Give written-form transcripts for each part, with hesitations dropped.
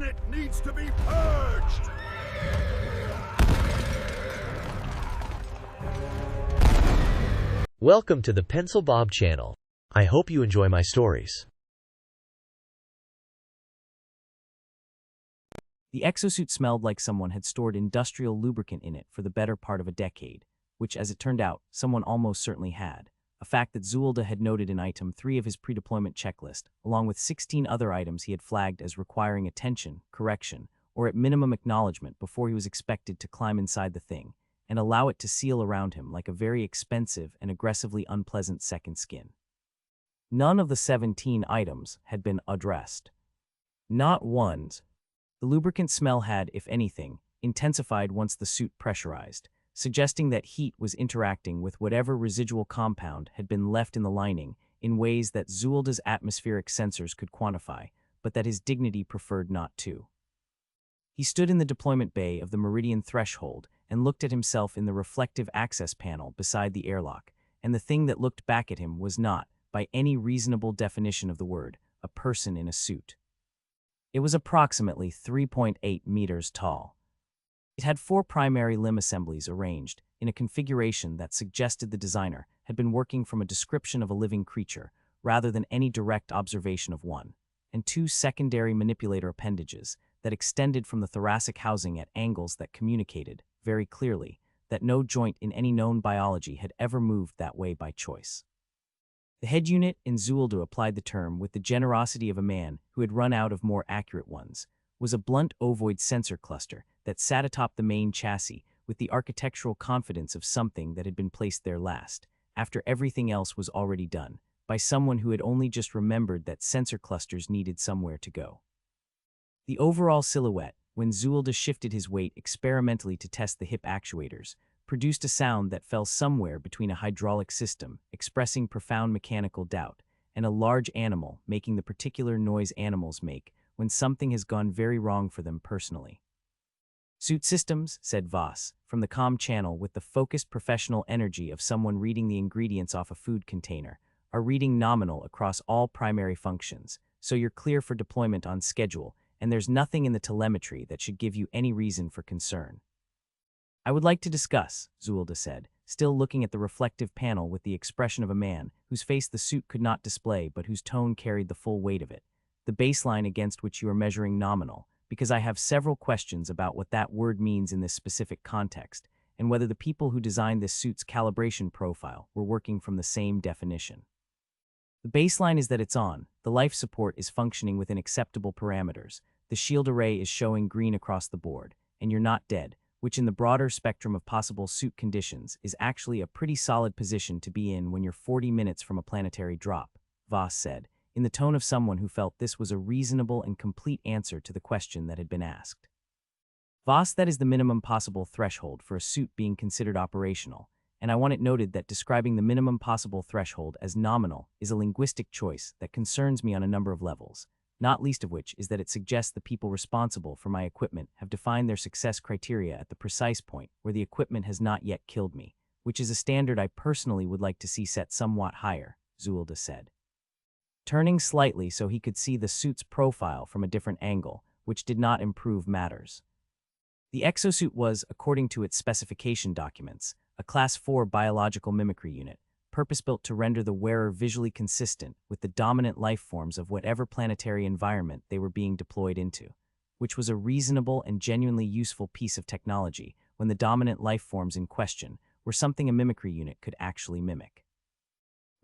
planet needs to be purged! Welcome to the Pencil Bob channel. I hope you enjoy my stories. The exosuit smelled like someone had stored industrial lubricant in it for the better part of a decade, which, as it turned out, someone almost certainly had, a fact that Zuillda had noted in item 3 of his pre-deployment checklist, along with 16 other items he had flagged as requiring attention, correction, or at minimum acknowledgement before he was expected to climb inside the thing and allow it to seal around him like a very expensive and aggressively unpleasant second skin. None of the 17 items had been addressed. Not one's. The lubricant smell had, if anything, intensified once the suit pressurized, suggesting that heat was interacting with whatever residual compound had been left in the lining in ways that Zuillda's atmospheric sensors could quantify, but that his dignity preferred not to. He stood in the deployment bay of the Meridian threshold and looked at himself in the reflective access panel beside the airlock, and the thing that looked back at him was not, by any reasonable definition of the word, a person in a suit. It was approximately 3.8 meters tall. It had 4 primary limb assemblies arranged in a configuration that suggested the designer had been working from a description of a living creature rather than any direct observation of one, and 2 secondary manipulator appendages that extended from the thoracic housing at angles that communicated, very clearly, that no joint in any known biology had ever moved that way by choice. The head unit in Zuillda applied the term with the generosity of a man who had run out of more accurate ones, was a blunt ovoid sensor cluster that sat atop the main chassis with the architectural confidence of something that had been placed there last, after everything else was already done, by someone who had only just remembered that sensor clusters needed somewhere to go. The overall silhouette, when Zuillda shifted his weight experimentally to test the hip actuators, produced a sound that fell somewhere between a hydraulic system, expressing profound mechanical doubt, and a large animal making the particular noise animals make when something has gone very wrong for them personally. Suit systems, said Voss, from the comm channel with the focused professional energy of someone reading the ingredients off a food container, are reading nominal across all primary functions, so you're clear for deployment on schedule, and there's nothing in the telemetry that should give you any reason for concern. I would like to discuss, Zuillda said, still looking at the reflective panel with the expression of a man whose face the suit could not display but whose tone carried the full weight of it, the baseline against which you are measuring nominal, because I have several questions about what that word means in this specific context, and whether the people who designed this suit's calibration profile were working from the same definition. The baseline is that it's on, the life support is functioning within acceptable parameters, the shield array is showing green across the board, and you're not dead, which in the broader spectrum of possible suit conditions is actually a pretty solid position to be in when you're 40 minutes from a planetary drop, Voss said, in the tone of someone who felt this was a reasonable and complete answer to the question that had been asked. Voss, that is the minimum possible threshold for a suit being considered operational, and I want it noted that describing the minimum possible threshold as nominal is a linguistic choice that concerns me on a number of levels, not least of which is that it suggests the people responsible for my equipment have defined their success criteria at the precise point where the equipment has not yet killed me, which is a standard I personally would like to see set somewhat higher, Zuillda said. Turning slightly so he could see the suit's profile from a different angle, which did not improve matters. The exosuit was, according to its specification documents, a Class 4 biological mimicry unit, purpose-built to render the wearer visually consistent with the dominant life forms of whatever planetary environment they were being deployed into, which was a reasonable and genuinely useful piece of technology when the dominant life forms in question were something a mimicry unit could actually mimic.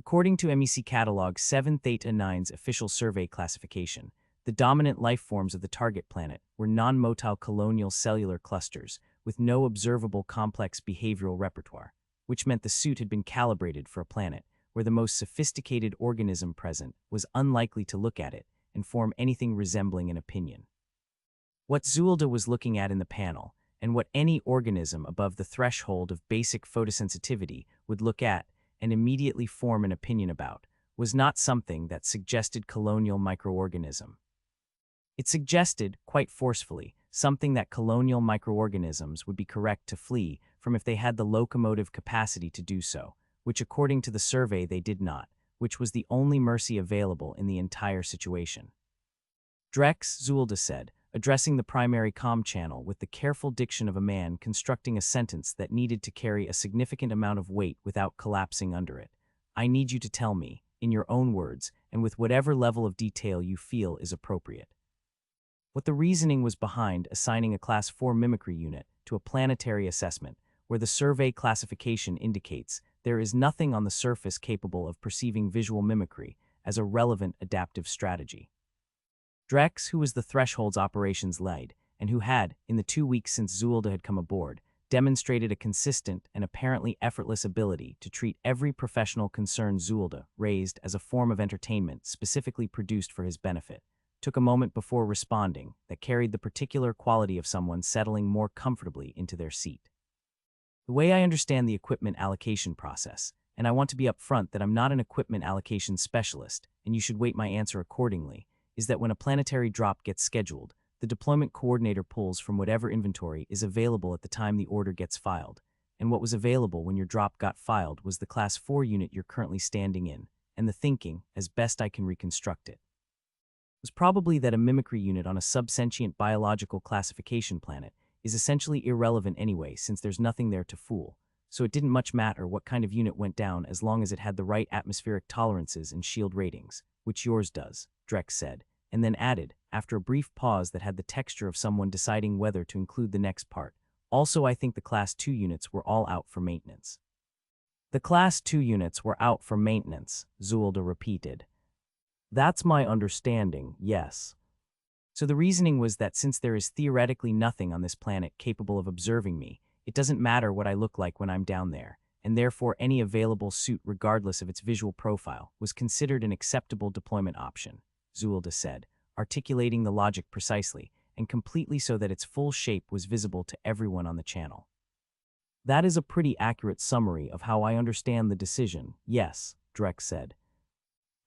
According to MEC-Catalogue 7 Theta 9's official survey classification, the dominant life forms of the target planet were non-motile colonial cellular clusters with no observable complex behavioral repertoire, which meant the suit had been calibrated for a planet where the most sophisticated organism present was unlikely to look at it and form anything resembling an opinion. What Zuillda was looking at in the panel, and what any organism above the threshold of basic photosensitivity would look at and immediately form an opinion about, was not something that suggested colonial microorganism. It suggested, quite forcefully, something that colonial microorganisms would be correct to flee from if they had the locomotive capacity to do so, which according to the survey they did not, which was the only mercy available in the entire situation. Drex, Zuillda said, addressing the primary comm channel with the careful diction of a man constructing a sentence that needed to carry a significant amount of weight without collapsing under it. I need you to tell me, in your own words, and with whatever level of detail you feel is appropriate, what the reasoning was behind assigning a Class 4 mimicry unit to a planetary assessment, where the survey classification indicates there is nothing on the surface capable of perceiving visual mimicry as a relevant adaptive strategy. Drex, who was the Threshold's operations lead, and who had, in the 2 weeks since Zuillda had come aboard, demonstrated a consistent and apparently effortless ability to treat every professional concern Zuillda raised as a form of entertainment specifically produced for his benefit, took a moment before responding that carried the particular quality of someone settling more comfortably into their seat. The way I understand the equipment allocation process, and I want to be upfront that I'm not an equipment allocation specialist, and you should weight my answer accordingly, is that when a planetary drop gets scheduled, the deployment coordinator pulls from whatever inventory is available at the time the order gets filed, and what was available when your drop got filed was the Class 4 unit you're currently standing in, and the thinking, as best I can reconstruct it, was probably that a mimicry unit on a sub-sentient biological classification planet is essentially irrelevant anyway since there's nothing there to fool, so it didn't much matter what kind of unit went down as long as it had the right atmospheric tolerances and shield ratings, which yours does, Drex said, and then added, after a brief pause that had the texture of someone deciding whether to include the next part, also I think the Class 2 units were all out for maintenance. The Class 2 units were out for maintenance, Zuillda repeated. That's my understanding, yes. So the reasoning was that since there is theoretically nothing on this planet capable of observing me, it doesn't matter what I look like when I'm down there, and therefore any available suit regardless of its visual profile was considered an acceptable deployment option, Zuillda said, articulating the logic precisely, and completely so that its full shape was visible to everyone on the channel. That is a pretty accurate summary of how I understand the decision, yes, Drex said.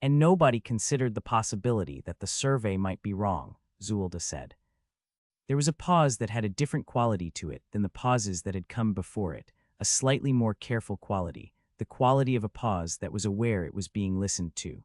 And nobody considered the possibility that the survey might be wrong, Zuillda said. There was a pause that had a different quality to it than the pauses that had come before it, a slightly more careful quality, the quality of a pause that was aware it was being listened to.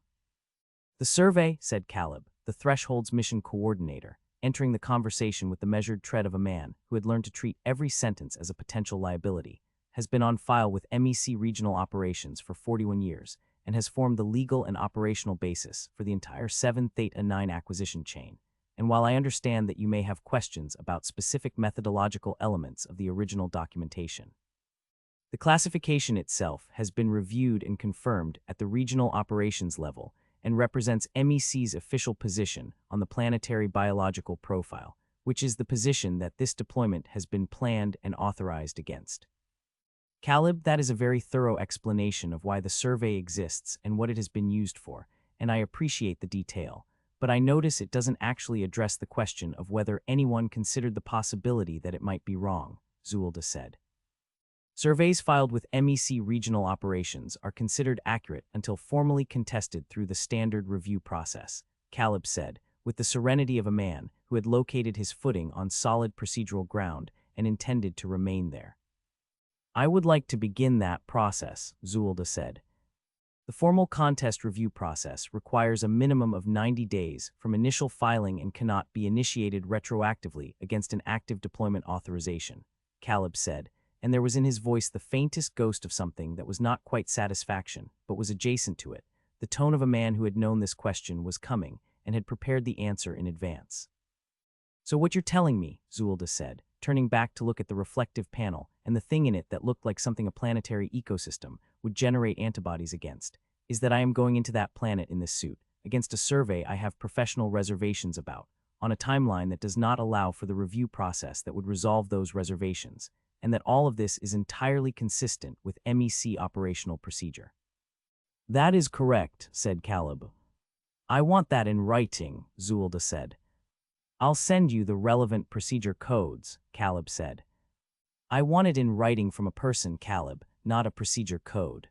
The survey, said Caleb, the Threshold's mission coordinator, entering the conversation with the measured tread of a man who had learned to treat every sentence as a potential liability, has been on file with MEC Regional Operations for 41 years and has formed the legal and operational basis for the entire 7 Theta 9 acquisition chain. And while I understand that you may have questions about specific methodological elements of the original documentation, the classification itself has been reviewed and confirmed at the regional operations level and represents MEC's official position on the planetary biological profile, which is the position that this deployment has been planned and authorized against. Caleb, that is a very thorough explanation of why the survey exists and what it has been used for, and I appreciate the detail. But I notice it doesn't actually address the question of whether anyone considered the possibility that it might be wrong, Zuillda said. Surveys filed with MEC regional operations are considered accurate until formally contested through the standard review process, Caleb said, with the serenity of a man who had located his footing on solid procedural ground and intended to remain there. I would like to begin that process, Zuillda said. The formal contest review process requires a minimum of 90 days from initial filing and cannot be initiated retroactively against an active deployment authorization, Caleb said, and there was in his voice the faintest ghost of something that was not quite satisfaction, but was adjacent to it, the tone of a man who had known this question was coming and had prepared the answer in advance. So what you're telling me, Zuillda said, turning back to look at the reflective panel and the thing in it that looked like something a planetary ecosystem would generate antibodies against, is that I am going into that planet in this suit, against a survey I have professional reservations about, on a timeline that does not allow for the review process that would resolve those reservations, and that all of this is entirely consistent with MEC operational procedure. That is correct, said Caleb. I want that in writing, Zuillda said. I'll send you the relevant procedure codes, Caleb said. I want it in writing from a person, Caleb, not a procedure code.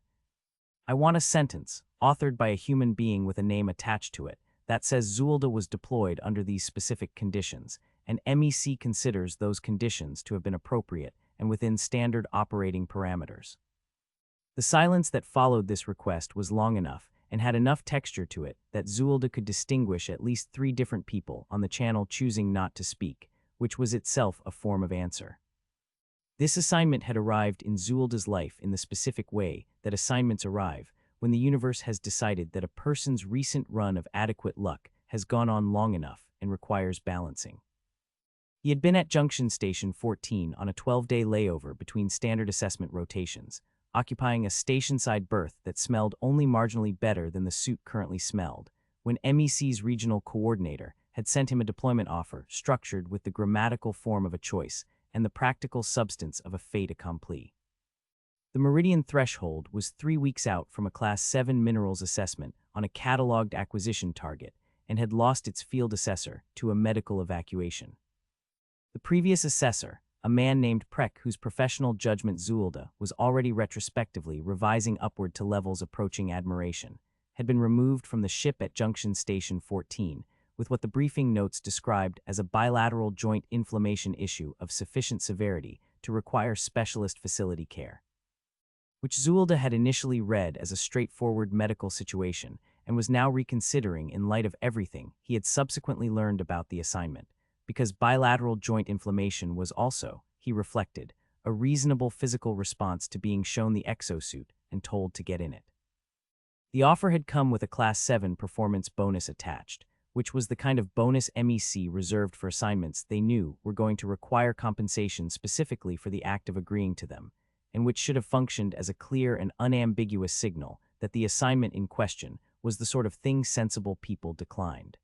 I want a sentence, authored by a human being with a name attached to it, that says Zuillda was deployed under these specific conditions, and MEC considers those conditions to have been appropriate and within standard operating parameters. The silence that followed this request was long enough, and had enough texture to it that Zuillda could distinguish at least 3 different people on the channel choosing not to speak, which was itself a form of answer. This assignment had arrived in Zuillda's life in the specific way that assignments arrive when the universe has decided that a person's recent run of adequate luck has gone on long enough and requires balancing. He had been at Junction Station 14 on a 12-day layover between standard assessment rotations, occupying a station-side berth that smelled only marginally better than the suit currently smelled, when MEC's regional coordinator had sent him a deployment offer structured with the grammatical form of a choice and the practical substance of a fait accompli. The Meridian threshold was 3 weeks out from a Class 7 minerals assessment on a catalogued acquisition target and had lost its field assessor to a medical evacuation. The previous assessor, a man named Prek whose professional judgment Zuillda was already retrospectively revising upward to levels approaching admiration, had been removed from the ship at Junction Station 14 with what the briefing notes described as a bilateral joint inflammation issue of sufficient severity to require specialist facility care, which Zuillda had initially read as a straightforward medical situation and was now reconsidering in light of everything he had subsequently learned about the assignment, because bilateral joint inflammation was also, he reflected, a reasonable physical response to being shown the exosuit and told to get in it. The offer had come with a Class 7 performance bonus attached, which was the kind of bonus MEC reserved for assignments they knew were going to require compensation specifically for the act of agreeing to them, and which should have functioned as a clear and unambiguous signal that the assignment in question was the sort of thing sensible people declined.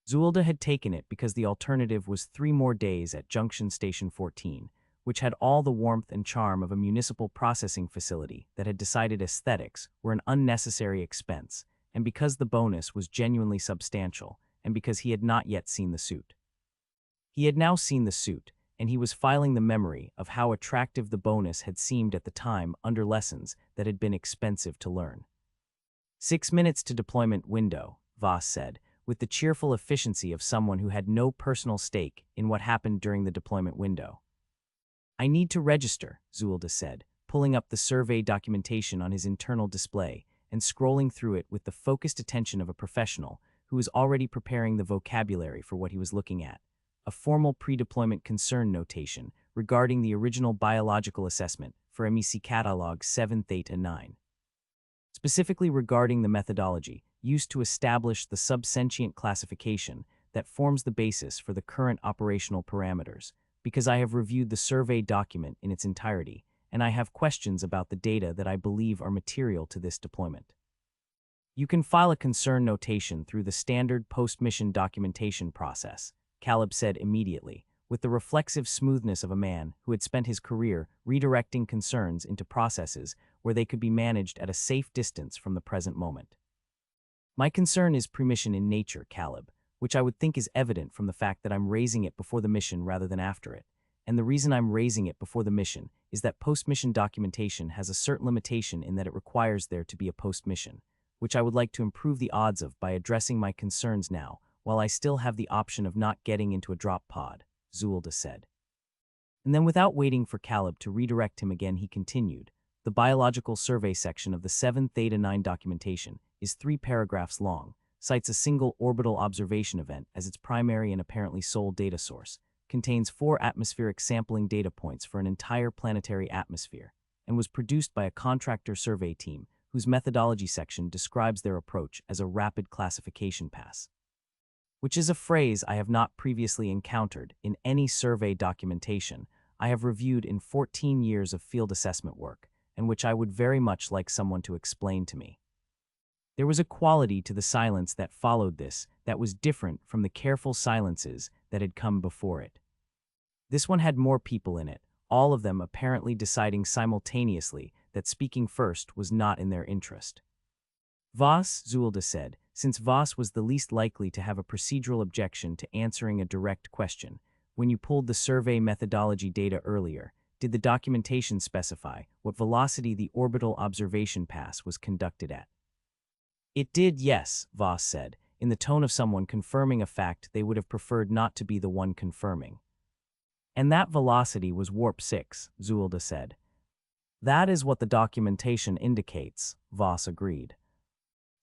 Zuillda had taken it because the alternative was 3 more days at Junction Station 14, which had all the warmth and charm of a municipal processing facility that had decided aesthetics were an unnecessary expense, and because the bonus was genuinely substantial, and because he had not yet seen the suit. He had now seen the suit, and he was filing the memory of how attractive the bonus had seemed at the time under lessons that had been expensive to learn. 6 minutes to deployment window, Voss said, with the cheerful efficiency of someone who had no personal stake in what happened during the deployment window. I need to register, Zuillda said, pulling up the survey documentation on his internal display and scrolling through it with the focused attention of a professional who was already preparing the vocabulary for what he was looking at, a formal pre-deployment concern notation regarding the original biological assessment for MEC-Catalogue 7th, 8th, and 9. Specifically regarding the methodology used to establish the sub-sentient classification that forms the basis for the current operational parameters, because I have reviewed the survey document in its entirety, and I have questions about the data that I believe are material to this deployment. You can file a concern notation through the standard post-mission documentation process, Caleb said immediately, with the reflexive smoothness of a man who had spent his career redirecting concerns into processes where they could be managed at a safe distance from the present moment. My concern is pre-mission in nature, Caleb, which I would think is evident from the fact that I'm raising it before the mission rather than after it. And the reason I'm raising it before the mission is that post-mission documentation has a certain limitation in that it requires there to be a post-mission, which I would like to improve the odds of by addressing my concerns now, while I still have the option of not getting into a drop pod, Zuillda said. And then without waiting for Caleb to redirect him again, he continued, the biological survey section of the 7th Theta 9 documentation is 3 paragraphs long, cites a single orbital observation event as its primary and apparently sole data source, contains 4 atmospheric sampling data points for an entire planetary atmosphere, and was produced by a contractor survey team whose methodology section describes their approach as a rapid classification pass, which is a phrase I have not previously encountered in any survey documentation I have reviewed in 14 years of field assessment work, and which I would very much like someone to explain to me. There was a quality to the silence that followed this that was different from the careful silences that had come before it. This one had more people in it, all of them apparently deciding simultaneously that speaking first was not in their interest. Voss, Zuillda said, since Voss was the least likely to have a procedural objection to answering a direct question, when you pulled the survey methodology data earlier, did the documentation specify what velocity the orbital observation pass was conducted at? It did, yes, Voss said, in the tone of someone confirming a fact they would have preferred not to be the one confirming. And that velocity was warp 6, Zuillda said. That is what the documentation indicates, Voss agreed.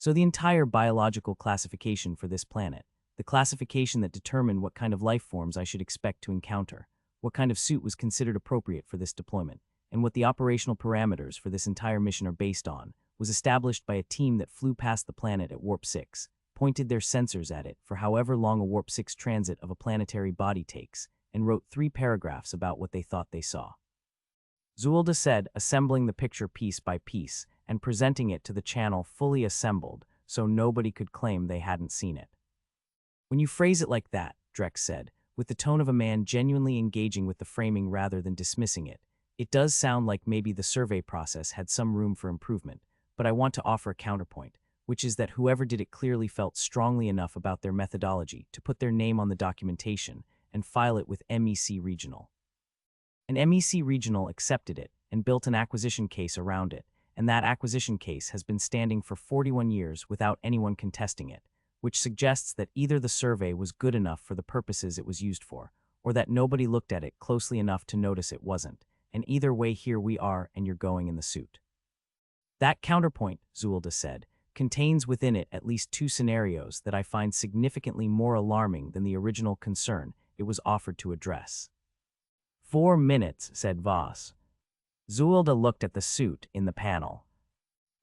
So the entire biological classification for this planet, the classification that determined what kind of life forms I should expect to encounter, what kind of suit was considered appropriate for this deployment, and what the operational parameters for this entire mission are based on, was established by a team that flew past the planet at Warp 6, pointed their sensors at it for however long a Warp 6 transit of a planetary body takes, and wrote 3 paragraphs about what they thought they saw. Zuillda said, assembling the picture piece by piece and presenting it to the channel fully assembled so nobody could claim they hadn't seen it. When you phrase it like that, Drex said, with the tone of a man genuinely engaging with the framing rather than dismissing it, it does sound like maybe the survey process had some room for improvement, but I want to offer a counterpoint, which is that whoever did it clearly felt strongly enough about their methodology to put their name on the documentation and file it with MEC Regional. And MEC Regional accepted it and built an acquisition case around it, and that acquisition case has been standing for 41 years without anyone contesting it, which suggests that either the survey was good enough for the purposes it was used for, or that nobody looked at it closely enough to notice it wasn't, and either way here we are and you're going in the suit. That counterpoint, Zuillda said, contains within it at least 2 scenarios that I find significantly more alarming than the original concern it was offered to address. 4 minutes, said Voss. Zuillda looked at the suit in the panel.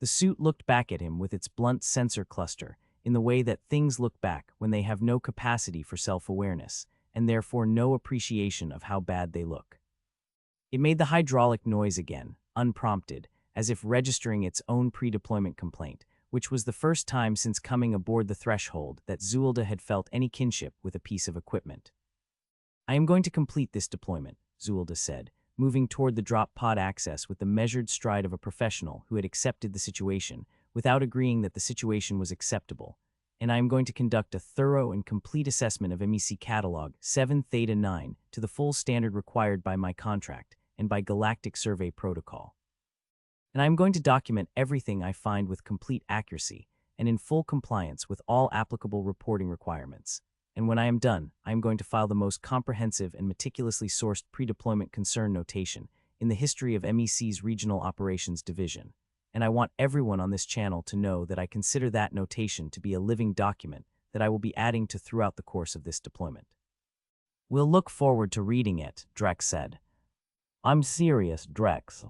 The suit looked back at him with its blunt sensor cluster in the way that things look back when they have no capacity for self-awareness, and therefore no appreciation of how bad they look. It made the hydraulic noise again, unprompted, as if registering its own pre-deployment complaint, which was the first time since coming aboard the threshold that Zuillda had felt any kinship with a piece of equipment. I am going to complete this deployment, Zuillda said, moving toward the drop pod access with the measured stride of a professional who had accepted the situation without agreeing that the situation was acceptable, and I am going to conduct a thorough and complete assessment of MEC-Catalogue 7 Theta 9 to the full standard required by my contract and by Galactic Survey Protocol. And I am going to document everything I find with complete accuracy and in full compliance with all applicable reporting requirements. And when I am done, I am going to file the most comprehensive and meticulously sourced pre-deployment concern notation in the history of MEC's Regional Operations Division. And I want everyone on this channel to know that I consider that notation to be a living document that I will be adding to throughout the course of this deployment. We'll look forward to reading it, Drex said. I'm serious, Drex.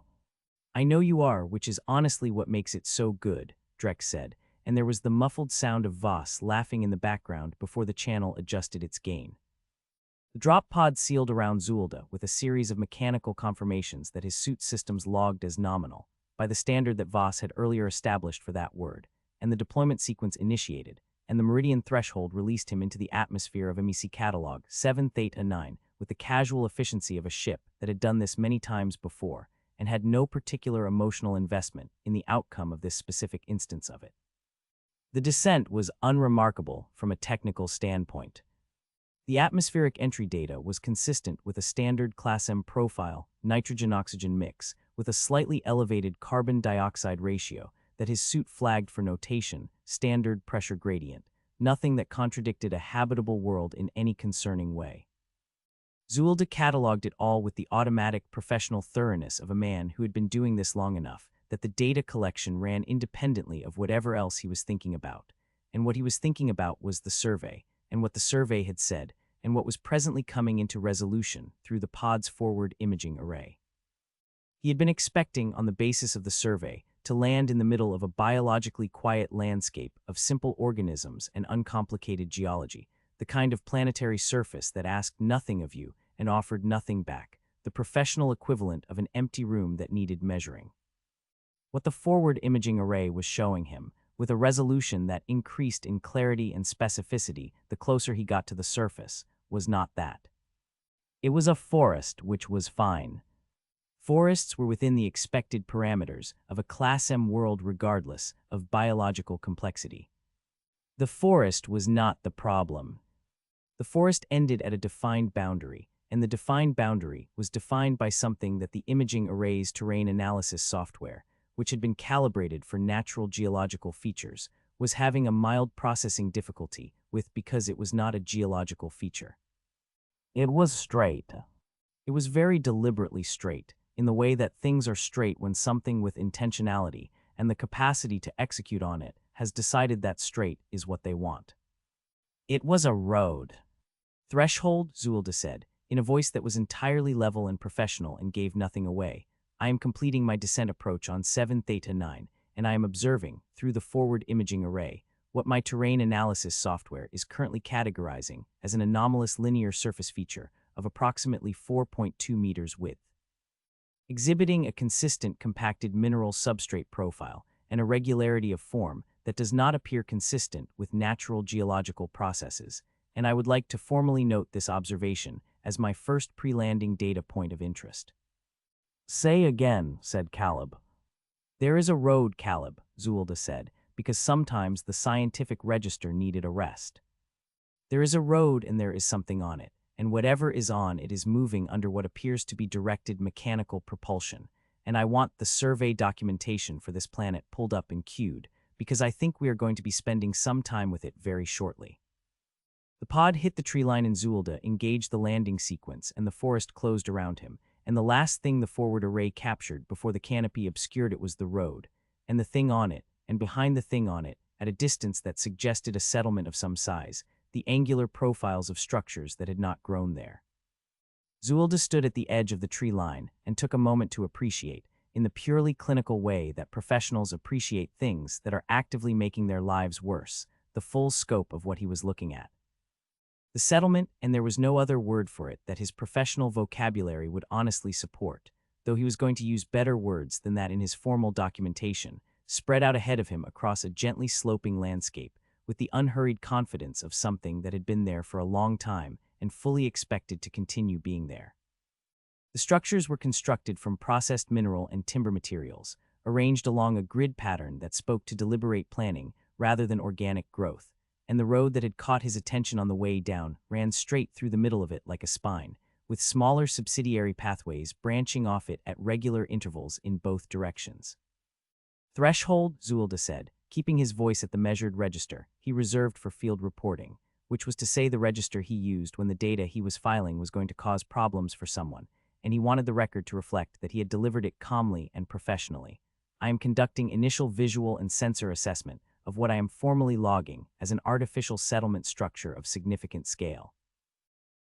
I know you are, which is honestly what makes it so good, Drex said, and there was the muffled sound of Voss laughing in the background before the channel adjusted its gain. The drop pod sealed around Zuillda with a series of mechanical confirmations that his suit systems logged as nominal, by the standard that Voss had earlier established for that word, and the deployment sequence initiated, and the Meridian threshold released him into the atmosphere of MEC-Catalogue 7 Theta 9 with the casual efficiency of a ship that had done this many times before and had no particular emotional investment in the outcome of this specific instance of it. The descent was unremarkable from a technical standpoint. The atmospheric entry data was consistent with a standard Class M profile nitrogen-oxygen mix with a slightly elevated carbon dioxide ratio that his suit flagged for notation, standard pressure gradient, nothing that contradicted a habitable world in any concerning way. Zuillda catalogued it all with the automatic professional thoroughness of a man who had been doing this long enough that the data collection ran independently of whatever else he was thinking about, and what he was thinking about was the survey, and what the survey had said, and what was presently coming into resolution through the pod's forward imaging array. He had been expecting, on the basis of the survey, to land in the middle of a biologically quiet landscape of simple organisms and uncomplicated geology, the kind of planetary surface that asked nothing of you and offered nothing back, the professional equivalent of an empty room that needed measuring. What the forward imaging array was showing him, with a resolution that increased in clarity and specificity the closer he got to the surface, was not that. It was a forest, which was fine. Forests were within the expected parameters of a Class M world regardless of biological complexity. The forest was not the problem. The forest ended at a defined boundary, and the defined boundary was defined by something that the imaging array's terrain analysis software, which had been calibrated for natural geological features, was having a mild processing difficulty with because it was not a geological feature. It was straight. It was very deliberately straight, in the way that things are straight when something with intentionality and the capacity to execute on it has decided that straight is what they want. It was a road. Threshold, Zuillda said, in a voice that was entirely level and professional and gave nothing away. I am completing my descent approach on 7 Theta 9, and I am observing, through the forward imaging array, what my terrain analysis software is currently categorizing as an anomalous linear surface feature of approximately 4.2 meters width. Exhibiting a consistent compacted mineral substrate profile and a regularity of form that does not appear consistent with natural geological processes, and I would like to formally note this observation as my first pre-landing data point of interest. Say again, said Caleb. There is a road, Caleb, Zuillda said, because sometimes the scientific register needed a rest. There is a road and there is something on it, and whatever is on it is moving under what appears to be directed mechanical propulsion, and I want the survey documentation for this planet pulled up and queued, because I think we are going to be spending some time with it very shortly. The pod hit the tree line and Zuillda engaged the landing sequence and the forest closed around him, and the last thing the forward array captured before the canopy obscured it was the road, and the thing on it, and behind the thing on it, at a distance that suggested a settlement of some size, the angular profiles of structures that had not grown there. Zuillda stood at the edge of the tree line and took a moment to appreciate, in the purely clinical way that professionals appreciate things that are actively making their lives worse, the full scope of what he was looking at. The settlement, and there was no other word for it that his professional vocabulary would honestly support, though he was going to use better words than that in his formal documentation, spread out ahead of him across a gently sloping landscape, with the unhurried confidence of something that had been there for a long time and fully expected to continue being there. The structures were constructed from processed mineral and timber materials, arranged along a grid pattern that spoke to deliberate planning rather than organic growth, and the road that had caught his attention on the way down ran straight through the middle of it like a spine, with smaller subsidiary pathways branching off it at regular intervals in both directions. Threshold, Zuillda said, keeping his voice at the measured register he reserved for field reporting, which was to say the register he used when the data he was filing was going to cause problems for someone, and he wanted the record to reflect that he had delivered it calmly and professionally. I am conducting initial visual and sensor assessment of what I am formally logging as an artificial settlement structure of significant scale.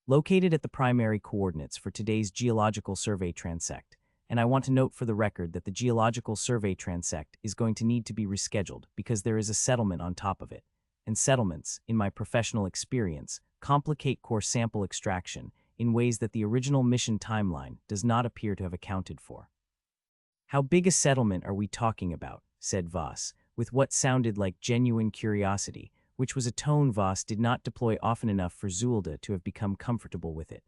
Located at the primary coordinates for today's geological survey transect, and I want to note for the record that the geological survey transect is going to need to be rescheduled because there is a settlement on top of it, and settlements, in my professional experience, complicate core sample extraction in ways that the original mission timeline does not appear to have accounted for. How big a settlement are we talking about? Said Voss, with what sounded like genuine curiosity, which was a tone Voss did not deploy often enough for Zuillda to have become comfortable with it.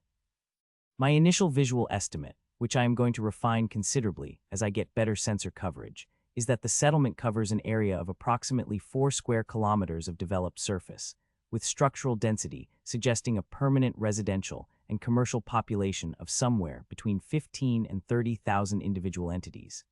My initial visual estimate, which I am going to refine considerably as I get better sensor coverage, is that the settlement covers an area of approximately 4 square kilometers of developed surface, with structural density suggesting a permanent residential and commercial population of somewhere between 15 and 30,000 individual entities.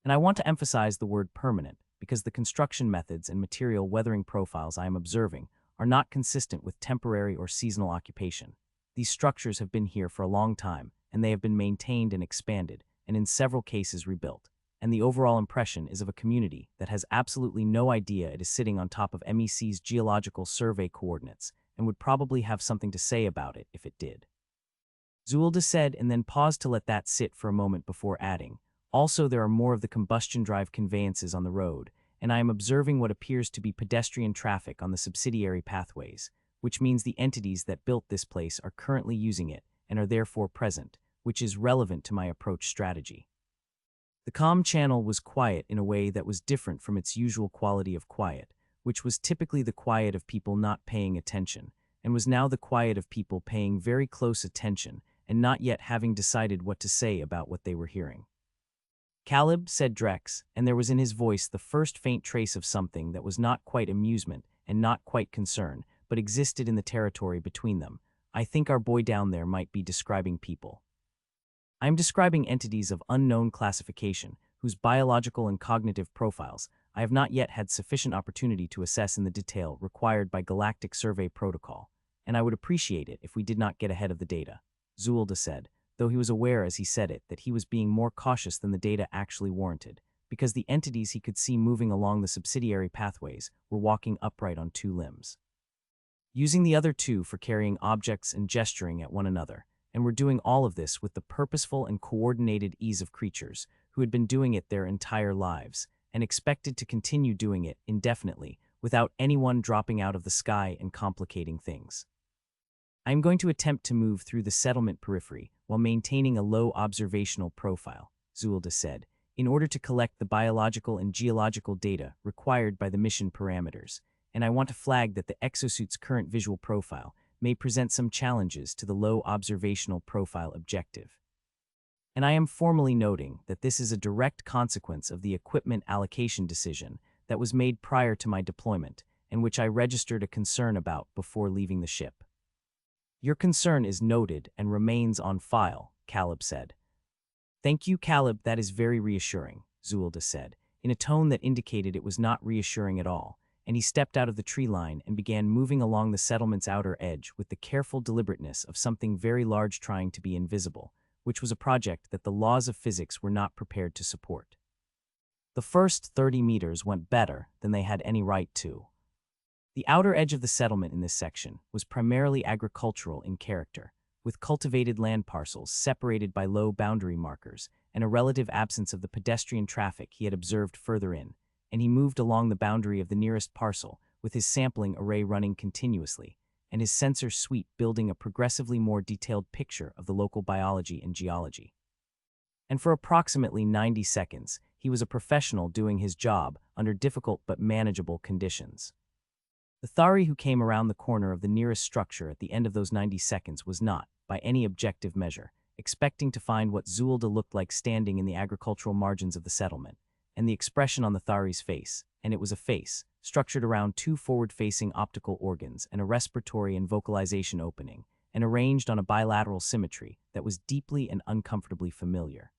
And I want to emphasize the word permanent because the construction methods and material weathering profiles I am observing are not consistent with temporary or seasonal occupation. These structures have been here for a long time, and they have been maintained and expanded, and in several cases rebuilt. And the overall impression is of a community that has absolutely no idea it is sitting on top of MEC's geological survey coordinates and would probably have something to say about it if it did. Zuillda said and then paused to let that sit for a moment before adding, also there are more of the combustion drive conveyances on the road, and I am observing what appears to be pedestrian traffic on the subsidiary pathways, which means the entities that built this place are currently using it and are therefore present, which is relevant to my approach strategy. The comm channel was quiet in a way that was different from its usual quality of quiet, which was typically the quiet of people not paying attention, and was now the quiet of people paying very close attention and not yet having decided what to say about what they were hearing. Caleb, said Drex, and there was in his voice the first faint trace of something that was not quite amusement and not quite concern, but existed in the territory between them. I think our boy down there might be describing people. I am describing entities of unknown classification, whose biological and cognitive profiles I have not yet had sufficient opportunity to assess in the detail required by Galactic Survey Protocol, and I would appreciate it if we did not get ahead of the data, Zuillda said, though he was aware as he said it that he was being more cautious than the data actually warranted, because the entities he could see moving along the subsidiary pathways were walking upright on two limbs, using the other two for carrying objects and gesturing at one another, and were doing all of this with the purposeful and coordinated ease of creatures who had been doing it their entire lives, and expected to continue doing it indefinitely without anyone dropping out of the sky and complicating things. I am going to attempt to move through the settlement periphery while maintaining a low observational profile, Zuillda said, in order to collect the biological and geological data required by the mission parameters, and I want to flag that the exosuit's current visual profile may present some challenges to the low observational profile objective. And I am formally noting that this is a direct consequence of the equipment allocation decision that was made prior to my deployment, and which I registered a concern about before leaving the ship. Your concern is noted and remains on file, Caleb said. Thank you, Caleb, that is very reassuring, Zuillda said, in a tone that indicated it was not reassuring at all, and he stepped out of the tree line and began moving along the settlement's outer edge with the careful deliberateness of something very large trying to be invisible, which was a project that the laws of physics were not prepared to support. The first 30 meters went better than they had any right to. The outer edge of the settlement in this section was primarily agricultural in character, with cultivated land parcels separated by low boundary markers and a relative absence of the pedestrian traffic he had observed further in, and he moved along the boundary of the nearest parcel with his sampling array running continuously, and his sensor suite building a progressively more detailed picture of the local biology and geology. And for approximately 90 seconds, he was a professional doing his job under difficult but manageable conditions. The Thari who came around the corner of the nearest structure at the end of those 90 seconds was not, by any objective measure, expecting to find what Zuillda looked like standing in the agricultural margins of the settlement, and the expression on the Thari's face, and it was a face, structured around two forward-facing optical organs and a respiratory and vocalization opening, and arranged on a bilateral symmetry that was deeply and uncomfortably familiar.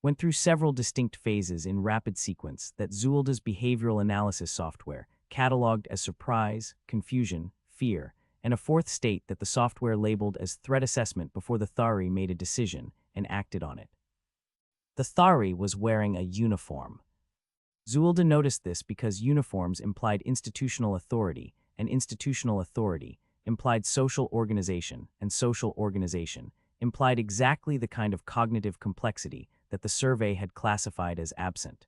Went through several distinct phases in rapid sequence that Zuillda's behavioral analysis software cataloged as surprise, confusion, fear, and a fourth state that the software labeled as threat assessment before the Thari made a decision and acted on it. The Thari was wearing a uniform. Zuillda noticed this because uniforms implied institutional authority, and institutional authority implied social organization, and social organization implied exactly the kind of cognitive complexity that the survey had classified as absent.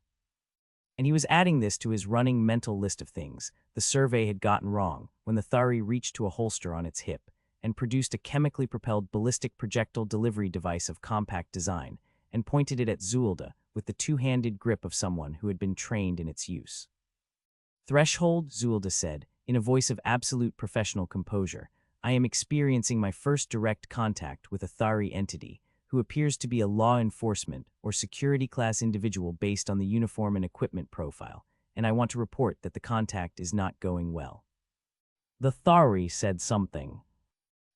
And he was adding this to his running mental list of things the survey had gotten wrong when the Thari reached to a holster on its hip and produced a chemically propelled ballistic projectile delivery device of compact design and pointed it at Zuillda with the two-handed grip of someone who had been trained in its use. Threshold, Zuillda said, in a voice of absolute professional composure, I am experiencing my first direct contact with a Thari entity who appears to be a law enforcement or security class individual based on the uniform and equipment profile, and I want to report that the contact is not going well. The Thari said something.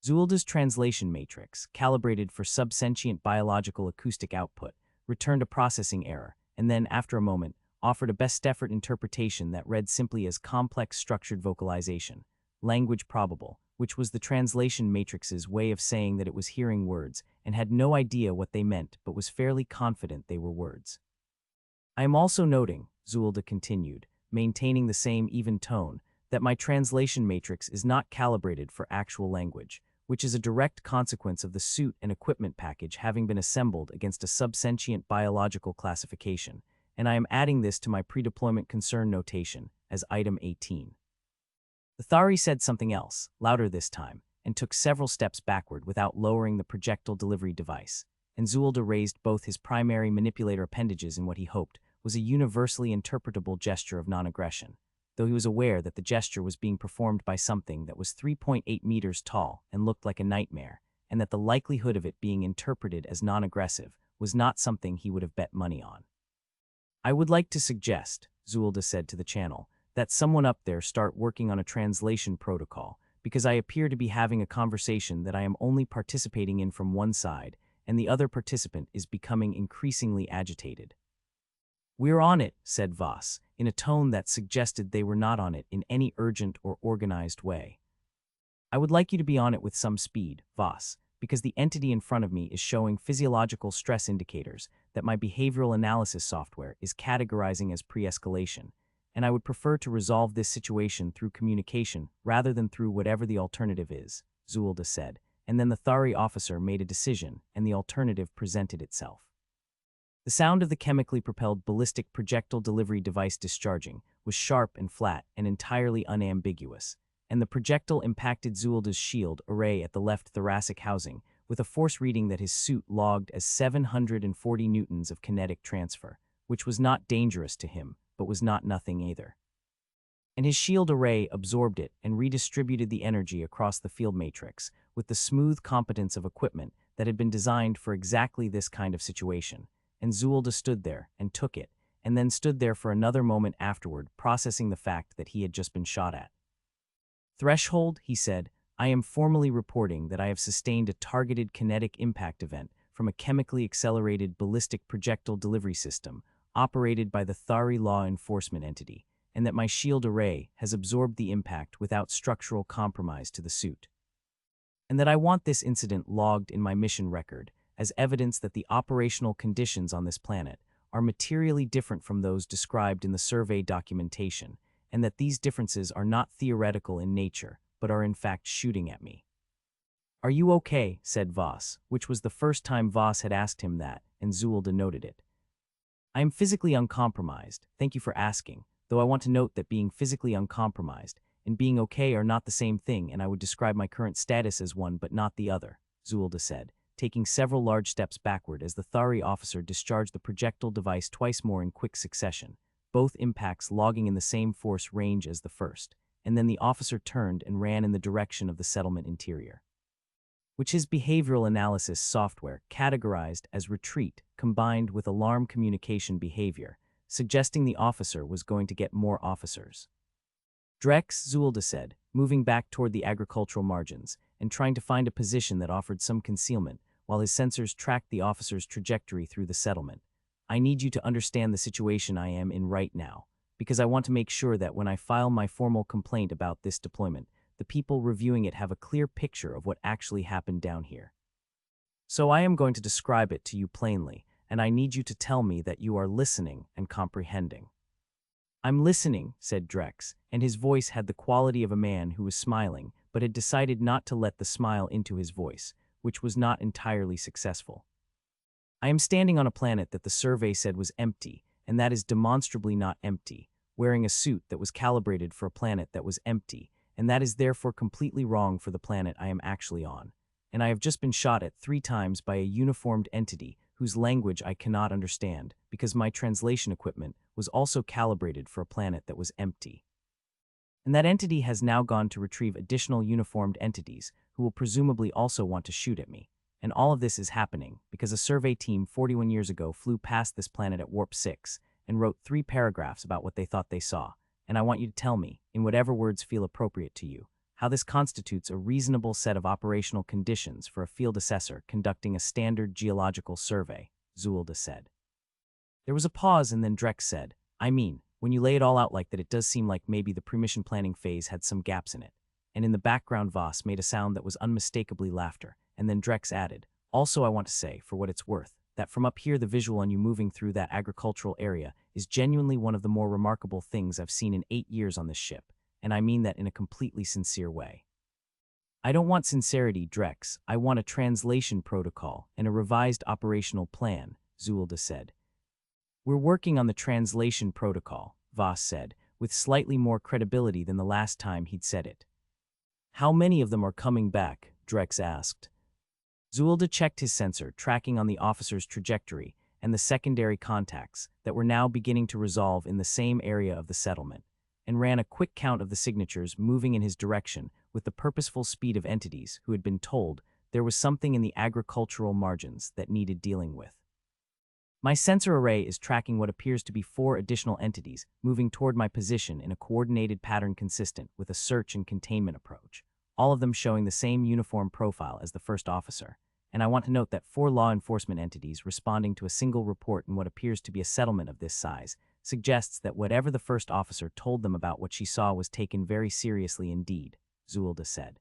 Zuillda's translation matrix, calibrated for sub-sentient biological acoustic output, returned a processing error, and then, after a moment, offered a best-effort interpretation that read simply as complex structured vocalization, language probable, which was the translation matrix's way of saying that it was hearing words and had no idea what they meant but was fairly confident they were words. I am also noting, Zuillda continued, maintaining the same even tone, that my translation matrix is not calibrated for actual language, which is a direct consequence of the suit and equipment package having been assembled against a sub-sentient biological classification, and I am adding this to my pre-deployment concern notation as item 18. The Thari said something else, louder this time, and took several steps backward without lowering the projectile delivery device, and Zuillda raised both his primary manipulator appendages in what he hoped was a universally interpretable gesture of non-aggression, though he was aware that the gesture was being performed by something that was 3.8 meters tall and looked like a nightmare, and that the likelihood of it being interpreted as non-aggressive was not something he would have bet money on. I would like to suggest, Zuillda said to the channel, that someone up there start working on a translation protocol, because I appear to be having a conversation that I am only participating in from one side, and the other participant is becoming increasingly agitated. We're on it, said Voss, in a tone that suggested they were not on it in any urgent or organized way. I would like you to be on it with some speed, Voss, because the entity in front of me is showing physiological stress indicators that my behavioral analysis software is categorizing as pre-escalation, and I would prefer to resolve this situation through communication rather than through whatever the alternative is, Zuillda said, and then the Thari officer made a decision, and the alternative presented itself. The sound of the chemically propelled ballistic projectile delivery device discharging was sharp and flat and entirely unambiguous, and the projectile impacted Zuillda's shield array at the left thoracic housing with a force reading that his suit logged as 740 newtons of kinetic transfer, which was not dangerous to him, but was not nothing either. And his shield array absorbed it and redistributed the energy across the field matrix with the smooth competence of equipment that had been designed for exactly this kind of situation. And Zuillda stood there and took it, and then stood there for another moment afterward, processing the fact that he had just been shot at. "Threshold," he said, "I am formally reporting that I have sustained a targeted kinetic impact event from a chemically accelerated ballistic projectile delivery system operated by the Thari law enforcement entity, and that my shield array has absorbed the impact without structural compromise to the suit. And that I want this incident logged in my mission record as evidence that the operational conditions on this planet are materially different from those described in the survey documentation, and that these differences are not theoretical in nature, but are in fact shooting at me." "Are you okay?" said Voss, which was the first time Voss had asked him that, and Zuillda noted it. "I am physically uncompromised, thank you for asking, though I want to note that being physically uncompromised and being okay are not the same thing, and I would describe my current status as one but not the other," Zuillda said, taking several large steps backward as the Thari officer discharged the projectile device twice more in quick succession, both impacts logging in the same force range as the first, and then the officer turned and ran in the direction of the settlement interior, which his behavioral analysis software categorized as retreat combined with alarm communication behavior, suggesting the officer was going to get more officers. "Drex," Zuillda said, moving back toward the agricultural margins and trying to find a position that offered some concealment while his sensors tracked the officer's trajectory through the settlement. "I need you to understand the situation I am in right now, because I want to make sure that when I file my formal complaint about this deployment, the people reviewing it have a clear picture of what actually happened down here. So I am going to describe it to you plainly, and I need you to tell me that you are listening and comprehending." "I'm listening," said Drex, and his voice had the quality of a man who was smiling but had decided not to let the smile into his voice, which was not entirely successful. "I am standing on a planet that the survey said was empty, and that is demonstrably not empty, wearing a suit that was calibrated for a planet that was empty, and that is therefore completely wrong for the planet I am actually on. And I have just been shot at 3 times by a uniformed entity whose language I cannot understand, because my translation equipment was also calibrated for a planet that was empty. And that entity has now gone to retrieve additional uniformed entities who will presumably also want to shoot at me. And all of this is happening because a survey team 41 years ago flew past this planet at warp 6 and wrote 3 paragraphs about what they thought they saw. And I want you to tell me, in whatever words feel appropriate to you, how this constitutes a reasonable set of operational conditions for a field assessor conducting a standard geological survey," Zuillda said. There was a pause, and then Drex said, "I mean, when you lay it all out like that, it does seem like maybe the pre-mission planning phase had some gaps in it." And in the background, Voss made a sound that was unmistakably laughter, and then Drex added, "Also, I want to say, for what it's worth, that from up here the visual on you moving through that agricultural area is genuinely one of the more remarkable things I've seen in 8 years on this ship, and I mean that in a completely sincere way." "I don't want sincerity, Drex. I want a translation protocol and a revised operational plan," Zuillda said. "We're working on the translation protocol," Voss said, with slightly more credibility than the last time he'd said it. "How many of them are coming back?" Drex asked. Zuillda checked his sensor, tracking on the officer's trajectory and the secondary contacts that were now beginning to resolve in the same area of the settlement, and ran a quick count of the signatures moving in his direction with the purposeful speed of entities who had been told there was something in the agricultural margins that needed dealing with. "My sensor array is tracking what appears to be 4 additional entities moving toward my position in a coordinated pattern consistent with a search and containment approach, all of them showing the same uniform profile as the first officer. And I want to note that 4 law enforcement entities responding to a single report in what appears to be a settlement of this size suggests that whatever the first officer told them about what she saw was taken very seriously indeed," Zuillda said.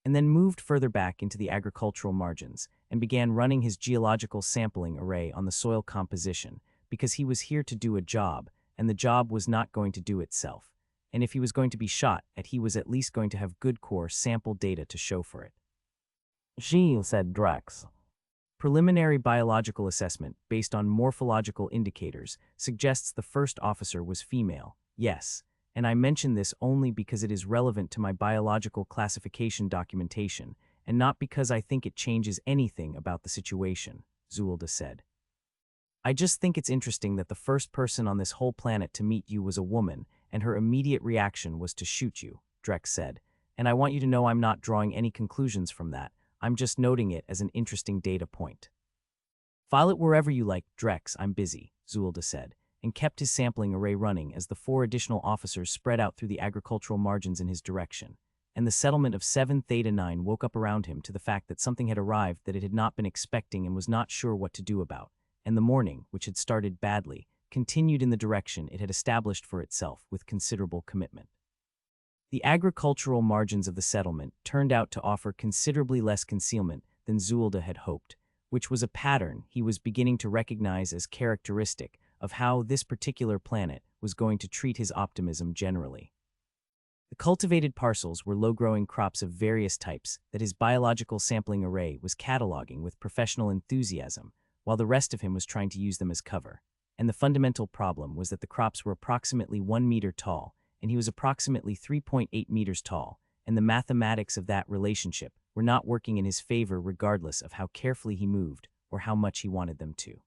and then moved further back into the agricultural margins and began running his geological sampling array on the soil composition because he was here to do a job, and the job was not going to do itself. And if he was going to be shot at, he was at least going to have good core sample data to show for it. Gilles said Drex. Preliminary biological assessment based on morphological indicators suggests the first officer was female, yes, and I mention this only because it is relevant to my biological classification documentation and not because I think it changes anything about the situation, Zuillda said. I just think it's interesting that the first person on this whole planet to meet you was a woman, and her immediate reaction was to shoot you, Drex said, and I want you to know I'm not drawing any conclusions from that. I'm just noting it as an interesting data point. File it wherever you like, Drex, I'm busy, Zuillda said, and kept his sampling array running as the 4 additional officers spread out through the agricultural margins in his direction, and the settlement of 7 Theta 9 woke up around him to the fact that something had arrived that it had not been expecting and was not sure what to do about, and the morning, which had started badly, continued in the direction it had established for itself with considerable commitment. The agricultural margins of the settlement turned out to offer considerably less concealment than Zuillda had hoped, which was a pattern he was beginning to recognize as characteristic of how this particular planet was going to treat his optimism generally. The cultivated parcels were low-growing crops of various types that his biological sampling array was cataloging with professional enthusiasm, while the rest of him was trying to use them as cover. And the fundamental problem was that the crops were approximately 1 meter tall, and he was approximately 3.8 meters tall, and the mathematics of that relationship were not working in his favor regardless of how carefully he moved or how much he wanted them to.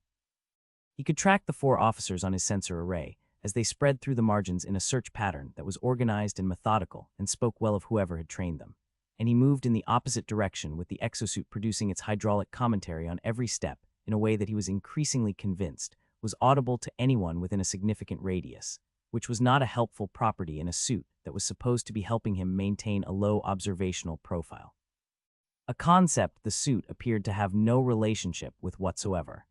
He could track the 4 officers on his sensor array as they spread through the margins in a search pattern that was organized and methodical and spoke well of whoever had trained them. And he moved in the opposite direction with the exosuit producing its hydraulic commentary on every step in a way that he was increasingly convinced was audible to anyone within a significant radius, which was not a helpful property in a suit that was supposed to be helping him maintain a low observational profile. A concept the suit appeared to have no relationship with whatsoever.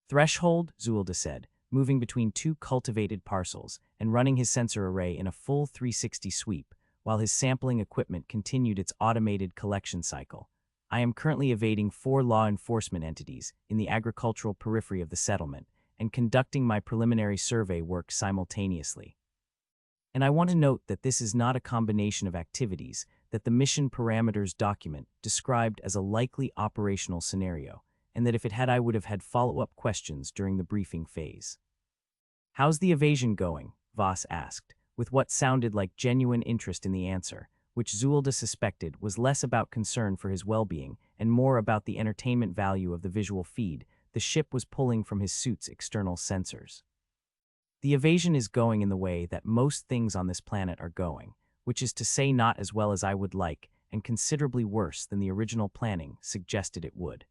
Threshold, Zuillda said, moving between 2 cultivated parcels and running his sensor array in a full 360 sweep, while his sampling equipment continued its automated collection cycle. I am currently evading 4 law enforcement entities in the agricultural periphery of the settlement and conducting my preliminary survey work simultaneously. And I want to note that this is not a combination of activities that the mission parameters document described as a likely operational scenario, and that if it had, I would have had follow-up questions during the briefing phase. How's the evasion going? Voss asked, with what sounded like genuine interest in the answer, which Zuillda suspected was less about concern for his well-being and more about the entertainment value of the visual feed the ship was pulling from his suit's external sensors. The evasion is going in the way that most things on this planet are going, which is to say not as well as I would like and considerably worse than the original planning suggested it would.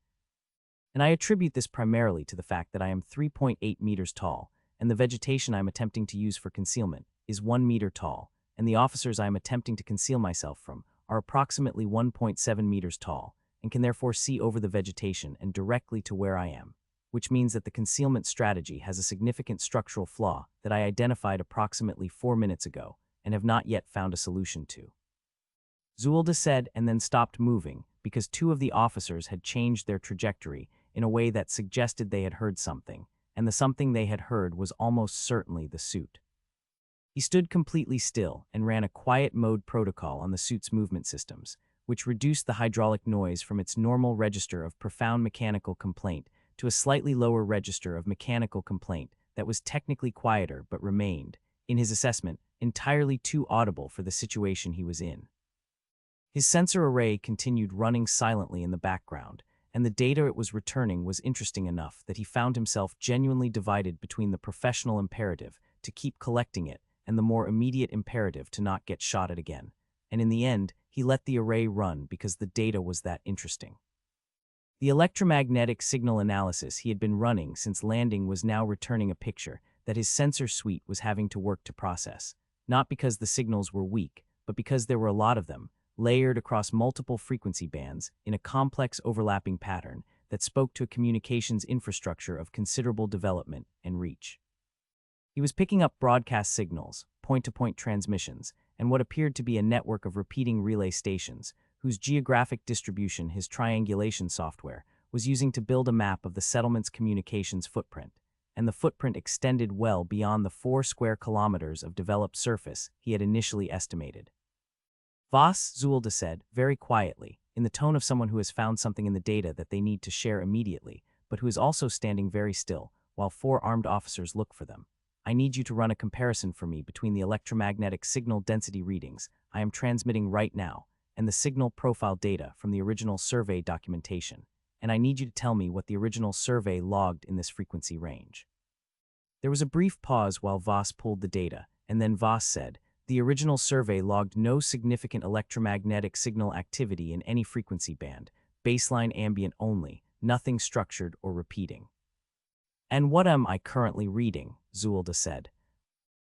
And I attribute this primarily to the fact that I am 3.8 meters tall, and the vegetation I am attempting to use for concealment is 1 meter tall, and the officers I am attempting to conceal myself from are approximately 1.7 meters tall, and can therefore see over the vegetation and directly to where I am, which means that the concealment strategy has a significant structural flaw that I identified approximately 4 minutes ago and have not yet found a solution to. Zuillda said and then stopped moving because 2 of the officers had changed their trajectory in a way that suggested they had heard something, and the something they had heard was almost certainly the suit. He stood completely still and ran a quiet mode protocol on the suit's movement systems, which reduced the hydraulic noise from its normal register of profound mechanical complaint to a slightly lower register of mechanical complaint that was technically quieter but remained, in his assessment, entirely too audible for the situation he was in. His sensor array continued running silently in the background, and the data it was returning was interesting enough that he found himself genuinely divided between the professional imperative to keep collecting it and the more immediate imperative to not get shot at again, and in the end, he let the array run because the data was that interesting. The electromagnetic signal analysis he had been running since landing was now returning a picture that his sensor suite was having to work to process, not because the signals were weak, but because there were a lot of them, layered across multiple frequency bands in a complex overlapping pattern that spoke to a communications infrastructure of considerable development and reach. He was picking up broadcast signals, point-to-point transmissions, and what appeared to be a network of repeating relay stations, whose geographic distribution his triangulation software was using to build a map of the settlement's communications footprint, and the footprint extended well beyond the 4 square kilometers of developed surface he had initially estimated. Voss, Zuillda said, very quietly, in the tone of someone who has found something in the data that they need to share immediately, but who is also standing very still, while 4 armed officers look for them. I need you to run a comparison for me between the electromagnetic signal density readings I am transmitting right now and the signal profile data from the original survey documentation, and I need you to tell me what the original survey logged in this frequency range. There was a brief pause while Voss pulled the data, and then Voss said, the original survey logged no significant electromagnetic signal activity in any frequency band, baseline ambient only, nothing structured or repeating. And what am I currently reading? Zuillda said.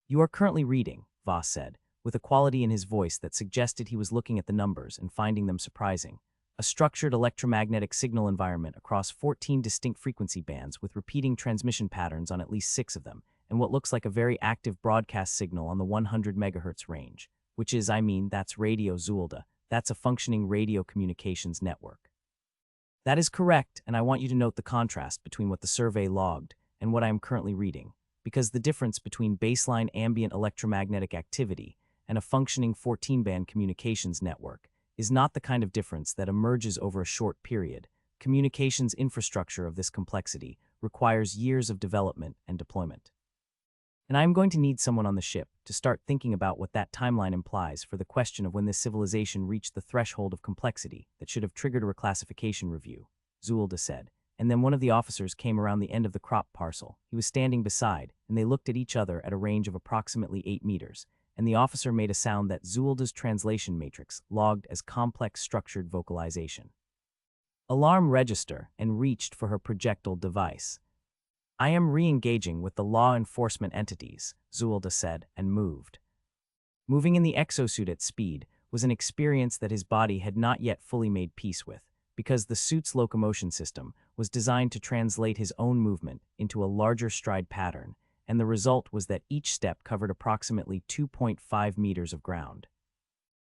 You are currently reading, Voss said, with a quality in his voice that suggested he was looking at the numbers and finding them surprising. A structured electromagnetic signal environment across 14 distinct frequency bands with repeating transmission patterns on at least 6 of them, and what looks like a very active broadcast signal on the 100 MHz range, which is, that's radio, Zuillda. That's a functioning radio communications network. That is correct, and I want you to note the contrast between what the survey logged and what I am currently reading, because the difference between baseline ambient electromagnetic activity and a functioning 14-band communications network is not the kind of difference that emerges over a short period. Communications infrastructure of this complexity requires years of development and deployment. And I am going to need someone on the ship to start thinking about what that timeline implies for the question of when this civilization reached the threshold of complexity that should have triggered a reclassification review, Zuillda said. And then one of the officers came around the end of the crop parcel he was standing beside, and they looked at each other at a range of approximately 8 meters, and the officer made a sound that Zuillda's translation matrix logged as complex structured vocalization. Alarm register, and reached for her projectile device. I am re-engaging with the law enforcement entities, Zuillda said, and moved. Moving in the exosuit at speed was an experience that his body had not yet fully made peace with, because the suit's locomotion system was designed to translate his own movement into a larger stride pattern, and the result was that each step covered approximately 2.5 meters of ground,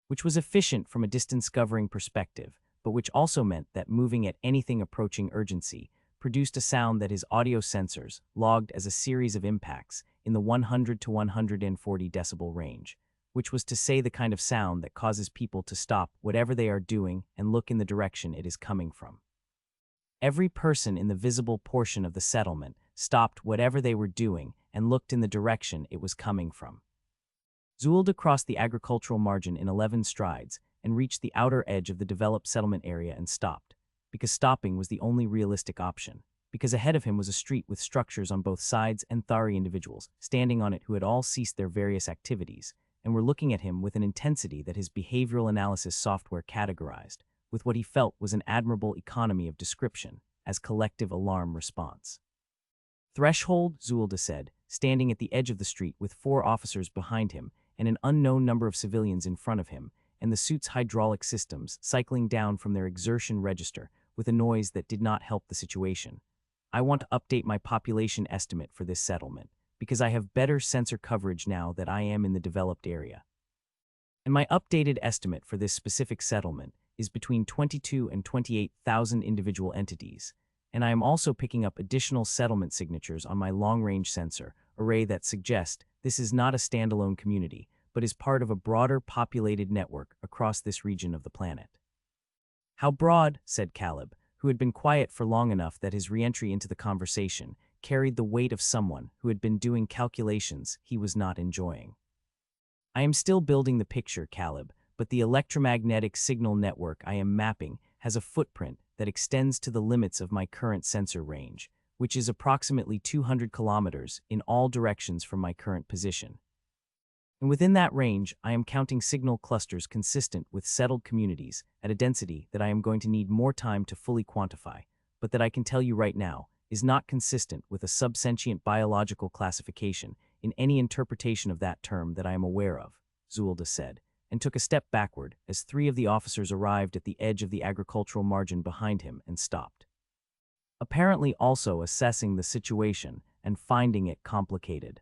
which was efficient from a distance-governing perspective, but which also meant that moving at anything approaching urgency produced a sound that his audio sensors logged as a series of impacts in the 100 to 140 decibel range, which was to say the kind of sound that causes people to stop whatever they are doing and look in the direction it is coming from. Every person in the visible portion of the settlement stopped whatever they were doing and looked in the direction it was coming from. Zuillda crossed the agricultural margin in 11 strides and reached the outer edge of the developed settlement area and stopped, because stopping was the only realistic option, because ahead of him was a street with structures on both sides and Thari individuals standing on it who had all ceased their various activities and were looking at him with an intensity that his behavioral analysis software categorized, with what he felt was an admirable economy of description, as collective alarm response. Threshold, Zuillda said, standing at the edge of the street with 4 officers behind him and an unknown number of civilians in front of him, and the suit's hydraulic systems cycling down from their exertion register with a noise that did not help the situation. I want to update my population estimate for this settlement, because I have better sensor coverage now that I am in the developed area. And my updated estimate for this specific settlement is between 22 and 28,000 individual entities, and I am also picking up additional settlement signatures on my long-range sensor array that suggest this is not a standalone community, but is part of a broader populated network across this region of the planet. How broad, said Caleb, who had been quiet for long enough that his re-entry into the conversation carried the weight of someone who had been doing calculations he was not enjoying. I am still building the picture, Caleb, but the electromagnetic signal network I am mapping has a footprint that extends to the limits of my current sensor range, which is approximately 200 kilometers in all directions from my current position. And within that range, I am counting signal clusters consistent with settled communities at a density that I am going to need more time to fully quantify, but that I can tell you right now is not consistent with a sub-sentient biological classification in any interpretation of that term that I am aware of, Zuillda said, and took a step backward as 3 of the officers arrived at the edge of the agricultural margin behind him and stopped, apparently also assessing the situation and finding it complicated.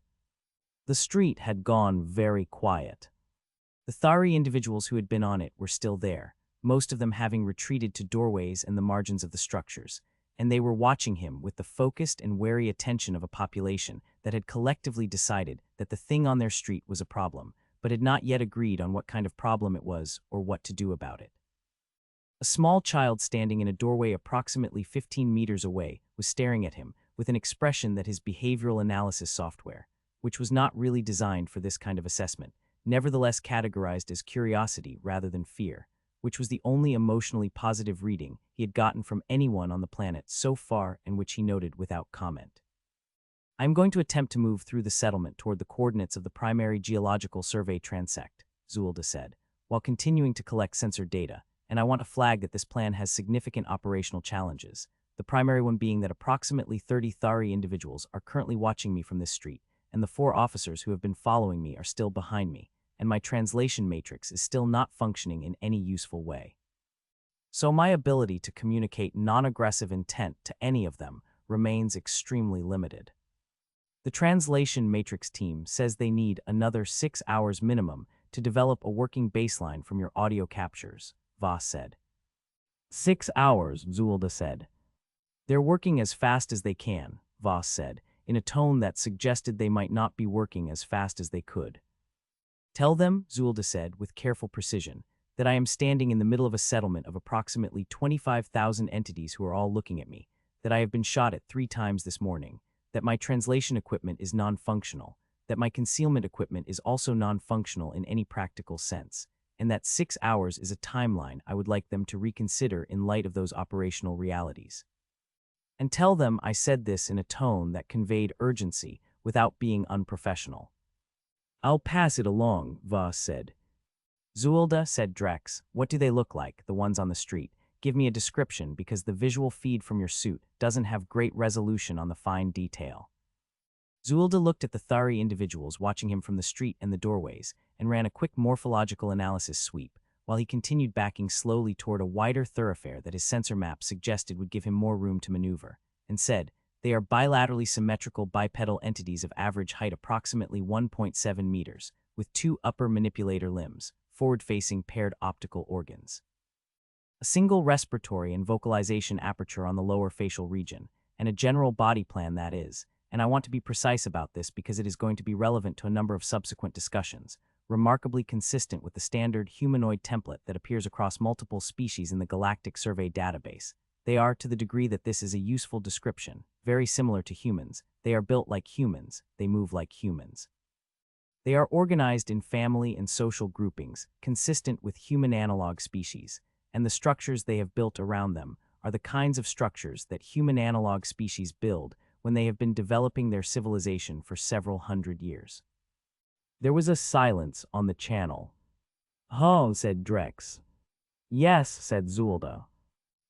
The street had gone very quiet. The Thari individuals who had been on it were still there, most of them having retreated to doorways and the margins of the structures, and they were watching him with the focused and wary attention of a population that had collectively decided that the thing on their street was a problem, but had not yet agreed on what kind of problem it was or what to do about it. A small child standing in a doorway approximately 15 meters away was staring at him with an expression that his behavioral analysis software, which was not really designed for this kind of assessment, nevertheless categorized as curiosity rather than fear, which was the only emotionally positive reading he had gotten from anyone on the planet so far, and which he noted without comment. "I am going to attempt to move through the settlement toward the coordinates of the primary geological survey transect," Zuillda said, while continuing to collect sensor data, "and I want to flag that this plan has significant operational challenges, the primary one being that approximately 30 Thari individuals are currently watching me from this street, and the 4 officers who have been following me are still behind me, and my translation matrix is still not functioning in any useful way. So my ability to communicate non-aggressive intent to any of them remains extremely limited. The translation matrix team says they need another 6 hours minimum to develop a working baseline from your audio captures," Voss said. 6 hours, Zuillda said. "They're working as fast as they can," Voss said, in a tone that suggested they might not be working as fast as they could. "Tell them," Zuillda said with careful precision, "that I am standing in the middle of a settlement of approximately 25,000 entities who are all looking at me, that I have been shot at 3 times this morning, that my translation equipment is non-functional, that my concealment equipment is also non-functional in any practical sense, and that 6 hours is a timeline I would like them to reconsider in light of those operational realities. And tell them I said this in a tone that conveyed urgency without being unprofessional." "I'll pass it along," Voss said. "Zuillda," said Drex, "what do they look like, the ones on the street? Give me a description, because the visual feed from your suit doesn't have great resolution on the fine detail." Zuillda looked at the Thari individuals watching him from the street and the doorways, and ran a quick morphological analysis sweep, while he continued backing slowly toward a wider thoroughfare that his sensor map suggested would give him more room to maneuver, and said, "They are bilaterally symmetrical bipedal entities of average height approximately 1.7 meters, with 2 upper manipulator limbs, forward-facing paired optical organs. A single respiratory and vocalization aperture on the lower facial region, and a general body plan that is, and I want to be precise about this because it is going to be relevant to a number of subsequent discussions, remarkably consistent with the standard humanoid template that appears across multiple species in the Galactic Survey database. They are, to the degree that this is a useful description, very similar to humans. They are built like humans, they move like humans. They are organized in family and social groupings, consistent with human analog species, and the structures they have built around them are the kinds of structures that human analog species build when they have been developing their civilization for several hundred years." There was a silence on the channel. "Oh," said Drex. "Yes," said Zuillda.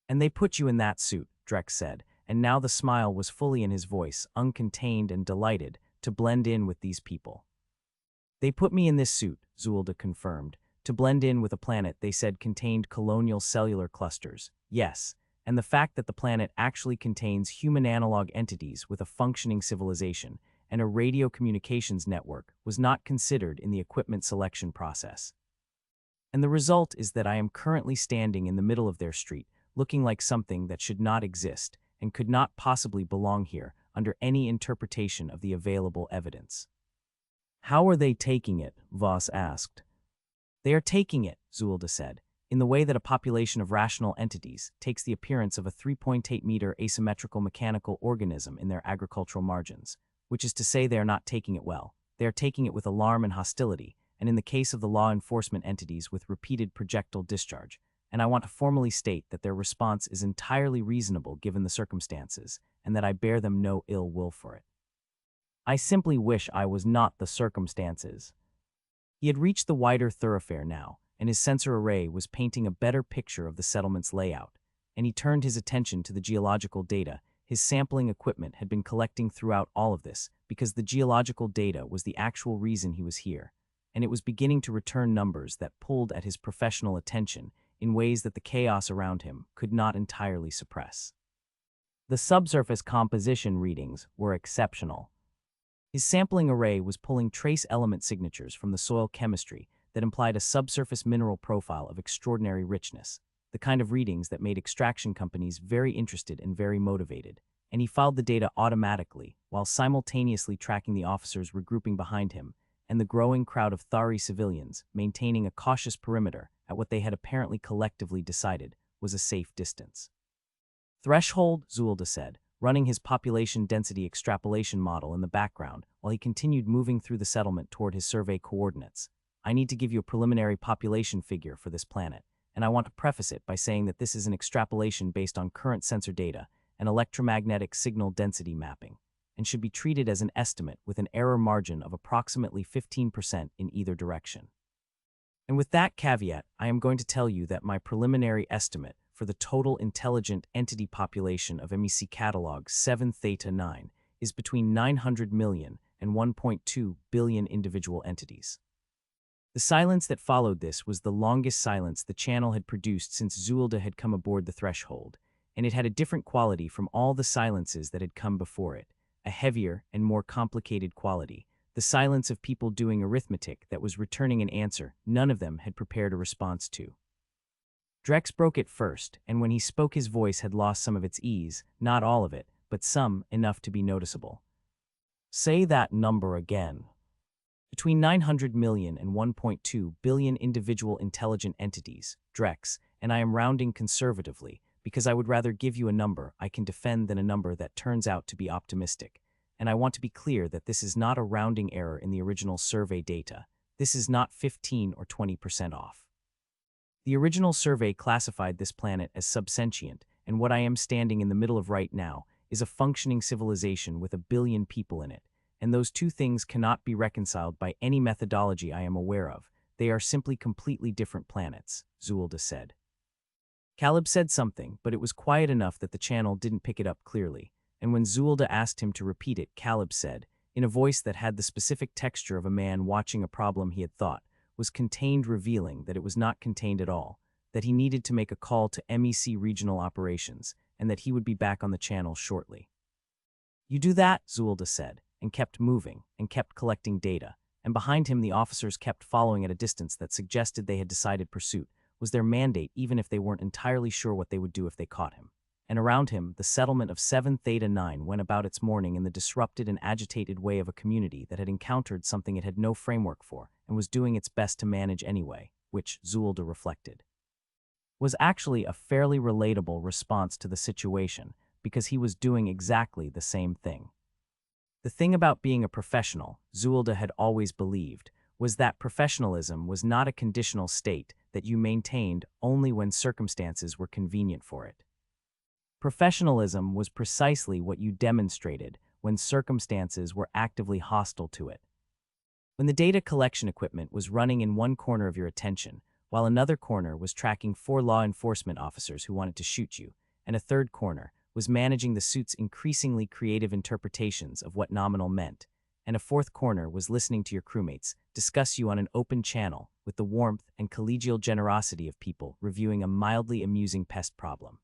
"And they put you in that suit," Drex said, and now the smile was fully in his voice, uncontained and delighted, to blend in with these people. "They put me in this suit," Zuillda confirmed, "to blend in with a planet they said contained colonial cellular clusters. Yes, and the fact that the planet actually contains human analog entities with a functioning civilization and a radio communications network was not considered in the equipment selection process. And the result is that I am currently standing in the middle of their street, looking like something that should not exist and could not possibly belong here under any interpretation of the available evidence." "How are they taking it?" Voss asked. "They are taking it," Zuillda said, "in the way that a population of rational entities takes the appearance of a 3.8-meter asymmetrical mechanical organism in their agricultural margins, which is to say they are not taking it well. They are taking it with alarm and hostility, and in the case of the law enforcement entities with repeated projectile discharge, and I want to formally state that their response is entirely reasonable given the circumstances, and that I bear them no ill will for it. I simply wish I was not the circumstances." He had reached the wider thoroughfare now, and his sensor array was painting a better picture of the settlement's layout, and he turned his attention to the geological data his sampling equipment had been collecting throughout all of this, because the geological data was the actual reason he was here, and it was beginning to return numbers that pulled at his professional attention in ways that the chaos around him could not entirely suppress. The subsurface composition readings were exceptional. His sampling array was pulling trace element signatures from the soil chemistry that implied a subsurface mineral profile of extraordinary richness, the kind of readings that made extraction companies very interested and very motivated, and he filed the data automatically while simultaneously tracking the officers regrouping behind him and the growing crowd of Thari civilians maintaining a cautious perimeter at what they had apparently collectively decided was a safe distance. Threshold, Zuillda said, running his population density extrapolation model in the background while he continued moving through the settlement toward his survey coordinates. I need to give you a preliminary population figure for this planet, and I want to preface it by saying that this is an extrapolation based on current sensor data and electromagnetic signal density mapping, and should be treated as an estimate with an error margin of approximately 15% in either direction. And with that caveat, I am going to tell you that my preliminary estimate for the total intelligent entity population of MEC-Catalogue 7 Theta 9 is between 900 million and 1.2 billion individual entities. The silence that followed this was the longest silence the channel had produced since Zuillda had come aboard the threshold, and it had a different quality from all the silences that had come before it, a heavier and more complicated quality, the silence of people doing arithmetic that was returning an answer none of them had prepared a response to. Drex broke it first, and when he spoke his voice had lost some of its ease, not all of it, but some enough to be noticeable. Say that number again. Between 900 million and 1.2 billion individual intelligent entities, Drex, and I am rounding conservatively, because I would rather give you a number I can defend than a number that turns out to be optimistic. And I want to be clear that this is not a rounding error in the original survey data. This is not 15 or 20% off. The original survey classified this planet as sub-sentient, and what I am standing in the middle of right now is a functioning civilization with 1 billion people in it, and those two things cannot be reconciled by any methodology I am aware of. They are simply completely different planets, Zuillda said. Caleb said something, but it was quiet enough that the channel didn't pick it up clearly, and when Zuillda asked him to repeat it, Caleb said, in a voice that had the specific texture of a man watching a problem he had thought was contained, revealing that it was not contained at all, that he needed to make a call to MEC regional operations, and that he would be back on the channel shortly. You do that, Zuillda said, and kept moving, and kept collecting data, and behind him the officers kept following at a distance that suggested they had decided pursuit was their mandate even if they weren't entirely sure what they would do if they caught him. And around him, the settlement of 7 Theta 9 went about its morning in the disrupted and agitated way of a community that had encountered something it had no framework for and was doing its best to manage anyway, which, Zuillda reflected, was actually a fairly relatable response to the situation because he was doing exactly the same thing. The thing about being a professional, Zuillda had always believed, was that professionalism was not a conditional state that you maintained only when circumstances were convenient for it. Professionalism was precisely what you demonstrated when circumstances were actively hostile to it. When the data collection equipment was running in one corner of your attention, while another corner was tracking 4 law enforcement officers who wanted to shoot you, and a third corner was managing the suit's increasingly creative interpretations of what nominal meant, and a fourth corner was listening to your crewmates discuss you on an open channel with the warmth and collegial generosity of people reviewing a mildly amusing pest problem.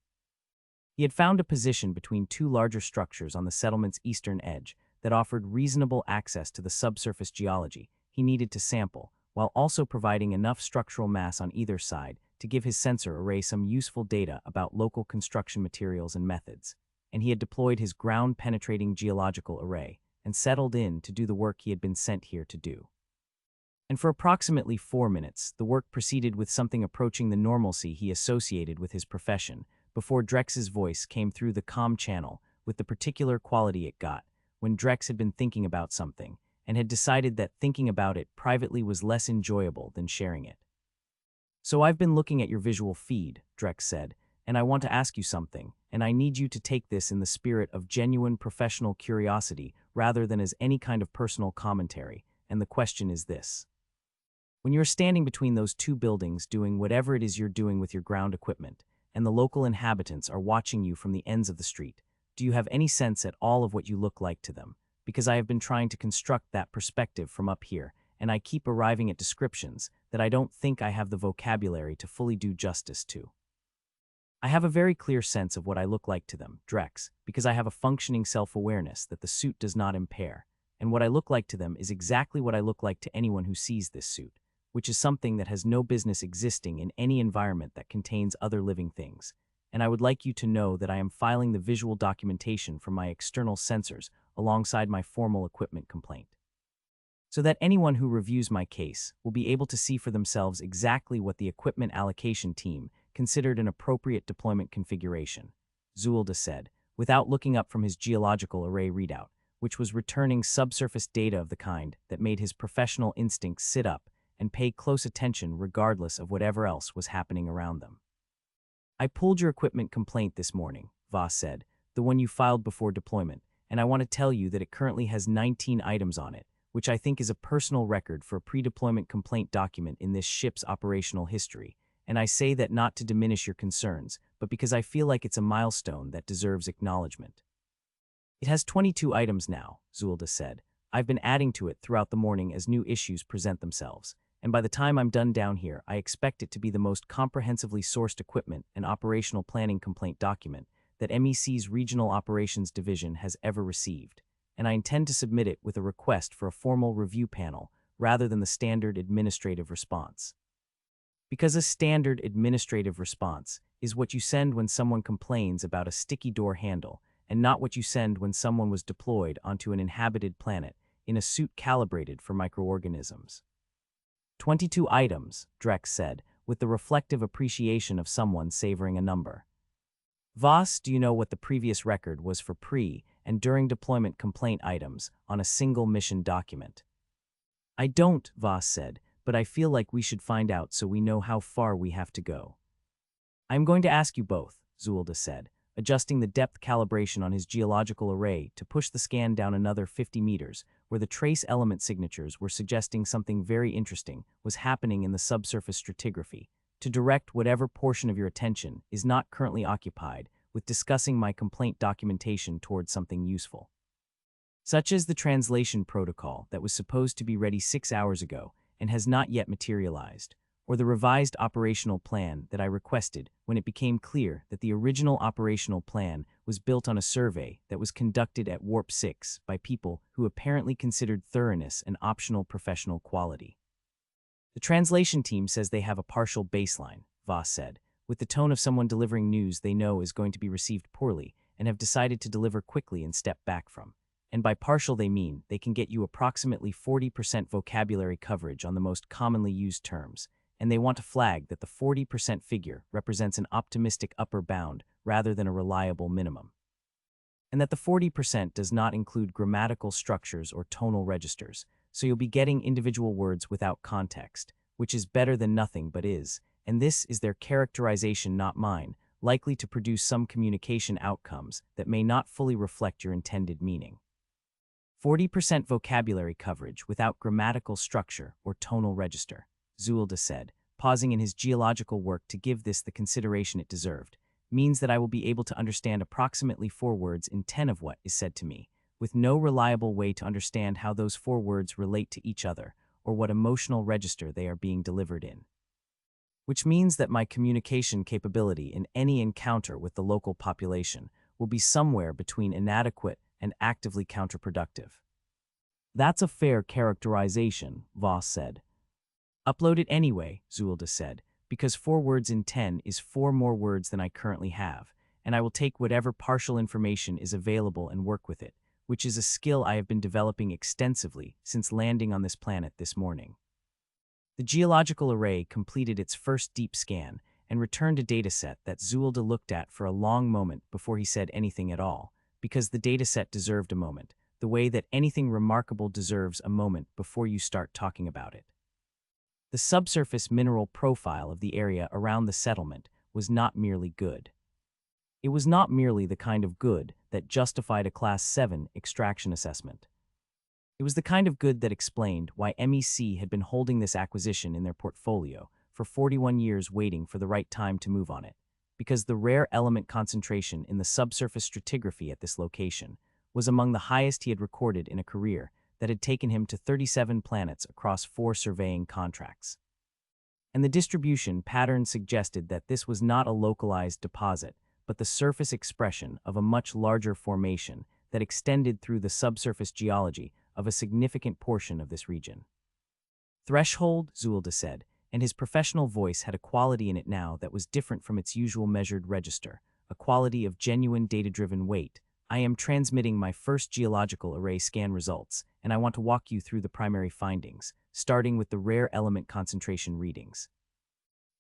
He had found a position between 2 larger structures on the settlement's eastern edge that offered reasonable access to the subsurface geology he needed to sample, while also providing enough structural mass on either side to give his sensor array some useful data about local construction materials and methods, and he had deployed his ground-penetrating geological array and settled in to do the work he had been sent here to do. And for approximately 4 minutes, the work proceeded with something approaching the normalcy he associated with his profession, before Drex's voice came through the comm channel with the particular quality it got when Drex had been thinking about something and had decided that thinking about it privately was less enjoyable than sharing it. So I've been looking at your visual feed, Drex said, and I want to ask you something, and I need you to take this in the spirit of genuine professional curiosity rather than as any kind of personal commentary, and the question is this. When you're standing between those 2 buildings doing whatever it is you're doing with your ground equipment, and the local inhabitants are watching you from the ends of the street, do you have any sense at all of what you look like to them? Because I have been trying to construct that perspective from up here, and I keep arriving at descriptions that I don't think I have the vocabulary to fully do justice to. I have a very clear sense of what I look like to them, Drex, because I have a functioning self-awareness that the suit does not impair, and what I look like to them is exactly what I look like to anyone who sees this suit, which is something that has no business existing in any environment that contains other living things. And I would like you to know that I am filing the visual documentation from my external sensors alongside my formal equipment complaint, so that anyone who reviews my case will be able to see for themselves exactly what the equipment allocation team considered an appropriate deployment configuration, Zuillda said, without looking up from his geological array readout, which was returning subsurface data of the kind that made his professional instincts sit up and pay close attention regardless of whatever else was happening around them. I pulled your equipment complaint this morning, Voss said, the one you filed before deployment, and I want to tell you that it currently has 19 items on it, which I think is a personal record for a pre-deployment complaint document in this ship's operational history, and I say that not to diminish your concerns, but because I feel like it's a milestone that deserves acknowledgement. It has 22 items now, Zuillda said. I've been adding to it throughout the morning as new issues present themselves, and by the time I'm done down here, I expect it to be the most comprehensively sourced equipment and operational planning complaint document that MEC's Regional Operations Division has ever received, and I intend to submit it with a request for a formal review panel rather than the standard administrative response. Because a standard administrative response is what you send when someone complains about a sticky door handle, and not what you send when someone was deployed onto an inhabited planet in a suit calibrated for microorganisms. 22 items, Drex said, with the reflective appreciation of someone savoring a number. Voss, do you know what the previous record was for pre- and during deployment complaint items on a single mission document? I don't, Voss said, but I feel like we should find out so we know how far we have to go. I'm going to ask you both, Zuillda said, adjusting the depth calibration on his geological array to push the scan down another 50 meters, where the trace element signatures were suggesting something very interesting was happening in the subsurface stratigraphy, to direct whatever portion of your attention is not currently occupied with discussing my complaint documentation towards something useful, such as the translation protocol that was supposed to be ready 6 hours ago and has not yet materialized, or the revised operational plan that I requested when it became clear that the original operational plan was built on a survey that was conducted at Warp 6 by people who apparently considered thoroughness an optional professional quality. The translation team says they have a partial baseline, Voss said, with the tone of someone delivering news they know is going to be received poorly and have decided to deliver quickly and step back from. And by partial they mean they can get you approximately 40% vocabulary coverage on the most commonly used terms, and they want to flag that the 40% figure represents an optimistic upper bound rather than a reliable minimum, and that the 40% does not include grammatical structures or tonal registers, so you'll be getting individual words without context, which is better than nothing but is, and this is their characterization, not mine, likely to produce some communication outcomes that may not fully reflect your intended meaning. 40% vocabulary coverage without grammatical structure or tonal register, Zuillda said, pausing in his geological work to give this the consideration it deserved, means that I will be able to understand approximately 4 words in 10 of what is said to me, with no reliable way to understand how those 4 words relate to each other or what emotional register they are being delivered in. Which means that my communication capability in any encounter with the local population will be somewhere between inadequate and actively counterproductive. That's a fair characterization, Voss said. Upload it anyway, Zuillda said, because 4 words in 10 is 4 more words than I currently have, and I will take whatever partial information is available and work with it, which is a skill I have been developing extensively since landing on this planet this morning. The geological array completed its first deep scan and returned a dataset that Zuillda looked at for a long moment before he said anything at all, because the dataset deserved a moment, the way that anything remarkable deserves a moment before you start talking about it. The subsurface mineral profile of the area around the settlement was not merely good. It was not merely the kind of good that justified a Class 7 extraction assessment. It was the kind of good that explained why MEC had been holding this acquisition in their portfolio for 41 years, waiting for the right time to move on it, because the rare element concentration in the subsurface stratigraphy at this location was among the highest he had recorded in a career that had taken him to 37 planets across 4 surveying contracts. And the distribution pattern suggested that this was not a localized deposit, but the surface expression of a much larger formation that extended through the subsurface geology of a significant portion of this region. Threshold, Zuillda said, and his professional voice had a quality in it now that was different from its usual measured register, a quality of genuine data-driven weight. I am transmitting my first geological array scan results, and I want to walk you through the primary findings, starting with the rare element concentration readings.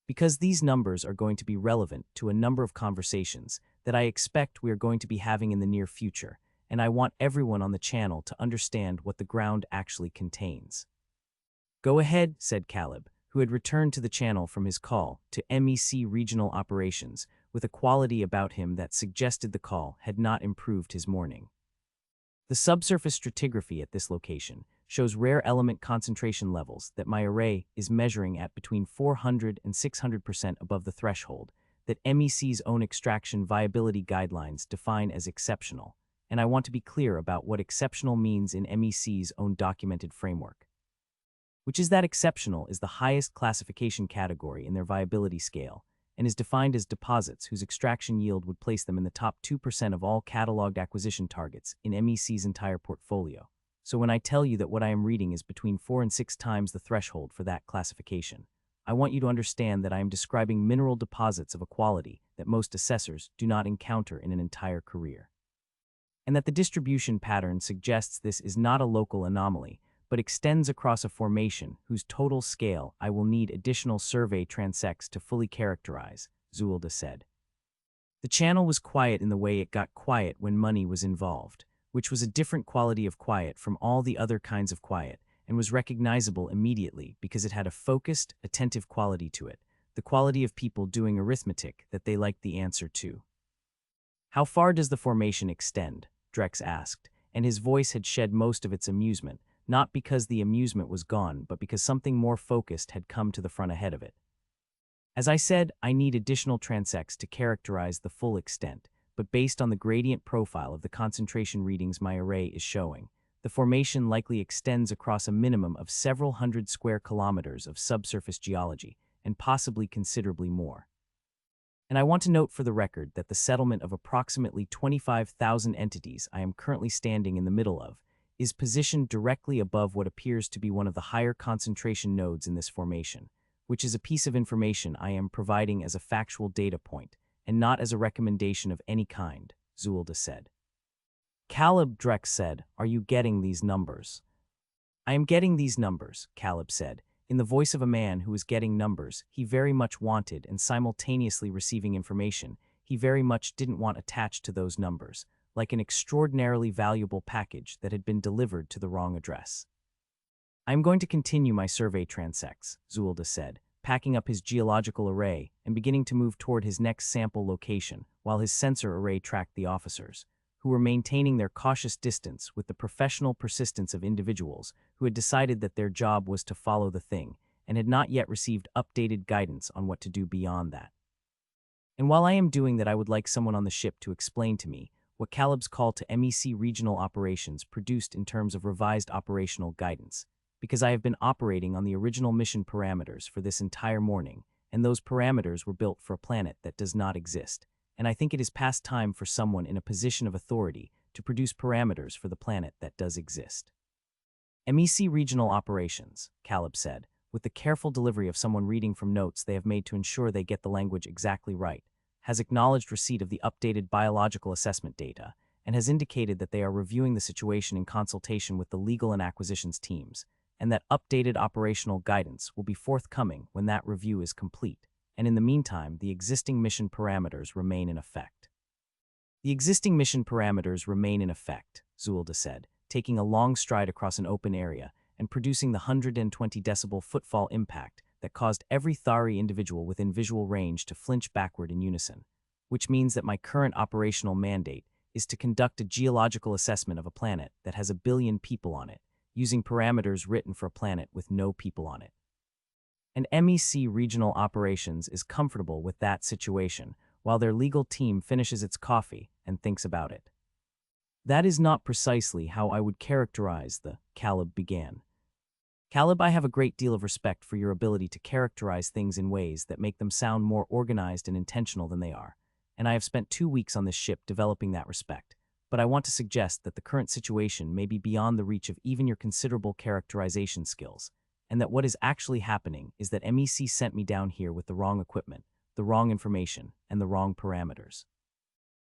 Because these numbers are going to be relevant to a number of conversations that I expect we are going to be having in the near future, and I want everyone on the channel to understand what the ground actually contains. Go ahead, said Caleb, who had returned to the channel from his call to MEC Regional Operations, with a quality about him that suggested the call had not improved his morning. The subsurface stratigraphy at this location shows rare element concentration levels that my array is measuring at between 400 and 600% above the threshold that MEC's own extraction viability guidelines define as exceptional, and I want to be clear about what exceptional means in MEC's own documented framework, which is that exceptional is the highest classification category in their viability scale and is defined as deposits whose extraction yield would place them in the top 2% of all cataloged acquisition targets in MEC's entire portfolio. So when I tell you that what I am reading is between 4 and 6 times the threshold for that classification, I want you to understand that I am describing mineral deposits of a quality that most assessors do not encounter in an entire career, and that the distribution pattern suggests this is not a local anomaly, but extends across a formation whose total scale I will need additional survey transects to fully characterize, Zuillda said. The channel was quiet in the way it got quiet when money was involved, which was a different quality of quiet from all the other kinds of quiet, and was recognizable immediately because it had a focused, attentive quality to it, the quality of people doing arithmetic that they liked the answer to. How far does the formation extend? Drex asked, and his voice had shed most of its amusement, not because the amusement was gone, but because something more focused had come to the front ahead of it. As I said, I need additional transects to characterize the full extent, but based on the gradient profile of the concentration readings my array is showing, the formation likely extends across a minimum of several hundred square kilometers of subsurface geology, and possibly considerably more. And I want to note for the record that the settlement of approximately 25,000 entities I am currently standing in the middle of is positioned directly above what appears to be one of the higher concentration nodes in this formation, which is a piece of information I am providing as a factual data point, and not as a recommendation of any kind, Zuillda said. Caleb, Drex said, are you getting these numbers? I am getting these numbers, Caleb said, in the voice of a man who was getting numbers he very much wanted and simultaneously receiving information he very much didn't want attached to those numbers, like an extraordinarily valuable package that had been delivered to the wrong address. I am going to continue my survey transects, Zuillda said, packing up his geological array and beginning to move toward his next sample location while his sensor array tracked the officers, who were maintaining their cautious distance with the professional persistence of individuals who had decided that their job was to follow the thing and had not yet received updated guidance on what to do beyond that. And while I am doing that, I would like someone on the ship to explain to me what Caleb's call to MEC Regional Operations produced in terms of revised operational guidance, because I have been operating on the original mission parameters for this entire morning, and those parameters were built for a planet that does not exist, and I think it is past time for someone in a position of authority to produce parameters for the planet that does exist. MEC Regional Operations, Caleb said, with the careful delivery of someone reading from notes they have made to ensure they get the language exactly right, has acknowledged receipt of the updated biological assessment data, and has indicated that they are reviewing the situation in consultation with the legal and acquisitions teams, and that updated operational guidance will be forthcoming when that review is complete, and in the meantime, the existing mission parameters remain in effect. The existing mission parameters remain in effect, Zuillda said, taking a long stride across an open area and producing the 120 decibel footfall impact that caused every Thari individual within visual range to flinch backward in unison, which means that my current operational mandate is to conduct a geological assessment of a planet that has 1 billion people on it, using parameters written for a planet with no people on it. And MEC Regional Operations is comfortable with that situation while their legal team finishes its coffee and thinks about it. That is not precisely how I would characterize the, Caleb began. Caleb, I have a great deal of respect for your ability to characterize things in ways that make them sound more organized and intentional than they are, and I have spent 2 weeks on this ship developing that respect, but I want to suggest that the current situation may be beyond the reach of even your considerable characterization skills, and that what is actually happening is that MEC sent me down here with the wrong equipment, the wrong information, and the wrong parameters.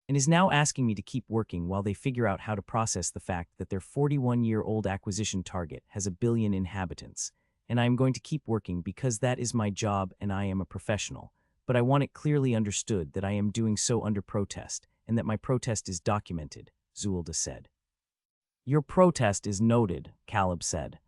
And is now asking me to keep working while they figure out how to process the fact that their 41-year-old acquisition target has 1 billion inhabitants. And I am going to keep working because that is my job and I am a professional, but I want it clearly understood that I am doing so under protest and that my protest is documented, Zuillda said. Your protest is noted, Caleb said.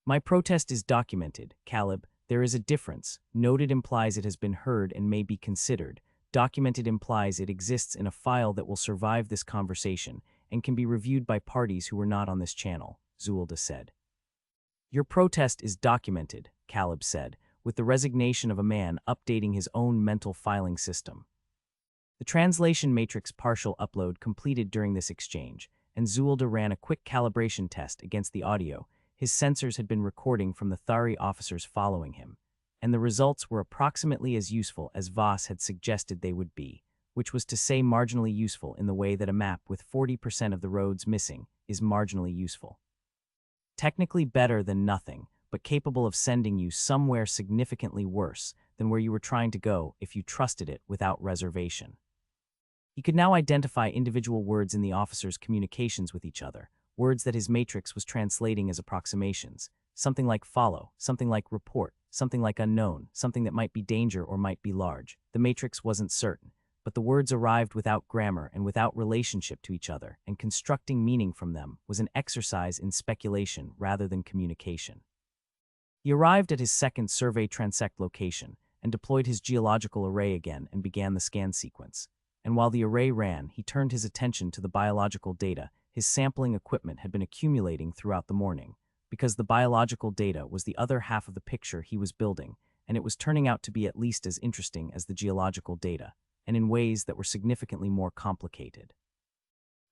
My protest is documented, Caleb. There is a difference. Noted implies it has been heard and may be considered. Documented implies it exists in a file that will survive this conversation and can be reviewed by parties who are not on this channel, Zuillda said. Your protest is documented, Caleb said, with the resignation of a man updating his own mental filing system. The translation matrix partial upload completed during this exchange, and Zuillda ran a quick calibration test against the audio. His sensors had been recording from the Thari officers following him, and the results were approximately as useful as Voss had suggested they would be, which was to say marginally useful in the way that a map with 40% of the roads missing is marginally useful. Technically better than nothing, but capable of sending you somewhere significantly worse than where you were trying to go if you trusted it without reservation. He could now identify individual words in the officers' communications with each other, words that his matrix was translating as approximations, something like follow, something like report, something like unknown, something that might be danger or might be large. The matrix wasn't certain, but the words arrived without grammar and without relationship to each other, and constructing meaning from them was an exercise in speculation rather than communication. He arrived at his second survey transect location and deployed his geological array again and began the scan sequence. And while the array ran, he turned his attention to the biological data his sampling equipment had been accumulating throughout the morning, because the biological data was the other half of the picture he was building, and it was turning out to be at least as interesting as the geological data, and in ways that were significantly more complicated.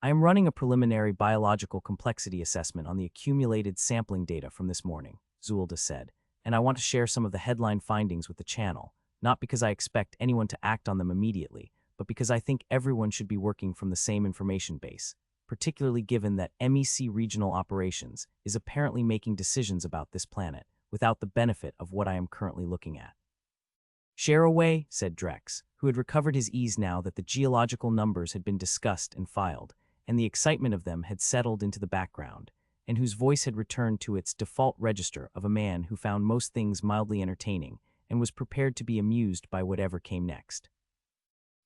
I am running a preliminary biological complexity assessment on the accumulated sampling data from this morning, Zuillda said, and I want to share some of the headline findings with the channel, not because I expect anyone to act on them immediately, but because I think everyone should be working from the same information base, particularly given that MEC Regional Operations is apparently making decisions about this planet without the benefit of what I am currently looking at. Share away, said Drex, who had recovered his ease now that the geological numbers had been discussed and filed, and the excitement of them had settled into the background, and whose voice had returned to its default register of a man who found most things mildly entertaining and was prepared to be amused by whatever came next.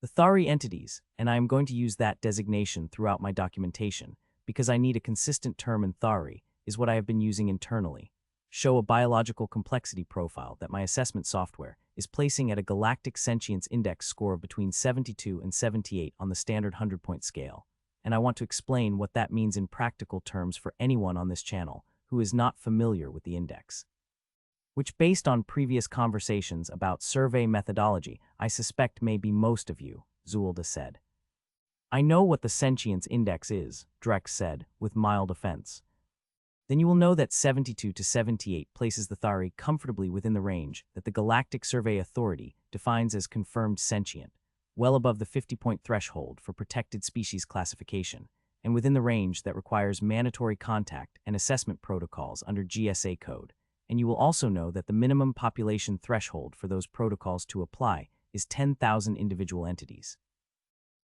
The Thari entities, and I am going to use that designation throughout my documentation because I need a consistent term in Thari, is what I have been using internally, show a biological complexity profile that my assessment software is placing at a galactic sentience index score of between 72 and 78 on the standard 100-point scale, and I want to explain what that means in practical terms for anyone on this channel who is not familiar with the index. Which, based on previous conversations about survey methodology, I suspect may be most of you, Zuillda said. I know what the sentience index is, Drex said, with mild offense. Then you will know that 72 to 78 places the Thari comfortably within the range that the Galactic Survey Authority defines as confirmed sentient, well above the 50-point threshold for protected species classification, and within the range that requires mandatory contact and assessment protocols under GSA code. And you will also know that the minimum population threshold for those protocols to apply is 10,000 individual entities.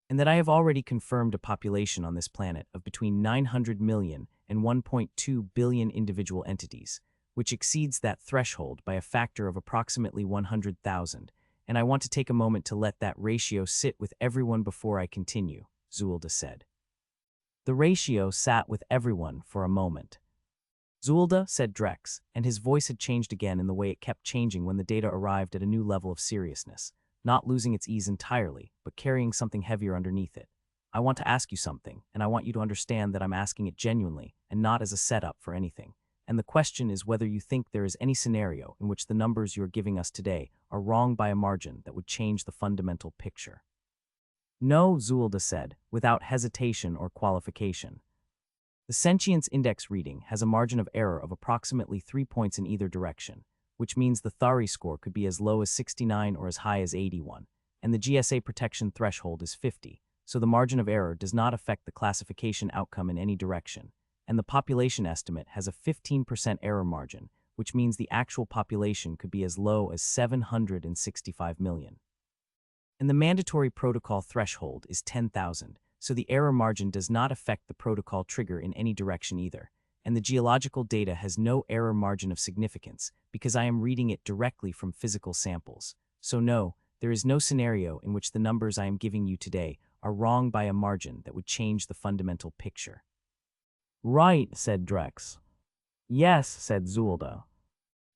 And that I have already confirmed a population on this planet of between 900 million and 1.2 billion individual entities, which exceeds that threshold by a factor of approximately 100,000, and I want to take a moment to let that ratio sit with everyone before I continue, Zuillda said. The ratio sat with everyone for a moment. Zuillda, said Drex, and his voice had changed again in the way it kept changing when the data arrived at a new level of seriousness, not losing its ease entirely, but carrying something heavier underneath it. I want to ask you something, and I want you to understand that I'm asking it genuinely and not as a setup for anything. And the question is whether you think there is any scenario in which the numbers you are giving us today are wrong by a margin that would change the fundamental picture. No, Zuillda said, without hesitation or qualification. The sentience index reading has a margin of error of approximately 3 points in either direction, which means the Thari score could be as low as 69 or as high as 81, and the GSA protection threshold is 50, so the margin of error does not affect the classification outcome in any direction, and the population estimate has a 15% error margin, which means the actual population could be as low as 765 million. And the mandatory protocol threshold is 10,000, so the error margin does not affect the protocol trigger in any direction either, and the geological data has no error margin of significance because I am reading it directly from physical samples. So no, there is no scenario in which the numbers I am giving you today are wrong by a margin that would change the fundamental picture. Right, said Drex. Yes, said Zuillda.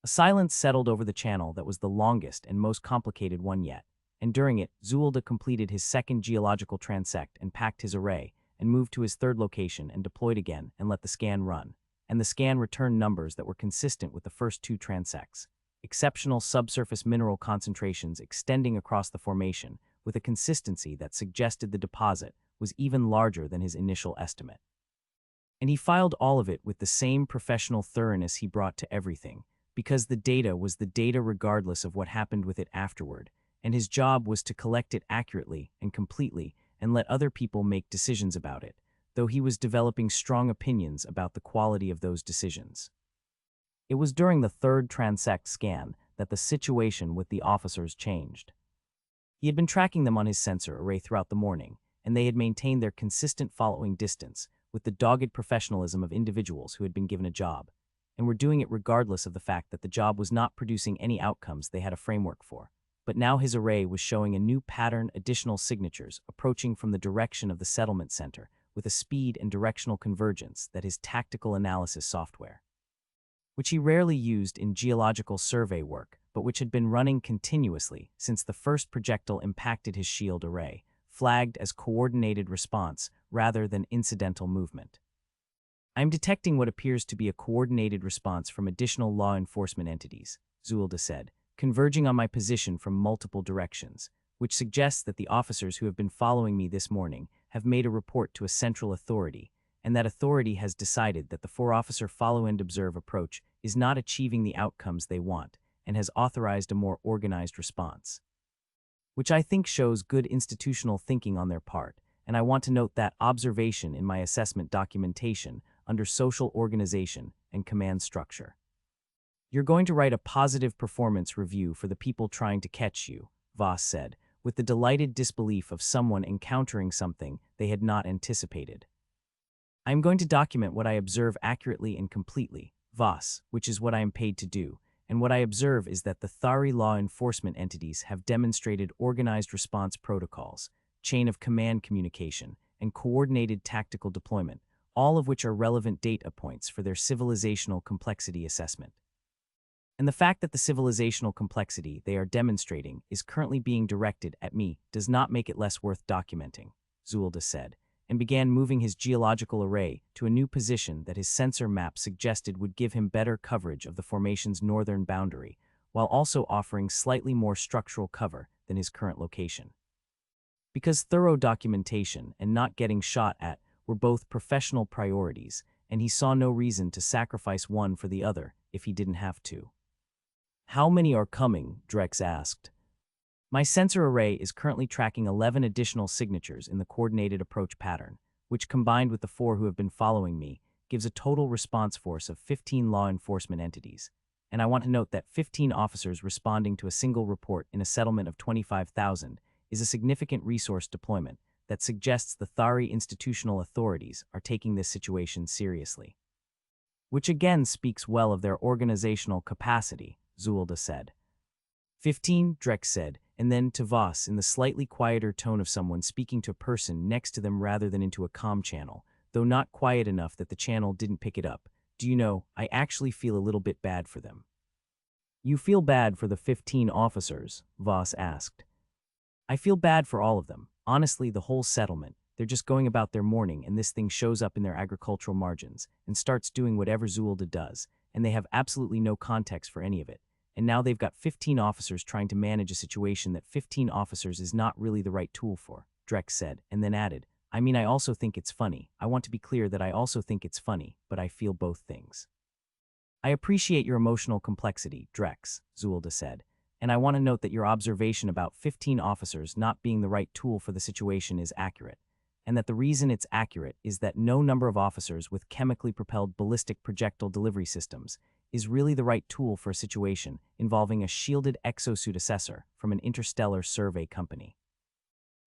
A silence settled over the channel that was the longest and most complicated one yet, and during it, Zuillda completed his second geological transect and packed his array, and moved to his third location and deployed again and let the scan run, and the scan returned numbers that were consistent with the first two transects. Exceptional subsurface mineral concentrations extending across the formation with a consistency that suggested the deposit was even larger than his initial estimate. And he filed all of it with the same professional thoroughness he brought to everything, because the data was the data regardless of what happened with it afterward, and his job was to collect it accurately and completely and let other people make decisions about it, though he was developing strong opinions about the quality of those decisions. It was during the third transect scan that the situation with the officers changed. He had been tracking them on his sensor array throughout the morning, and they had maintained their consistent following distance with the dogged professionalism of individuals who had been given a job, and were doing it regardless of the fact that the job was not producing any outcomes they had a framework for. But now his array was showing a new pattern, additional signatures approaching from the direction of the settlement center with a speed and directional convergence that his tactical analysis software, which he rarely used in geological survey work, but which had been running continuously since the first projectile impacted his shield array, flagged as coordinated response rather than incidental movement. I am detecting what appears to be a coordinated response from additional law enforcement entities, Zuillda said, converging on my position from multiple directions, which suggests that the officers who have been following me this morning have made a report to a central authority, and that authority has decided that the four-officer follow-and-observe approach is not achieving the outcomes they want, and has authorized a more organized response, which I think shows good institutional thinking on their part, and I want to note that observation in my assessment documentation under social organization and command structure. You're going to write a positive performance review for the people trying to catch you, Voss said, with the delighted disbelief of someone encountering something they had not anticipated. I am going to document what I observe accurately and completely, Voss, which is what I am paid to do, and what I observe is that the Thari law enforcement entities have demonstrated organized response protocols, chain of command communication, and coordinated tactical deployment, all of which are relevant data points for their civilizational complexity assessment. And the fact that the civilizational complexity they are demonstrating is currently being directed at me does not make it less worth documenting, Zuillda said, and began moving his geological array to a new position that his sensor map suggested would give him better coverage of the formation's northern boundary, while also offering slightly more structural cover than his current location. Because thorough documentation and not getting shot at were both professional priorities, and he saw no reason to sacrifice one for the other if he didn't have to. How many are coming? Drex asked. My sensor array is currently tracking 11 additional signatures in the coordinated approach pattern, which combined with the 4 who have been following me, gives a total response force of 15 law enforcement entities. And I want to note that 15 officers responding to a single report in a settlement of 25,000 is a significant resource deployment that suggests the Thari institutional authorities are taking this situation seriously. Which again speaks well of their organizational capacity, Zuillda said. 15, Drex said, and then to Voss in the slightly quieter tone of someone speaking to a person next to them rather than into a comm channel, though not quiet enough that the channel didn't pick it up. Do you know, I actually feel a little bit bad for them. You feel bad for the 15 officers? Voss asked. I feel bad for all of them. Honestly, the whole settlement. They're just going about their morning and this thing shows up in their agricultural margins and starts doing whatever Zuillda does, and they have absolutely no context for any of it. And now they've got 15 officers trying to manage a situation that 15 officers is not really the right tool for, Drex said, and then added, I mean, I also think it's funny. I want to be clear that I also think it's funny, but I feel both things. I appreciate your emotional complexity, Drex, Zuillda said, and I want to note that your observation about 15 officers not being the right tool for the situation is accurate, and that the reason it's accurate is that no number of officers with chemically propelled ballistic projectile delivery systems is really the right tool for a situation involving a shielded exosuit assessor from an interstellar survey company.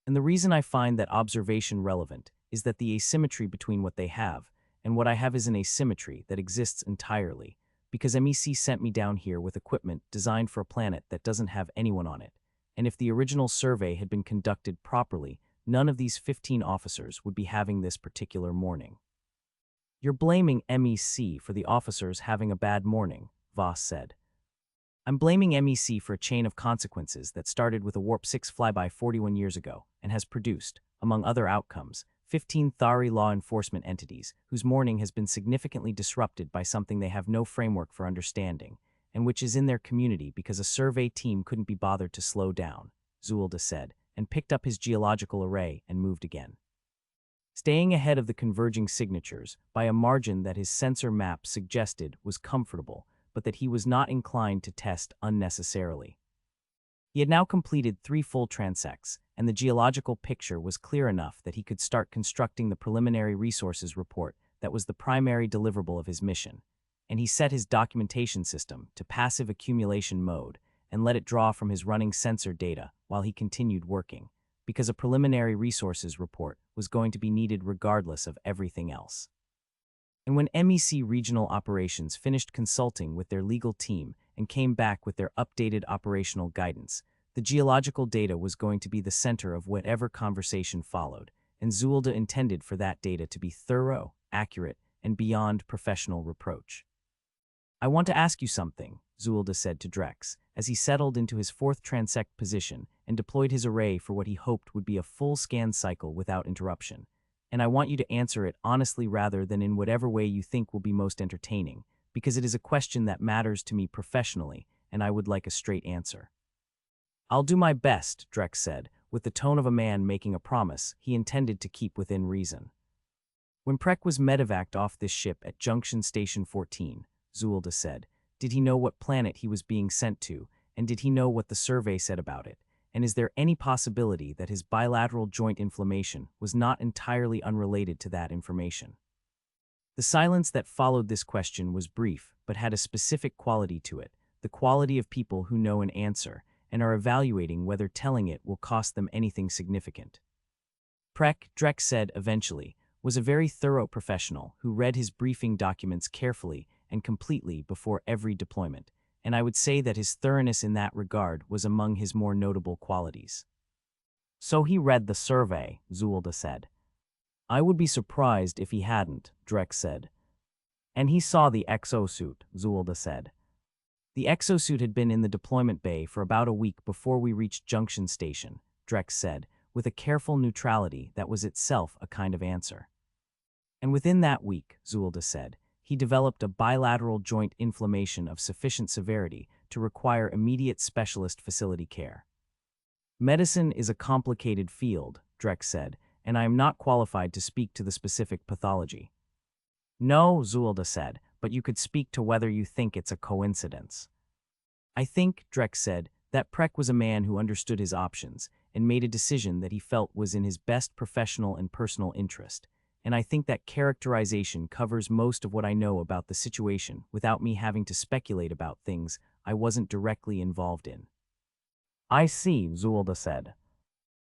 And the reason I find that observation relevant is that the asymmetry between what they have and what I have is an asymmetry that exists entirely, because MEC sent me down here with equipment designed for a planet that doesn't have anyone on it, and if the original survey had been conducted properly, none of these 15 officers would be having this particular morning. You're blaming MEC for the officers having a bad morning, Voss said. I'm blaming MEC for a chain of consequences that started with a Warp 6 flyby 41 years ago and has produced, among other outcomes, 15 Thari law enforcement entities whose morning has been significantly disrupted by something they have no framework for understanding, and which is in their community because a survey team couldn't be bothered to slow down, Zuillda said, and picked up his geological array and moved again. Staying ahead of the converging signatures by a margin that his sensor map suggested was comfortable, but that he was not inclined to test unnecessarily. He had now completed 3 full transects, and the geological picture was clear enough that he could start constructing the preliminary resources report that was the primary deliverable of his mission, and he set his documentation system to passive accumulation mode and let it draw from his running sensor data while he continued working, because a preliminary resources report was going to be needed regardless of everything else. And when MEC Regional Operations finished consulting with their legal team and came back with their updated operational guidance, the geological data was going to be the center of whatever conversation followed, and Zuillda intended for that data to be thorough, accurate, and beyond professional reproach. I want to ask you something, Zuillda said to Drex, as he settled into his 4th transect position and deployed his array for what he hoped would be a full scan cycle without interruption. And I want you to answer it honestly rather than in whatever way you think will be most entertaining, because it is a question that matters to me professionally, and I would like a straight answer. I'll do my best, Drex said, with the tone of a man making a promise he intended to keep within reason. When Prek was medevaced off this ship at Junction Station 14, Zuillda said, did he know what planet he was being sent to, and did he know what the survey said about it? And is there any possibility that his bilateral joint inflammation was not entirely unrelated to that information? The silence that followed this question was brief, but had a specific quality to it, the quality of people who know an answer and are evaluating whether telling it will cost them anything significant. Prek, Drex said eventually, was a very thorough professional who read his briefing documents carefully and completely before every deployment, and I would say that his thoroughness in that regard was among his more notable qualities. So he read the survey, Zuillda said. I would be surprised if he hadn't, Drex said. And he saw the exosuit, Zuillda said. The exosuit had been in the deployment bay for about a week before we reached Junction Station, Drex said, with a careful neutrality that was itself a kind of answer. And within that week, Zuillda said, he developed a bilateral joint inflammation of sufficient severity to require immediate specialist facility care. Medicine is a complicated field, Drex said, and I am not qualified to speak to the specific pathology. No, Zuillda said, but you could speak to whether you think it's a coincidence. I think, Drex said, that Prek was a man who understood his options and made a decision that he felt was in his best professional and personal interest, and I think that characterization covers most of what I know about the situation without me having to speculate about things I wasn't directly involved in. I see, Zuillda said.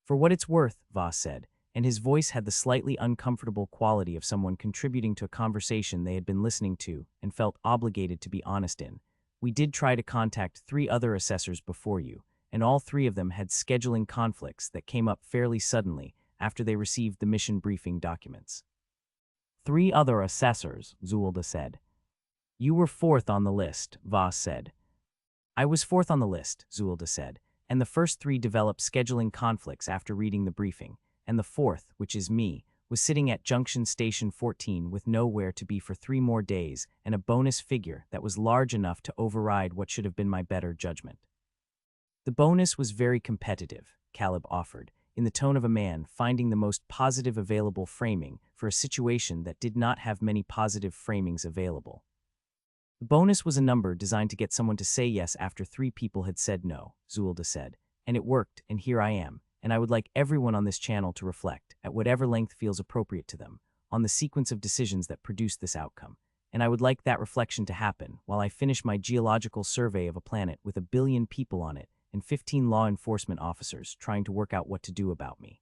For what it's worth, Voss said, and his voice had the slightly uncomfortable quality of someone contributing to a conversation they had been listening to and felt obligated to be honest in. We did try to contact 3 other assessors before you, and all 3 of them had scheduling conflicts that came up fairly suddenly after they received the mission briefing documents. 3 other assessors, Zuillda said. You were 4th on the list, Voss said. I was 4th on the list, Zuillda said, and the first 3 developed scheduling conflicts after reading the briefing, and the 4th, which is me, was sitting at Junction Station 14 with nowhere to be for 3 more days and a bonus figure that was large enough to override what should have been my better judgment. The bonus was very competitive, Caleb offered, in the tone of a man finding the most positive available framing for a situation that did not have many positive framings available. The bonus was a number designed to get someone to say yes after 3 people had said no, Zuillda said, and it worked, and here I am, and I would like everyone on this channel to reflect, at whatever length feels appropriate to them, on the sequence of decisions that produced this outcome. And I would like that reflection to happen while I finish my geological survey of a planet with 1 billion people on it and 15 law enforcement officers trying to work out what to do about me.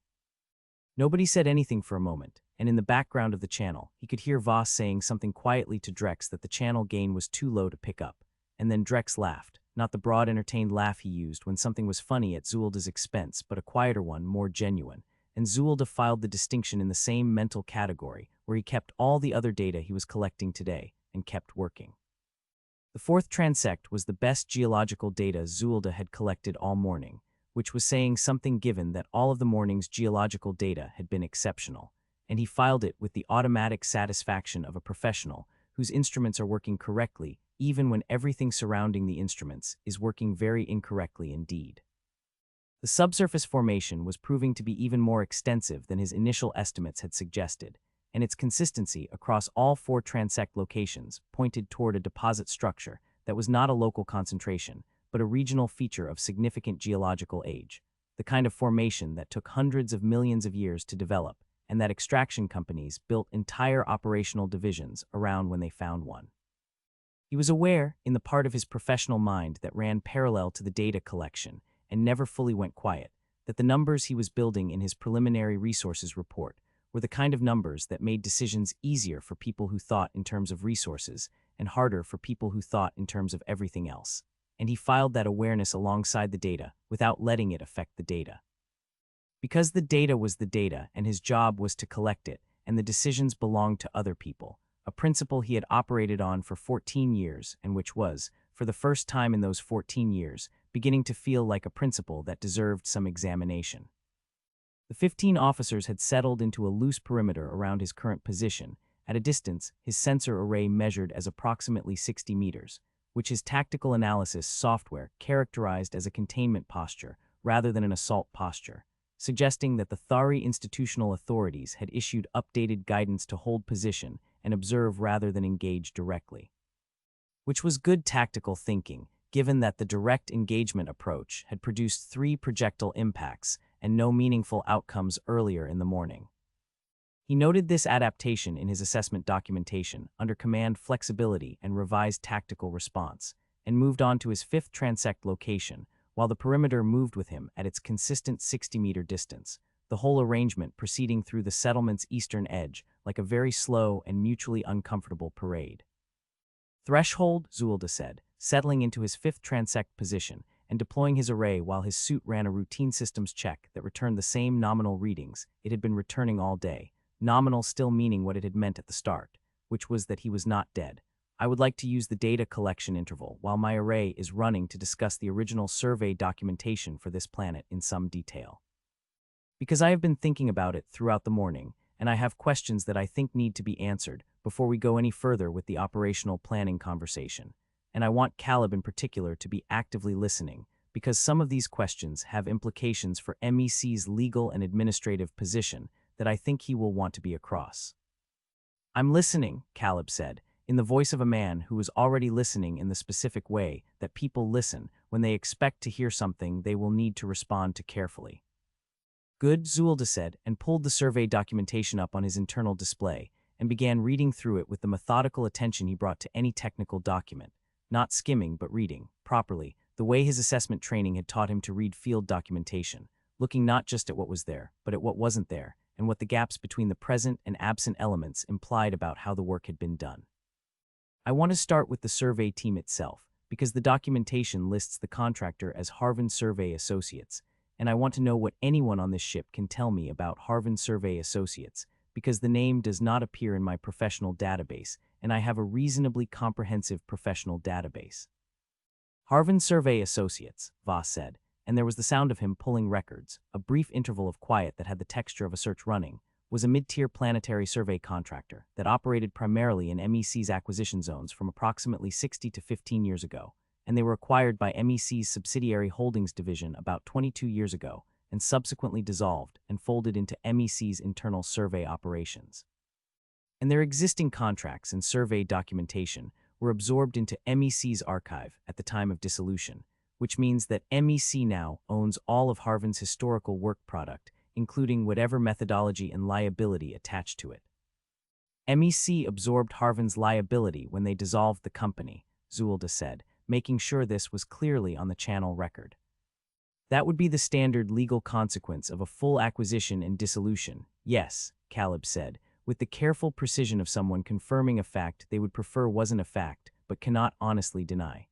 Nobody said anything for a moment, and in the background of the channel, he could hear Voss saying something quietly to Drex that the channel gain was too low to pick up. And then Drex laughed, not the broad, entertained laugh he used when something was funny at Zuillda's expense, but a quieter one, more genuine. And Zuillda filed the distinction in the same mental category, where he kept all the other data he was collecting today, and kept working. The fourth transect was the best geological data Zuillda had collected all morning, which was saying something given that all of the morning's geological data had been exceptional, and he filed it with the automatic satisfaction of a professional whose instruments are working correctly, even when everything surrounding the instruments is working very incorrectly indeed. The subsurface formation was proving to be even more extensive than his initial estimates had suggested, and its consistency across all 4 transect locations pointed toward a deposit structure that was not a local concentration, but a regional feature of significant geological age, the kind of formation that took hundreds of millions of years to develop, and that extraction companies built entire operational divisions around when they found one. He was aware, in the part of his professional mind that ran parallel to the data collection and never fully went quiet, that the numbers he was building in his preliminary resources report were the kind of numbers that made decisions easier for people who thought in terms of resources and harder for people who thought in terms of everything else. And he filed that awareness alongside the data without letting it affect the data. Because the data was the data and his job was to collect it, and the decisions belonged to other people, a principle he had operated on for 14 years and which was, for the first time in those 14 years, beginning to feel like a principle that deserved some examination. The 15 officers had settled into a loose perimeter around his current position, at a distance his sensor array measured as approximately 60 meters, which his tactical analysis software characterized as a containment posture rather than an assault posture, suggesting that the Thari institutional authorities had issued updated guidance to hold position and observe rather than engage directly. Which was good tactical thinking, given that the direct engagement approach had produced 3 projectile impacts and no meaningful outcomes earlier in the morning. He noted this adaptation in his assessment documentation under command flexibility and revised tactical response, and moved on to his 5th transect location, while the perimeter moved with him at its consistent 60-meter distance, the whole arrangement proceeding through the settlement's eastern edge like a very slow and mutually uncomfortable parade. Threshold, Zuillda said, settling into his 5th transect position and deploying his array while his suit ran a routine systems check that returned the same nominal readings it had been returning all day, nominal still meaning what it had meant at the start, which was that he was not dead. I would like to use the data collection interval while my array is running to discuss the original survey documentation for this planet in some detail. Because I have been thinking about it throughout the morning, and I have questions that I think need to be answered before we go any further with the operational planning conversation, and I want Caleb in particular to be actively listening, because some of these questions have implications for MEC's legal and administrative position that I think he will want to be across. I'm listening, Caleb said, in the voice of a man who was already listening in the specific way that people listen when they expect to hear something they will need to respond to carefully. Good, Zuillda said, and pulled the survey documentation up on his internal display and began reading through it with the methodical attention he brought to any technical document, not skimming but reading, properly, the way his assessment training had taught him to read field documentation, looking not just at what was there, but at what wasn't there, and what the gaps between the present and absent elements implied about how the work had been done. I want to start with the survey team itself, because the documentation lists the contractor as Harvin Survey Associates, and I want to know what anyone on this ship can tell me about Harvin Survey Associates, because the name does not appear in my professional database, and I have a reasonably comprehensive professional database. Harvin Survey Associates, Voss said, and there was the sound of him pulling records. A brief interval of quiet that had the texture of a search running, was a mid-tier planetary survey contractor that operated primarily in MEC's acquisition zones from approximately 60 to 15 years ago, and they were acquired by MEC's subsidiary holdings division about 22 years ago and subsequently dissolved and folded into MEC's internal survey operations. And their existing contracts and survey documentation were absorbed into MEC's archive at the time of dissolution, which means that MEC now owns all of Harvin's historical work product, including whatever methodology and liability attached to it. MEC absorbed Harvin's liability when they dissolved the company, Zuillda said, making sure this was clearly on the channel record. That would be the standard legal consequence of a full acquisition and dissolution, yes, Caleb said, with the careful precision of someone confirming a fact they would prefer wasn't a fact, but cannot honestly deny.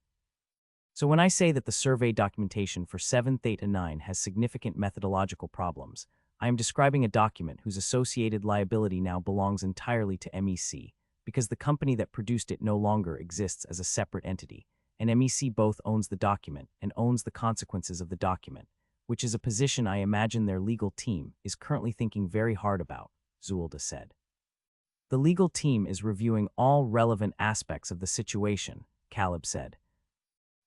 So when I say that the survey documentation for 7 Theta 9 has significant methodological problems, I am describing a document whose associated liability now belongs entirely to MEC, because the company that produced it no longer exists as a separate entity, and MEC both owns the document and owns the consequences of the document, which is a position I imagine their legal team is currently thinking very hard about, Zuillda said. The legal team is reviewing all relevant aspects of the situation, Caleb said.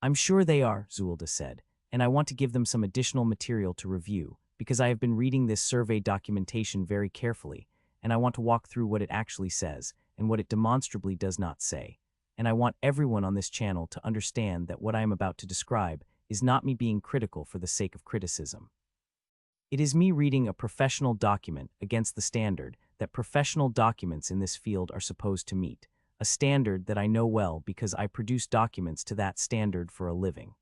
I'm sure they are, Zuillda said, and I want to give them some additional material to review, because I have been reading this survey documentation very carefully, and I want to walk through what it actually says and what it demonstrably does not say. And I want everyone on this channel to understand that what I am about to describe is not me being critical for the sake of criticism. It is me reading a professional document against the standard that professional documents in this field are supposed to meet, a standard that I know well because I produce documents to that standard for a living.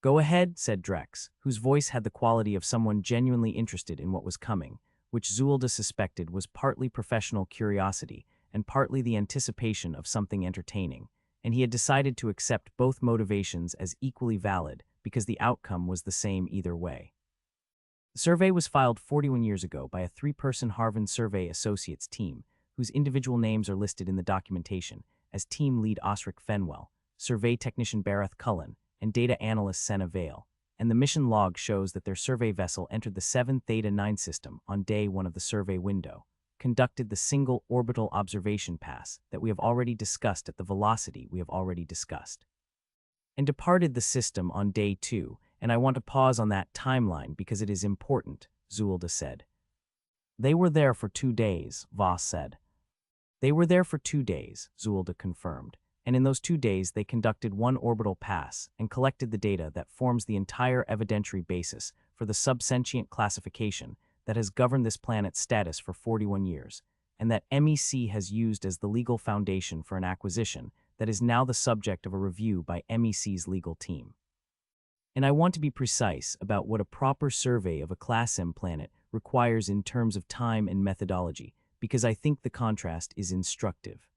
Go ahead, said Drex, whose voice had the quality of someone genuinely interested in what was coming, which Zuillda suspected was partly professional curiosity and partly the anticipation of something entertaining, and he had decided to accept both motivations as equally valid because the outcome was the same either way. The survey was filed 41 years ago by a 3-person Harvin Survey Associates team, whose individual names are listed in the documentation as Team Lead Osric Fenwell, Survey Technician Barath Cullen, and Data Analyst Senna Vale, and the mission log shows that their survey vessel entered the 7 Theta 9 system on day 1 of the survey window, conducted the single orbital observation pass that we have already discussed at the velocity we have already discussed, and departed the system on day 2, and I want to pause on that timeline because it is important, Zuillda said. They were there for 2 days, Voss said. They were there for 2 days, Zuillda confirmed, and in those 2 days they conducted 1 orbital pass and collected the data that forms the entire evidentiary basis for the sub-sentient classification that has governed this planet's status for 41 years, and that MEC has used as the legal foundation for an acquisition that is now the subject of a review by MEC's legal team. And I want to be precise about what a proper survey of a Class M planet requires in terms of time and methodology, because I think the contrast is instructive.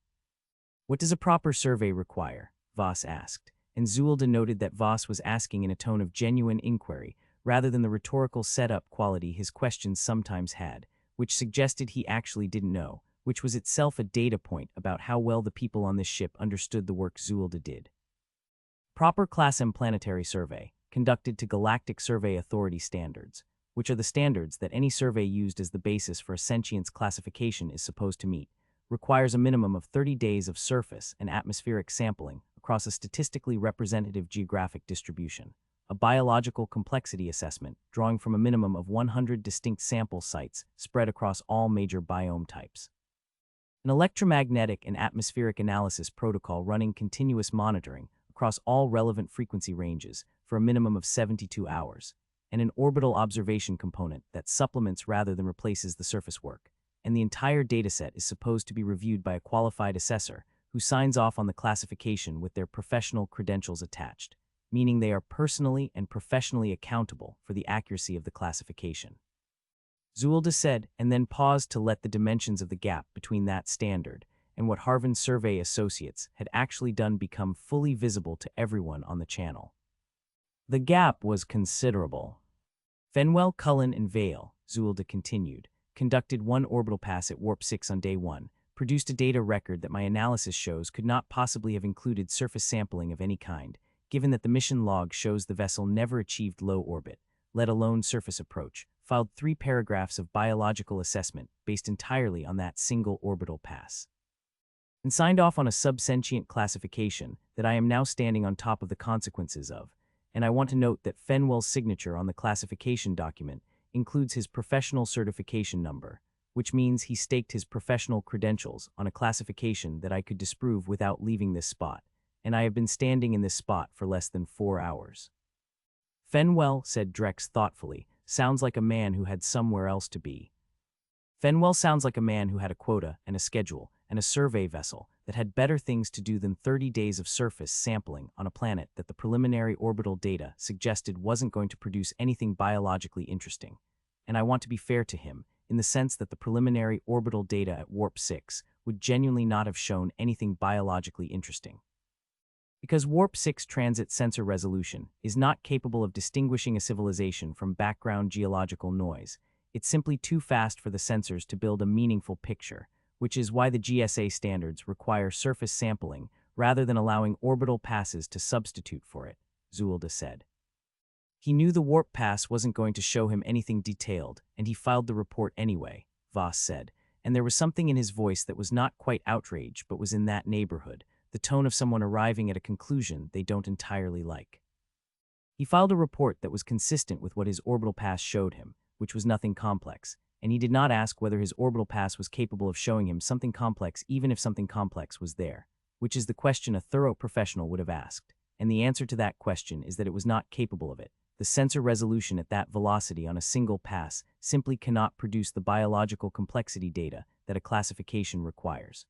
What does a proper survey require? Voss asked, and Zuillda noted that Voss was asking in a tone of genuine inquiry rather than the rhetorical setup quality his questions sometimes had, which suggested he actually didn't know, which was itself a data point about how well the people on this ship understood the work Zuillda did. Proper Class M planetary survey, conducted to Galactic Survey Authority standards, which are the standards that any survey used as the basis for a sentience classification is supposed to meet, requires a minimum of 30 days of surface and atmospheric sampling across a statistically representative geographic distribution, a biological complexity assessment drawing from a minimum of 100 distinct sample sites spread across all major biome types, an electromagnetic and atmospheric analysis protocol running continuous monitoring across all relevant frequency ranges for a minimum of 72 hours, and an orbital observation component that supplements rather than replaces the surface work, and the entire dataset is supposed to be reviewed by a qualified assessor who signs off on the classification with their professional credentials attached, meaning they are personally and professionally accountable for the accuracy of the classification. Zuillda said, and then paused to let the dimensions of the gap between that standard and what Harvin Survey Associates had actually done become fully visible to everyone on the channel. The gap was considerable. Fenwell, Cullen, and Vale, Zuillda continued, conducted 1 orbital pass at Warp 6 on day 1, produced a data record that my analysis shows could not possibly have included surface sampling of any kind, given that the mission log shows the vessel never achieved low orbit, let alone surface approach, filed 3 paragraphs of biological assessment based entirely on that single orbital pass, and signed off on a sub-sentient classification that I am now standing on top of the consequences of, and I want to note that Fenwell's signature on the classification document includes his professional certification number, which means he staked his professional credentials on a classification that I could disprove without leaving this spot, and I have been standing in this spot for less than 4 hours. Fenwell, said Drex thoughtfully, sounds like a man who had somewhere else to be. Fenwell sounds like a man who had a quota and a schedule and a survey vessel that had better things to do than 30 days of surface sampling on a planet that the preliminary orbital data suggested wasn't going to produce anything biologically interesting. And I want to be fair to him, in the sense that the preliminary orbital data at Warp 6 would genuinely not have shown anything biologically interesting. Because Warp 6 transit sensor resolution is not capable of distinguishing a civilization from background geological noise, it's simply too fast for the sensors to build a meaningful picture, which is why the GSA standards require surface sampling rather than allowing orbital passes to substitute for it, Zuillda said. He knew the warp pass wasn't going to show him anything detailed, and he filed the report anyway, Voss said, and there was something in his voice that was not quite outrage but was in that neighborhood, the tone of someone arriving at a conclusion they don't entirely like. He filed a report that was consistent with what his orbital pass showed him, which was nothing complex, and he did not ask whether his orbital pass was capable of showing him something complex even if something complex was there, which is the question a thorough professional would have asked, and the answer to that question is that it was not capable of it. The sensor resolution at that velocity on a single pass simply cannot produce the biological complexity data that a classification requires.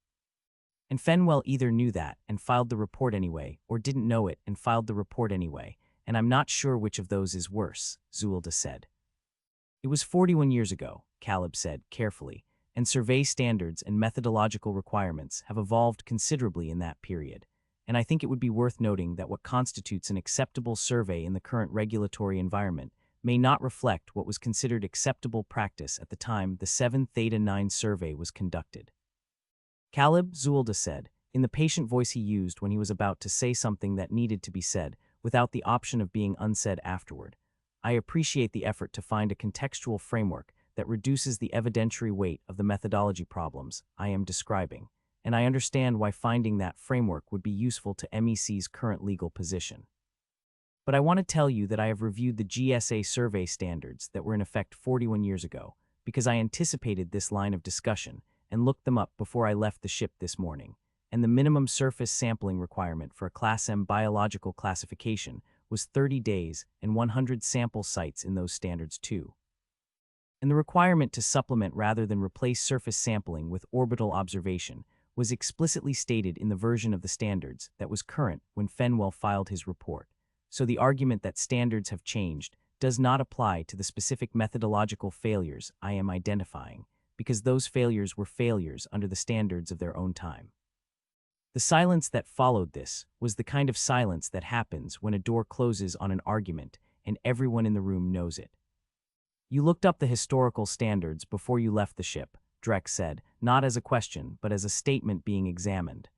And Fenwell either knew that and filed the report anyway, or didn't know it and filed the report anyway, and I'm not sure which of those is worse, Zuillda said. It was 41 years ago, Caleb said, carefully, and survey standards and methodological requirements have evolved considerably in that period, and I think it would be worth noting that what constitutes an acceptable survey in the current regulatory environment may not reflect what was considered acceptable practice at the time the 7 Theta 9 survey was conducted. Caleb, Zuillda said, in the patient voice he used when he was about to say something that needed to be said, without the option of being unsaid afterward. I appreciate the effort to find a contextual framework that reduces the evidentiary weight of the methodology problems I am describing, and I understand why finding that framework would be useful to MEC's current legal position. But I want to tell you that I have reviewed the GSA survey standards that were in effect 41 years ago, because I anticipated this line of discussion and looked them up before I left the ship this morning, and the minimum surface sampling requirement for a Class M biological classification was 30 days and 100 sample sites in those standards too. And the requirement to supplement rather than replace surface sampling with orbital observation was explicitly stated in the version of the standards that was current when Fenwell filed his report, so the argument that standards have changed does not apply to the specific methodological failures I am identifying, because those failures were failures under the standards of their own time. The silence that followed this was the kind of silence that happens when a door closes on an argument and everyone in the room knows it. You looked up the historical standards before you left the ship, Drex said, not as a question, but as a statement being examined.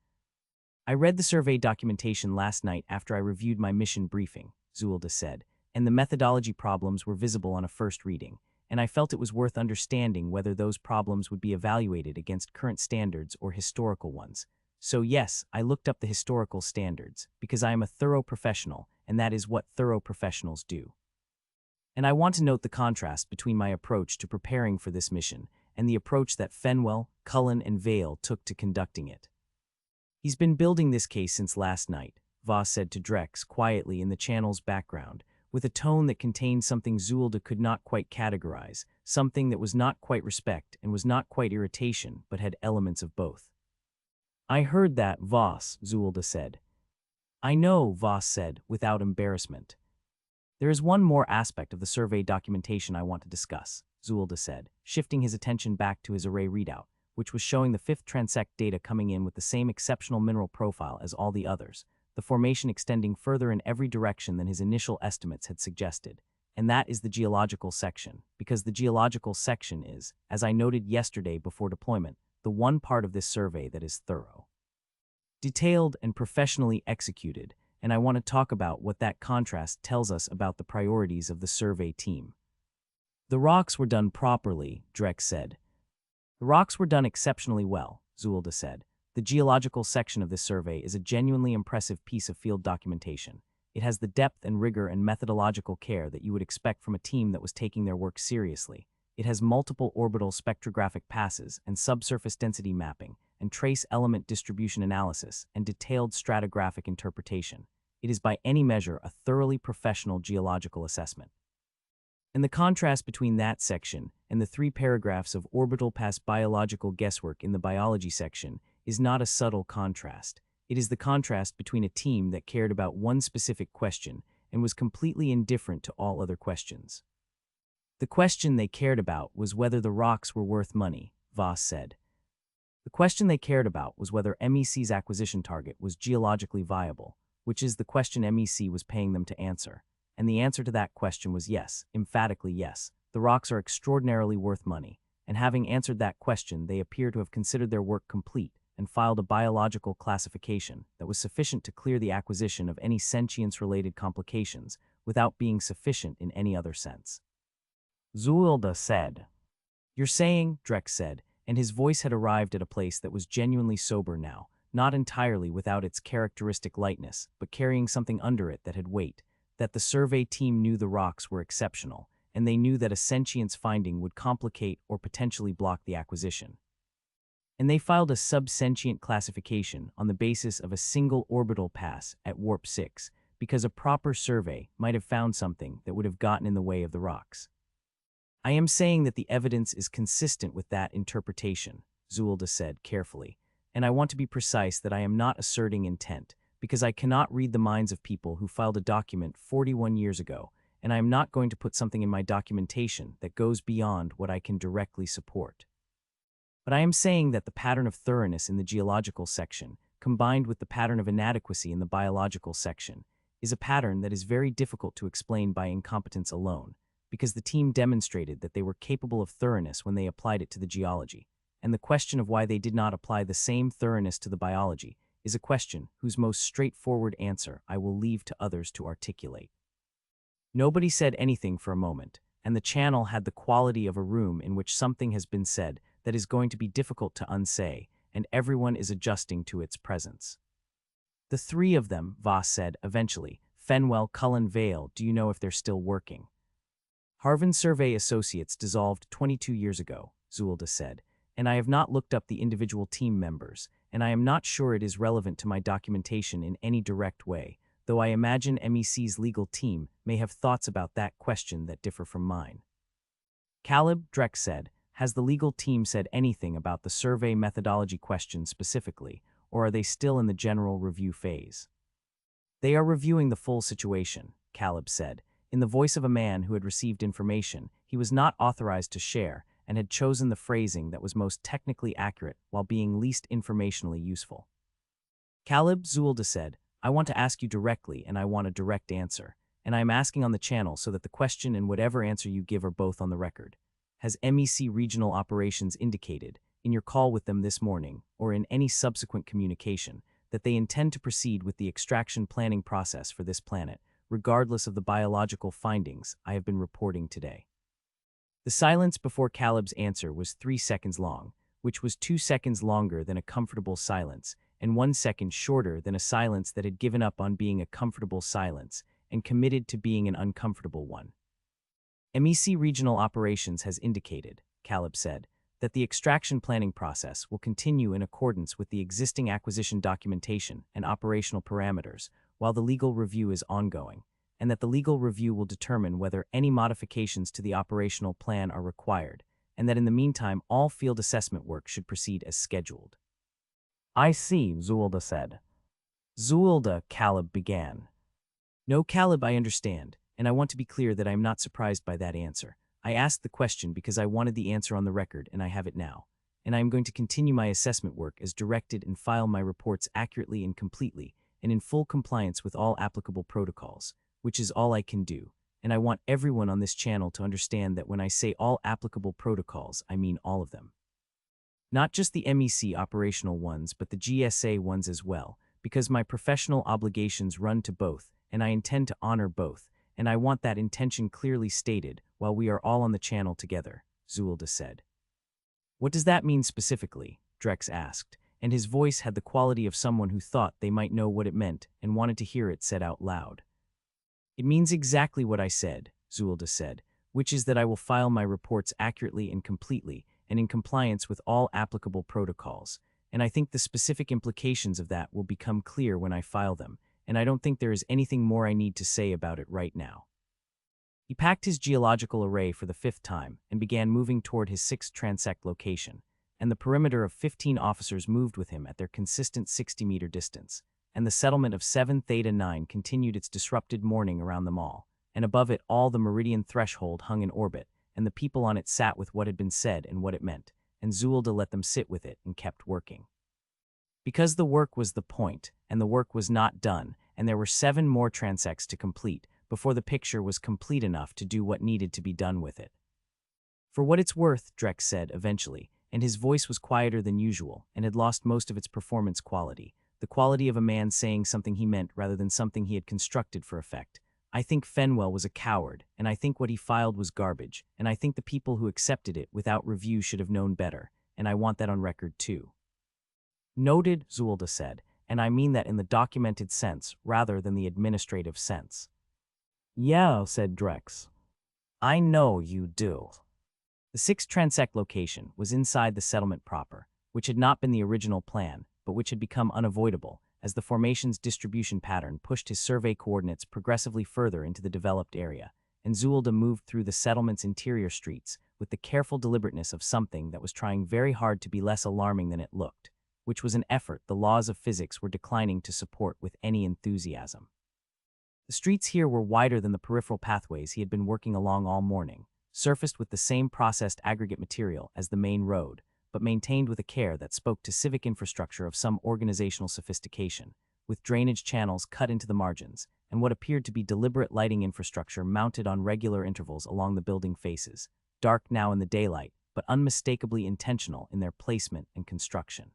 I read the survey documentation last night after I reviewed my mission briefing, Zuillda said, and the methodology problems were visible on a first reading, and I felt it was worth understanding whether those problems would be evaluated against current standards or historical ones. So yes, I looked up the historical standards, because I am a thorough professional, and that is what thorough professionals do. And I want to note the contrast between my approach to preparing for this mission and the approach that Fenwell, Cullen, and Vale took to conducting it. He's been building this case since last night, Voss said to Drex quietly in the channel's background, with a tone that contained something Zuillda could not quite categorize, something that was not quite respect and was not quite irritation, but had elements of both. I heard that, Voss, Zuillda said. I know, Voss said, without embarrassment. There is one more aspect of the survey documentation I want to discuss, Zuillda said, shifting his attention back to his array readout, which was showing the 5th transect data coming in with the same exceptional mineral profile as all the others, the formation extending further in every direction than his initial estimates had suggested. And that is the geological section, because the geological section is, as I noted yesterday before deployment, the one part of this survey that is thorough, detailed, and professionally executed, and I want to talk about what that contrast tells us about the priorities of the survey team. The rocks were done properly, Drex said. The rocks were done exceptionally well, Zuillda said. The geological section of this survey is a genuinely impressive piece of field documentation. It has the depth and rigor and methodological care that you would expect from a team that was taking their work seriously. It has multiple orbital spectrographic passes and subsurface density mapping and trace element distribution analysis and detailed stratigraphic interpretation. It is by any measure a thoroughly professional geological assessment. And the contrast between that section and the 3 paragraphs of orbital past biological guesswork in the biology section is not a subtle contrast. It is the contrast between a team that cared about one specific question and was completely indifferent to all other questions. The question they cared about was whether the rocks were worth money, Voss said. The question they cared about was whether MEC's acquisition target was geologically viable, which is the question MEC was paying them to answer. And the answer to that question was yes, emphatically yes. The rocks are extraordinarily worth money, and having answered that question, they appear to have considered their work complete and filed a biological classification that was sufficient to clear the acquisition of any sentience-related complications without being sufficient in any other sense. Zuillda said. "You're saying," Drex said, and his voice had arrived at a place that was genuinely sober now, not entirely without its characteristic lightness, but carrying something under it that had weight, that the survey team knew the rocks were exceptional, and they knew that a sentience finding would complicate or potentially block the acquisition. And they filed a sub-sentient classification on the basis of a single orbital pass at warp 6, because a proper survey might have found something that would have gotten in the way of the rocks. "I am saying that the evidence is consistent with that interpretation," Zuillda said carefully, "and I want to be precise that I am not asserting intent, because I cannot read the minds of people who filed a document 41 years ago, and I am not going to put something in my documentation that goes beyond what I can directly support. But I am saying that the pattern of thoroughness in the geological section, combined with the pattern of inadequacy in the biological section, is a pattern that is very difficult to explain by incompetence alone, because the team demonstrated that they were capable of thoroughness when they applied it to the geology, and the question of why they did not apply the same thoroughness to the biology is a question whose most straightforward answer I will leave to others to articulate." Nobody said anything for a moment, and the channel had the quality of a room in which something has been said that is going to be difficult to unsay, and everyone is adjusting to its presence. "The 3 of them," Voss said eventually, "Fenwell, Cullen, Vale, do you know if they're still working?" "Harvin Survey Associates dissolved 22 years ago," Zuillda said, "and I have not looked up the individual team members, and I am not sure it is relevant to my documentation in any direct way, though I imagine MEC's legal team may have thoughts about that question that differ from mine." "Caleb," Drex said, "has the legal team said anything about the survey methodology question specifically, or are they still in the general review phase?" "They are reviewing the full situation," Caleb said, in the voice of a man who had received information he was not authorized to share and had chosen the phrasing that was most technically accurate while being least informationally useful. "Caleb," Zuillda said, "I want to ask you directly, and I want a direct answer, and I am asking on the channel so that the question and whatever answer you give are both on the record. Has MEC Regional Operations indicated, in your call with them this morning, or in any subsequent communication, that they intend to proceed with the extraction planning process for this planet, regardless of the biological findings I have been reporting today?" The silence before Caleb's answer was 3 seconds long, which was 2 seconds longer than a comfortable silence, and 1 second shorter than a silence that had given up on being a comfortable silence and committed to being an uncomfortable one. "MEC Regional Operations has indicated," Caleb said, "that the extraction planning process will continue in accordance with the existing acquisition documentation and operational parameters while the legal review is ongoing, and that the legal review will determine whether any modifications to the operational plan are required, and that in the meantime all field assessment work should proceed as scheduled." "I see," Zuillda said. "Zuillda," Caleb began. "No, Caleb, I understand, and I want to be clear that I am not surprised by that answer. I asked the question because I wanted the answer on the record, and I have it now. And I am going to continue my assessment work as directed and file my reports accurately and completely, and in full compliance with all applicable protocols, which is all I can do. And I want everyone on this channel to understand that when I say all applicable protocols, I mean all of them. Not just the MEC operational ones, but the GSA ones as well, because my professional obligations run to both, and I intend to honor both, and I want that intention clearly stated while we are all on the channel together," Zuillda said. "What does that mean specifically?" Drex asked, and his voice had the quality of someone who thought they might know what it meant and wanted to hear it said out loud. "It means exactly what I said," Zuillda said, "which is that I will file my reports accurately and completely and in compliance with all applicable protocols, and I think the specific implications of that will become clear when I file them, and I don't think there is anything more I need to say about it right now. He packed his geological array for the 5th time and began moving toward his 6th transect location, and the perimeter of 15 officers moved with him at their consistent 60-meter distance, and the settlement of 7 Theta 9 continued its disrupted morning around them all, and above it all the Meridian threshold hung in orbit, and the people on it sat with what had been said and what it meant, and Zuillda let them sit with it and kept working. Because the work was the point, and the work was not done, and there were 7 more transects to complete before the picture was complete enough to do what needed to be done with it. For what it's worth, Drex said eventually, and his voice was quieter than usual and had lost most of its performance quality, the quality of a man saying something he meant rather than something he had constructed for effect. I think Fenwell was a coward, and I think what he filed was garbage, and I think the people who accepted it without review should have known better, and I want that on record too. Noted, Zuillda said, and I mean that in the documented sense rather than the administrative sense. Yeah, said Drex. I know you do. The 6th transect location was inside the settlement proper, which had not been the original plan, but which had become unavoidable, as the formation's distribution pattern pushed his survey coordinates progressively further into the developed area, and Zuillda moved through the settlement's interior streets with the careful deliberateness of something that was trying very hard to be less alarming than it looked, which was an effort the laws of physics were declining to support with any enthusiasm. The streets here were wider than the peripheral pathways he had been working along all morning, surfaced with the same processed aggregate material as the main road, but maintained with a care that spoke to civic infrastructure of some organizational sophistication, with drainage channels cut into the margins, and what appeared to be deliberate lighting infrastructure mounted on regular intervals along the building faces, dark now in the daylight, but unmistakably intentional in their placement and construction.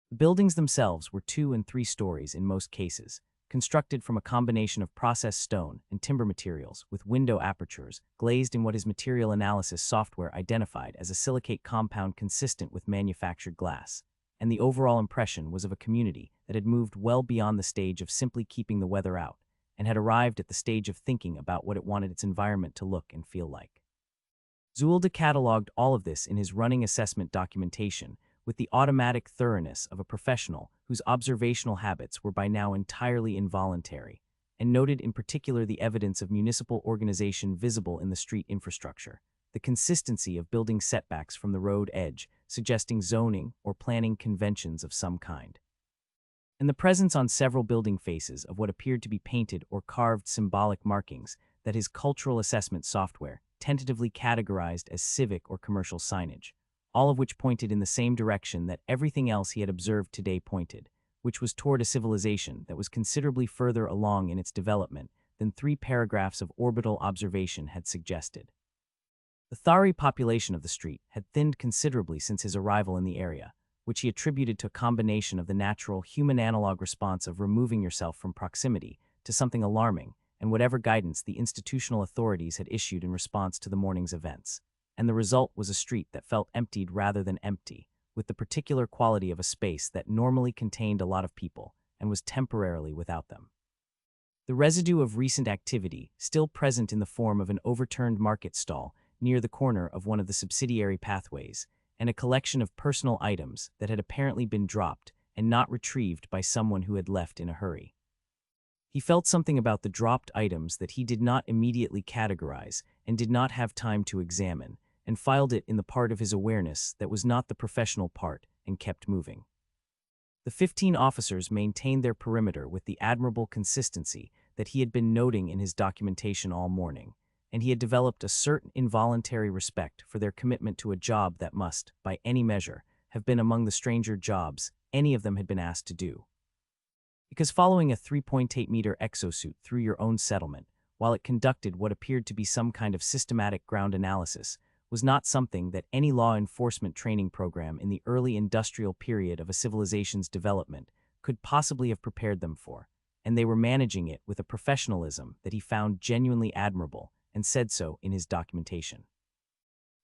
The buildings themselves were 2 and 3 stories in most cases, constructed from a combination of processed stone and timber materials with window apertures glazed in what his material analysis software identified as a silicate compound consistent with manufactured glass, and the overall impression was of a community that had moved well beyond the stage of simply keeping the weather out and had arrived at the stage of thinking about what it wanted its environment to look and feel like. Zuillda cataloged all of this in his running assessment documentation with the automatic thoroughness of a professional whose observational habits were by now entirely involuntary, and noted in particular the evidence of municipal organization visible in the street infrastructure, the consistency of building setbacks from the road edge, suggesting zoning or planning conventions of some kind, and the presence on several building faces of what appeared to be painted or carved symbolic markings that his cultural assessment software tentatively categorized as civic or commercial signage, all of which pointed in the same direction that everything else he had observed today pointed, which was toward a civilization that was considerably further along in its development than 3 paragraphs of orbital observation had suggested. The Thari population of the street had thinned considerably since his arrival in the area, which he attributed to a combination of the natural human analog response of removing yourself from proximity to something alarming and whatever guidance the institutional authorities had issued in response to the morning's events. And the result was a street that felt emptied rather than empty, with the particular quality of a space that normally contained a lot of people and was temporarily without them. The residue of recent activity, still present in the form of an overturned market stall near the corner of one of the subsidiary pathways, and a collection of personal items that had apparently been dropped and not retrieved by someone who had left in a hurry. He felt something about the dropped items that he did not immediately categorize and did not have time to examine, and filed it in the part of his awareness that was not the professional part and kept moving. The 15 officers maintained their perimeter with the admirable consistency that he had been noting in his documentation all morning, and he had developed a certain involuntary respect for their commitment to a job that must, by any measure, have been among the stranger jobs any of them had been asked to do. Because following a 3.8-meter exosuit through your own settlement, while it conducted what appeared to be some kind of systematic ground analysis, was not something that any law enforcement training program in the early industrial period of a civilization's development could possibly have prepared them for, and they were managing it with a professionalism that he found genuinely admirable and said so in his documentation.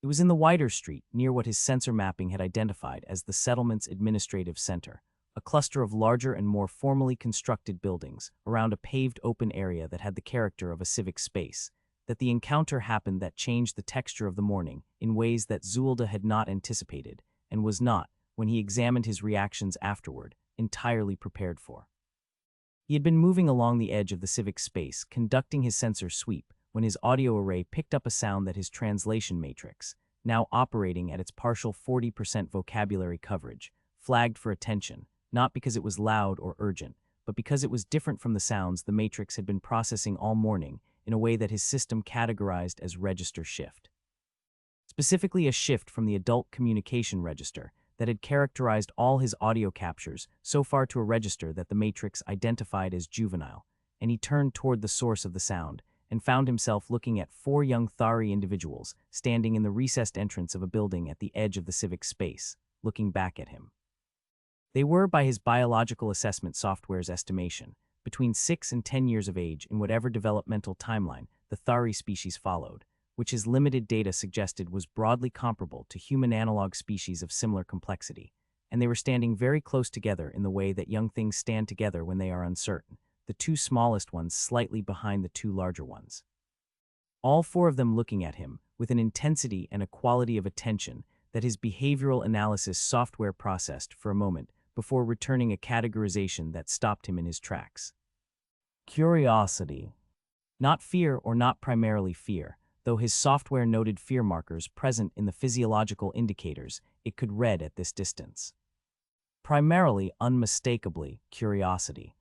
It was in the wider street near what his sensor mapping had identified as the settlement's administrative center, a cluster of larger and more formally constructed buildings around a paved open area that had the character of a civic space, that the encounter happened that changed the texture of the morning in ways that Zuillda had not anticipated and was not, when he examined his reactions afterward, entirely prepared for. He had been moving along the edge of the civic space, conducting his sensor sweep, when his audio array picked up a sound that his translation matrix, now operating at its partial 40% vocabulary coverage, flagged for attention, not because it was loud or urgent, but because it was different from the sounds the matrix had been processing all morning in a way that his system categorized as register shift. Specifically a shift from the adult communication register that had characterized all his audio captures so far to a register that the matrix identified as juvenile, and he turned toward the source of the sound and found himself looking at 4 young Thari individuals standing in the recessed entrance of a building at the edge of the civic space, looking back at him. They were, by his biological assessment software's estimation, between 6 and 10 years of age in whatever developmental timeline the Thari species followed, which his limited data suggested was broadly comparable to human analog species of similar complexity, and they were standing very close together in the way that young things stand together when they are uncertain, the 2 smallest ones slightly behind the 2 larger ones. All 4 of them looking at him with an intensity and a quality of attention that his behavioral analysis software processed for a moment before returning a categorization that stopped him in his tracks. Curiosity. Not fear or not primarily fear, though his software noted fear markers present in the physiological indicators it could read at this distance. Primarily, unmistakably, curiosity.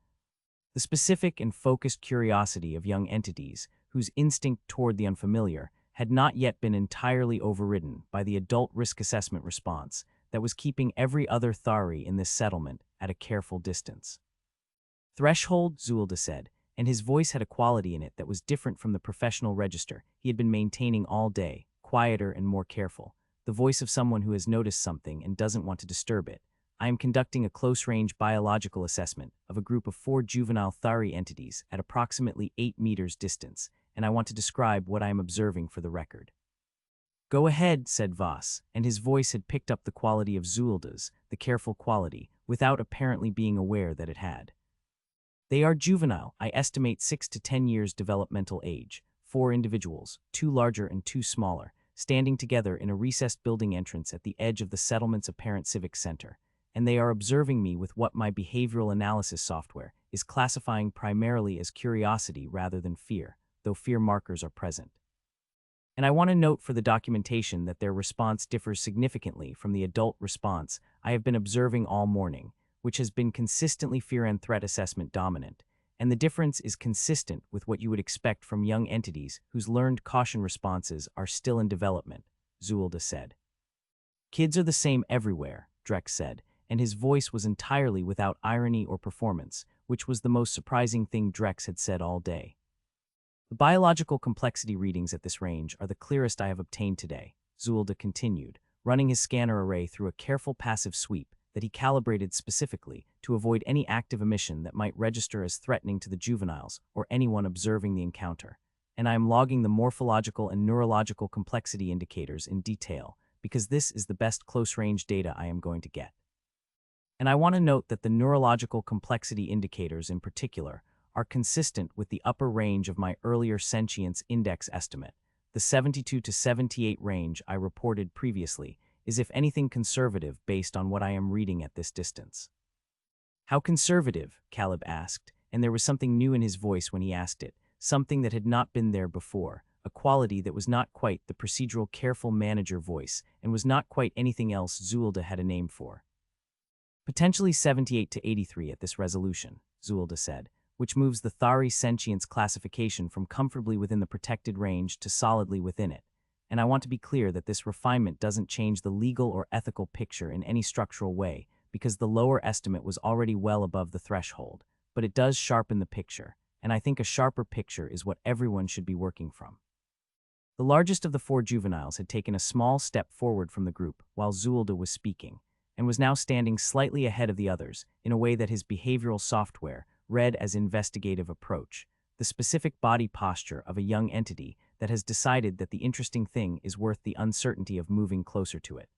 The specific and focused curiosity of young entities whose instinct toward the unfamiliar had not yet been entirely overridden by the adult risk assessment response that was keeping every other Thari in this settlement at a careful distance. Threshold, Zuillda said, and his voice had a quality in it that was different from the professional register he had been maintaining all day, quieter and more careful, the voice of someone who has noticed something and doesn't want to disturb it. I am conducting a close-range biological assessment of a group of 4 juvenile Thari entities at approximately 8 meters distance, and I want to describe what I am observing for the record. Go ahead, said Voss, and his voice had picked up the quality of Zuillda's, the careful quality, without apparently being aware that it had. They are juvenile, I estimate 6 to 10 years developmental age, 4 individuals, 2 larger and 2 smaller, standing together in a recessed building entrance at the edge of the settlement's apparent civic center, and they are observing me with what my behavioral analysis software is classifying primarily as curiosity rather than fear, though fear markers are present. And I want to note for the documentation that their response differs significantly from the adult response I have been observing all morning, which has been consistently fear and threat assessment dominant, and the difference is consistent with what you would expect from young entities whose learned caution responses are still in development, Zuillda said. Kids are the same everywhere, Drex said, and his voice was entirely without irony or performance, which was the most surprising thing Drex had said all day. The biological complexity readings at this range are the clearest I have obtained today, Zuillda continued, running his scanner array through a careful passive sweep that he calibrated specifically to avoid any active emission that might register as threatening to the juveniles or anyone observing the encounter, and I am logging the morphological and neurological complexity indicators in detail because this is the best close-range data I am going to get. And I want to note that the neurological complexity indicators in particular are consistent with the upper range of my earlier sentience index estimate. The 72 to 78 range I reported previously is if anything conservative based on what I am reading at this distance. How conservative? Caleb asked, and there was something new in his voice when he asked it, something that had not been there before, a quality that was not quite the procedural careful manager voice and was not quite anything else Zuillda had a name for. Potentially 78 to 83 at this resolution, Zuillda said, which moves the Thari sentience classification from comfortably within the protected range to solidly within it. And I want to be clear that this refinement doesn't change the legal or ethical picture in any structural way, because the lower estimate was already well above the threshold, but it does sharpen the picture, and I think a sharper picture is what everyone should be working from. The largest of the 4 juveniles had taken a small step forward from the group while Zuillda was speaking, and was now standing slightly ahead of the others in a way that his behavioral software read as investigative approach, the specific body posture of a young entity that has decided that the interesting thing is worth the uncertainty of moving closer to it.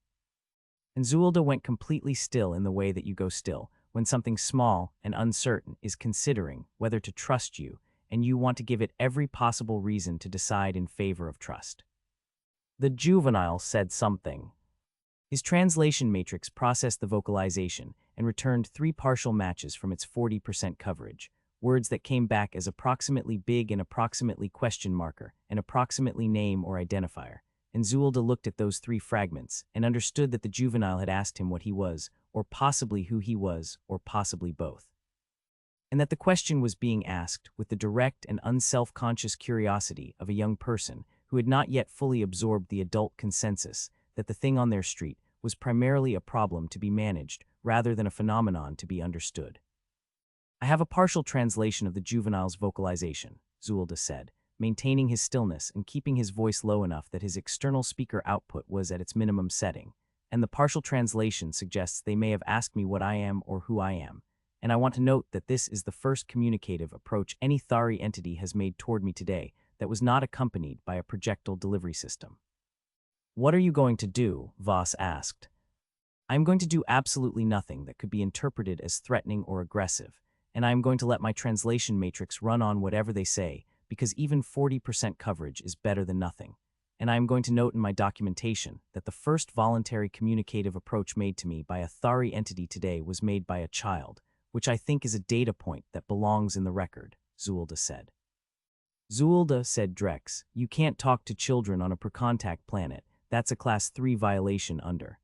And Zuillda went completely still in the way that you go still when something small and uncertain is considering whether to trust you, and you want to give it every possible reason to decide in favor of trust. The juvenile said something. His translation matrix processed the vocalization and returned 3 partial matches from its 40% coverage, words that came back as approximately big and approximately question marker, and approximately name or identifier. And Zuillda looked at those three fragments and understood that the juvenile had asked him what he was, or possibly who he was, or possibly both. And that the question was being asked with the direct and unself-conscious curiosity of a young person who had not yet fully absorbed the adult consensus that the thing on their street was primarily a problem to be managed rather than a phenomenon to be understood. I have a partial translation of the juvenile's vocalization, Zuillda said, maintaining his stillness and keeping his voice low enough that his external speaker output was at its minimum setting, and the partial translation suggests they may have asked me what I am or who I am, and I want to note that this is the first communicative approach any Thari entity has made toward me today that was not accompanied by a projectile delivery system. What are you going to do? Voss asked. I am going to do absolutely nothing that could be interpreted as threatening or aggressive, and I am going to let my translation matrix run on whatever they say, because even 40% coverage is better than nothing. And I am going to note in my documentation that the first voluntary communicative approach made to me by a Thari entity today was made by a child, which I think is a data point that belongs in the record, Zuillda said. Zuillda, said Drex, you can't talk to children on a per-contact planet. That's a Class 3 violation under.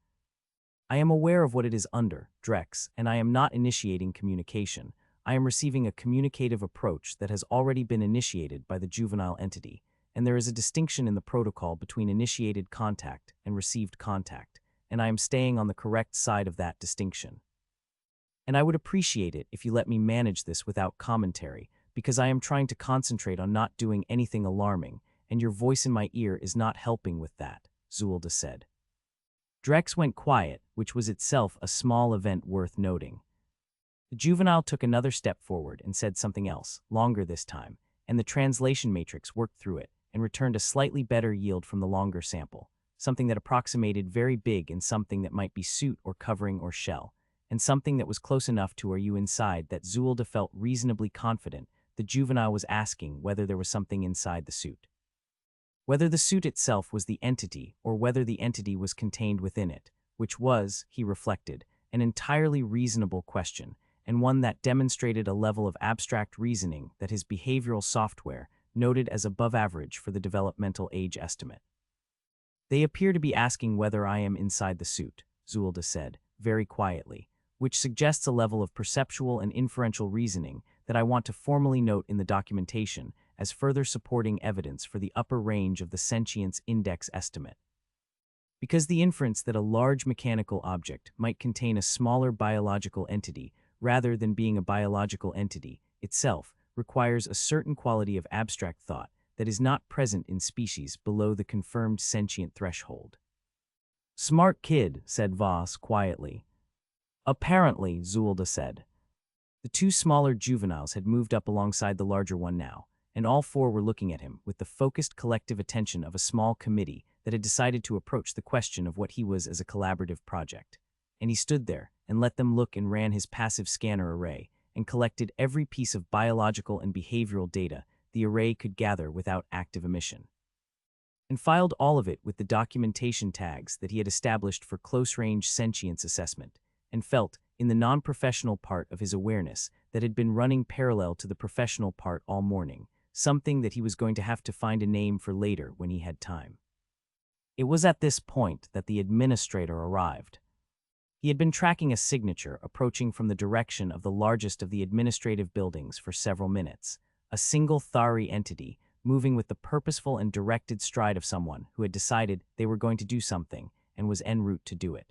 I am aware of what it is under, Drex, and I am not initiating communication. I am receiving a communicative approach that has already been initiated by the juvenile entity, and there is a distinction in the protocol between initiated contact and received contact, and I am staying on the correct side of that distinction. And I would appreciate it if you let me manage this without commentary, because I am trying to concentrate on not doing anything alarming, and your voice in my ear is not helping with that, Zuillda said. Drex went quiet, which was itself a small event worth noting. The juvenile took another step forward and said something else, longer this time, and the translation matrix worked through it and returned a slightly better yield from the longer sample, something that approximated very big and something that might be suit or covering or shell, and something that was close enough to "are you inside" that Zuillda felt reasonably confident the juvenile was asking whether there was something inside the suit. Whether the suit itself was the entity or whether the entity was contained within it, which was, he reflected, an entirely reasonable question, and one that demonstrated a level of abstract reasoning that his behavioral software noted as above average for the developmental age estimate. They appear to be asking whether I am inside the suit, Zuillda said, very quietly, which suggests a level of perceptual and inferential reasoning that I want to formally note in the documentation as further supporting evidence for the upper range of the sentience index estimate. Because the inference that a large mechanical object might contain a smaller biological entity rather than being a biological entity itself requires a certain quality of abstract thought that is not present in species below the confirmed sentient threshold. Smart kid, said Voss quietly. Apparently, Zuillda said. The two smaller juveniles had moved up alongside the larger one now, and all four were looking at him with the focused collective attention of a small committee that had decided to approach the question of what he was as a collaborative project. And he stood there and let them look and ran his passive scanner array and collected every piece of biological and behavioral data the array could gather without active emission, and filed all of it with the documentation tags that he had established for close-range sentience assessment, and felt, in the non-professional part of his awareness that had been running parallel to the professional part all morning, something that he was going to have to find a name for later when he had time. It was at this point that the administrator arrived. He had been tracking a signature approaching from the direction of the largest of the administrative buildings for several minutes, a single Thari entity moving with the purposeful and directed stride of someone who had decided they were going to do something and was en route to do it.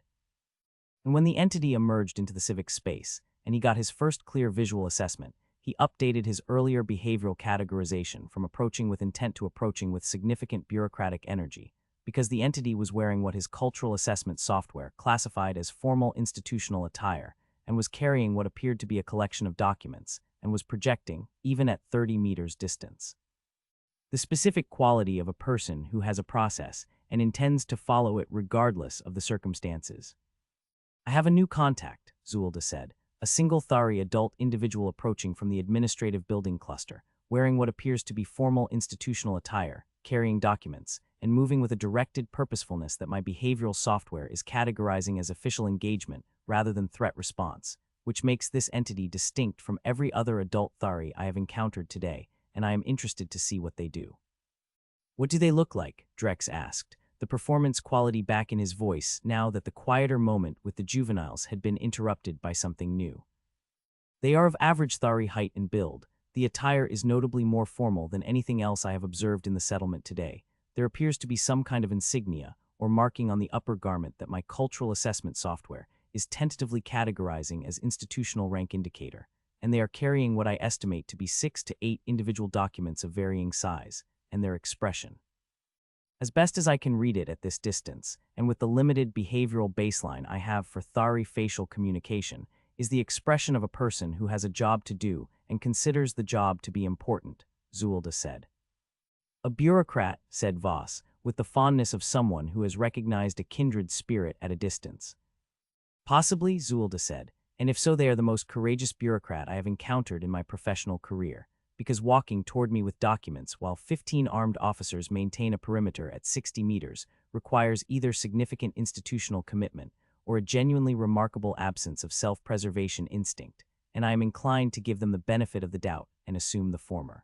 And when the entity emerged into the civic space, and he got his first clear visual assessment, he updated his earlier behavioral categorization from approaching with intent to approaching with significant bureaucratic energy, because the entity was wearing what his cultural assessment software classified as formal institutional attire, and was carrying what appeared to be a collection of documents, and was projecting, even at 30 meters distance. The specific quality of a person who has a process and intends to follow it regardless of the circumstances. I have a new contact, Zuillda said, a single Thari adult individual approaching from the administrative building cluster, wearing what appears to be formal institutional attire, carrying documents, and moving with a directed purposefulness that my behavioral software is categorizing as official engagement rather than threat response, which makes this entity distinct from every other adult Thari I have encountered today, and I am interested to see what they do. What do they look like? Drex asked, the performance quality back in his voice now that the quieter moment with the juveniles had been interrupted by something new. They are of average Thari height and build. The attire is notably more formal than anything else I have observed in the settlement today. There appears to be some kind of insignia or marking on the upper garment that my cultural assessment software is tentatively categorizing as institutional rank indicator, and they are carrying what I estimate to be 6 to 8 individual documents of varying size, and their expression. As best as I can read it at this distance, and with the limited behavioral baseline I have for Thari facial communication, is the expression of a person who has a job to do and considers the job to be important, Zuillda said. A bureaucrat, said Voss, with the fondness of someone who has recognized a kindred spirit at a distance. Possibly, Zuillda said, and if so they are the most courageous bureaucrat I have encountered in my professional career, because walking toward me with documents while 15 armed officers maintain a perimeter at 60 meters requires either significant institutional commitment or a genuinely remarkable absence of self-preservation instinct, and I am inclined to give them the benefit of the doubt and assume the former.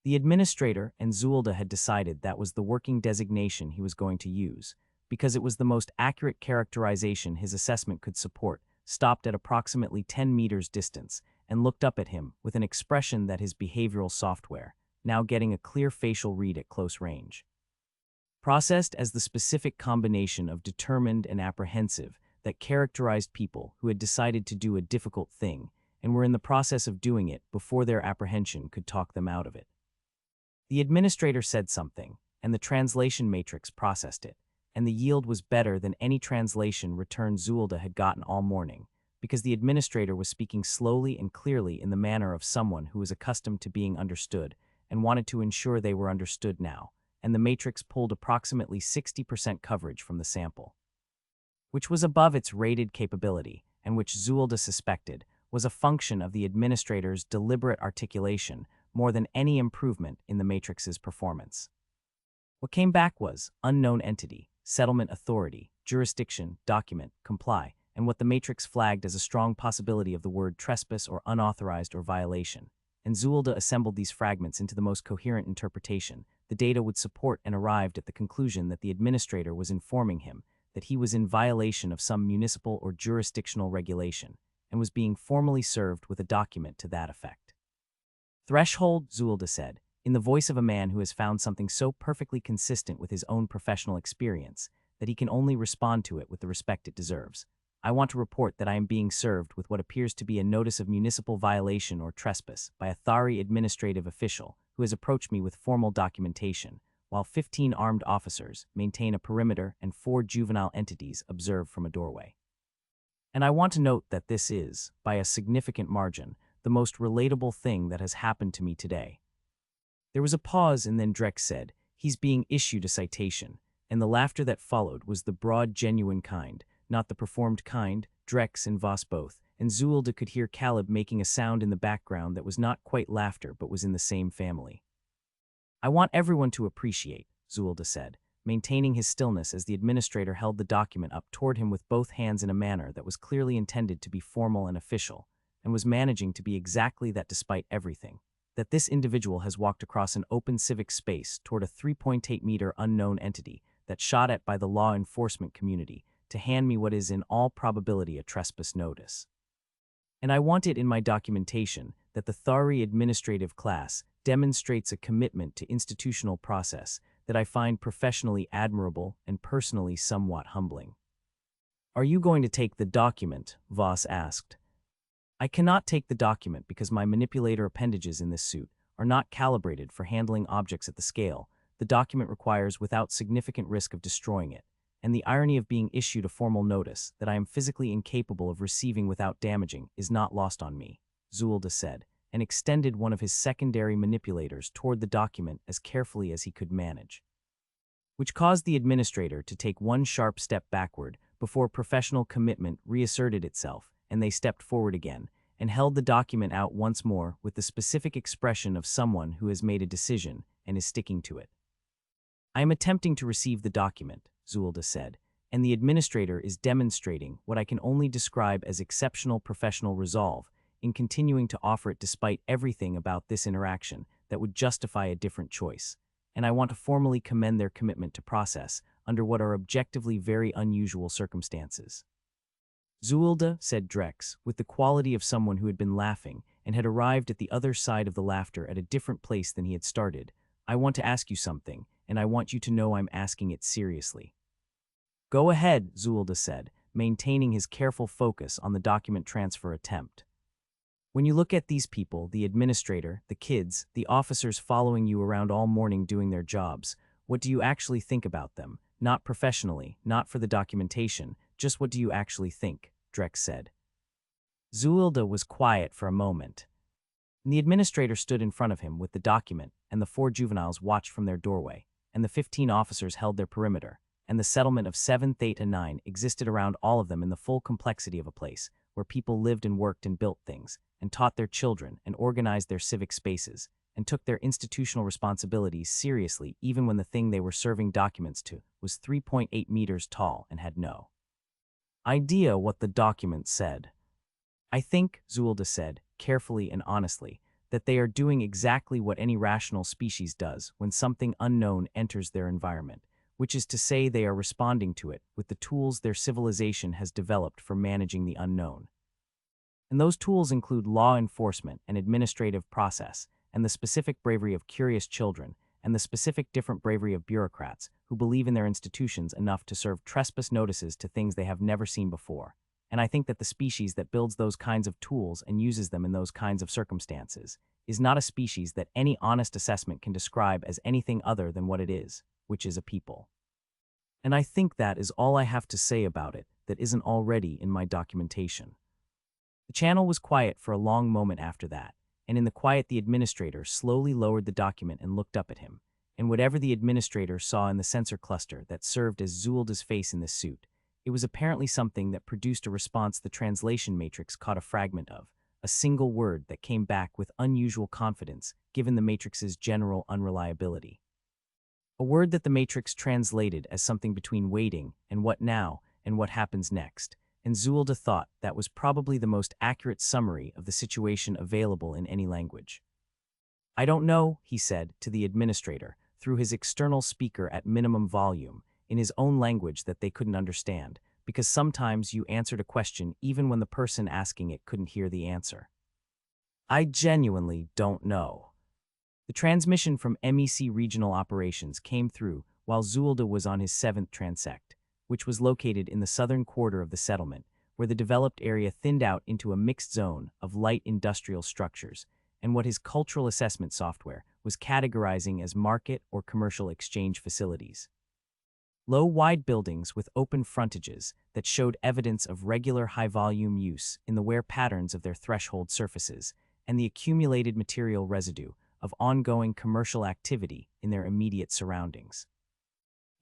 The administrator and Zuillda had decided that was the working designation he was going to use, because it was the most accurate characterization his assessment could support, stopped at approximately 10 meters distance, and looked up at him with an expression that his behavioral software, now getting a clear facial read at close range, processed as the specific combination of determined and apprehensive that characterized people who had decided to do a difficult thing and were in the process of doing it before their apprehension could talk them out of it. The administrator said something, and the translation matrix processed it, and the yield was better than any translation return Zuillda had gotten all morning, because the administrator was speaking slowly and clearly in the manner of someone who was accustomed to being understood and wanted to ensure they were understood now, and the matrix pulled approximately 60% coverage from the sample, which was above its rated capability, and which Zuillda suspected was a function of the administrator's deliberate articulation more than any improvement in the matrix's performance. What came back was unknown entity, settlement authority, jurisdiction, document, comply, and what the matrix flagged as a strong possibility of the word trespass or unauthorized or violation, and Zuillda assembled these fragments into the most coherent interpretation. The data would support and arrived at the conclusion that the administrator was informing him that he was in violation of some municipal or jurisdictional regulation, and was being formally served with a document to that effect. Threshold, Zuillda said, in the voice of a man who has found something so perfectly consistent with his own professional experience that he can only respond to it with the respect it deserves. I want to report that I am being served with what appears to be a notice of municipal violation or trespass by a Thari administrative official who has approached me with formal documentation, while 15 armed officers maintain a perimeter and 4 juvenile entities observe from a doorway. And I want to note that this is, by a significant margin, the most relatable thing that has happened to me today. There was a pause, and then Drex said, "He's being issued a citation," and the laughter that followed was the broad, genuine kind, not the performed kind. Drex and Voss both, and Zuillda could hear Caleb making a sound in the background that was not quite laughter but was in the same family. "I want everyone to appreciate," Zuillda said, maintaining his stillness as the administrator held the document up toward him with both hands in a manner that was clearly intended to be formal and official, and was managing to be exactly that despite everything, that this individual has walked across an open civic space toward a 3.8-meter unknown entity that shot at by the law enforcement community to hand me what is in all probability a trespass notice. And I want it in my documentation that the Thari administrative class demonstrates a commitment to institutional process that I find professionally admirable and personally somewhat humbling. "Are you going to take the document?" Voss asked. "I cannot take the document because my manipulator appendages in this suit are not calibrated for handling objects at the scale the document requires without significant risk of destroying it, and the irony of being issued a formal notice that I am physically incapable of receiving without damaging is not lost on me," Zuillda said, and extended one of his secondary manipulators toward the document as carefully as he could manage, which caused the administrator to take one sharp step backward before professional commitment reasserted itself, and they stepped forward again, and held the document out once more with the specific expression of someone who has made a decision and is sticking to it. "I am attempting to receive the document," Zuillda said, and the administrator is demonstrating what I can only describe as exceptional professional resolve in continuing to offer it despite everything about this interaction that would justify a different choice. And I want to formally commend their commitment to process under what are objectively very unusual circumstances. Zuillda, said Drex, with the quality of someone who had been laughing and had arrived at the other side of the laughter at a different place than he had started, I want to ask you something, and I want you to know I'm asking it seriously. Go ahead, Zuillda said, maintaining his careful focus on the document transfer attempt. When you look at these people, the administrator, the kids, the officers following you around all morning doing their jobs, what do you actually think about them? Not professionally, not for the documentation, just what do you actually think? Drex said. Zuillda was quiet for a moment. The administrator stood in front of him with the document, and the 4 juveniles watched from their doorway, and the 15 officers held their perimeter, and the settlement of 7 Theta 9 existed around all of them in the full complexity of a place, where people lived and worked and built things, and taught their children, and organized their civic spaces, and took their institutional responsibilities seriously even when the thing they were serving documents to was 3.8 meters tall and had no idea what the document said. I think, Zuillda said, carefully and honestly, that they are doing exactly what any rational species does when something unknown enters their environment, which is to say they are responding to it with the tools their civilization has developed for managing the unknown. And those tools include law enforcement and administrative process, and the specific bravery of curious children, and the specific different bravery of bureaucrats who believe in their institutions enough to serve trespass notices to things they have never seen before. And I think that the species that builds those kinds of tools and uses them in those kinds of circumstances is not a species that any honest assessment can describe as anything other than what it is, which is a people. And I think that is all I have to say about it that isn't already in my documentation. The channel was quiet for a long moment after that, and in the quiet the administrator slowly lowered the document and looked up at him, and whatever the administrator saw in the sensor cluster that served as Zuillda's face in this suit, it was apparently something that produced a response the translation matrix caught a fragment of, a single word that came back with unusual confidence given the matrix's general unreliability. A word that the matrix translated as something between waiting and what now and what happens next, and Zuillda thought that was probably the most accurate summary of the situation available in any language. I don't know, he said to the administrator, through his external speaker at minimum volume, in his own language that they couldn't understand, because sometimes you answered a question even when the person asking it couldn't hear the answer. I genuinely don't know. The transmission from MEC Regional Operations came through while Zuillda was on his 7th transect, which was located in the southern quarter of the settlement, where the developed area thinned out into a mixed zone of light industrial structures, and what his cultural assessment software was categorizing as market or commercial exchange facilities. Low, wide buildings with open frontages that showed evidence of regular high-volume use in the wear patterns of their threshold surfaces and the accumulated material residue of ongoing commercial activity in their immediate surroundings.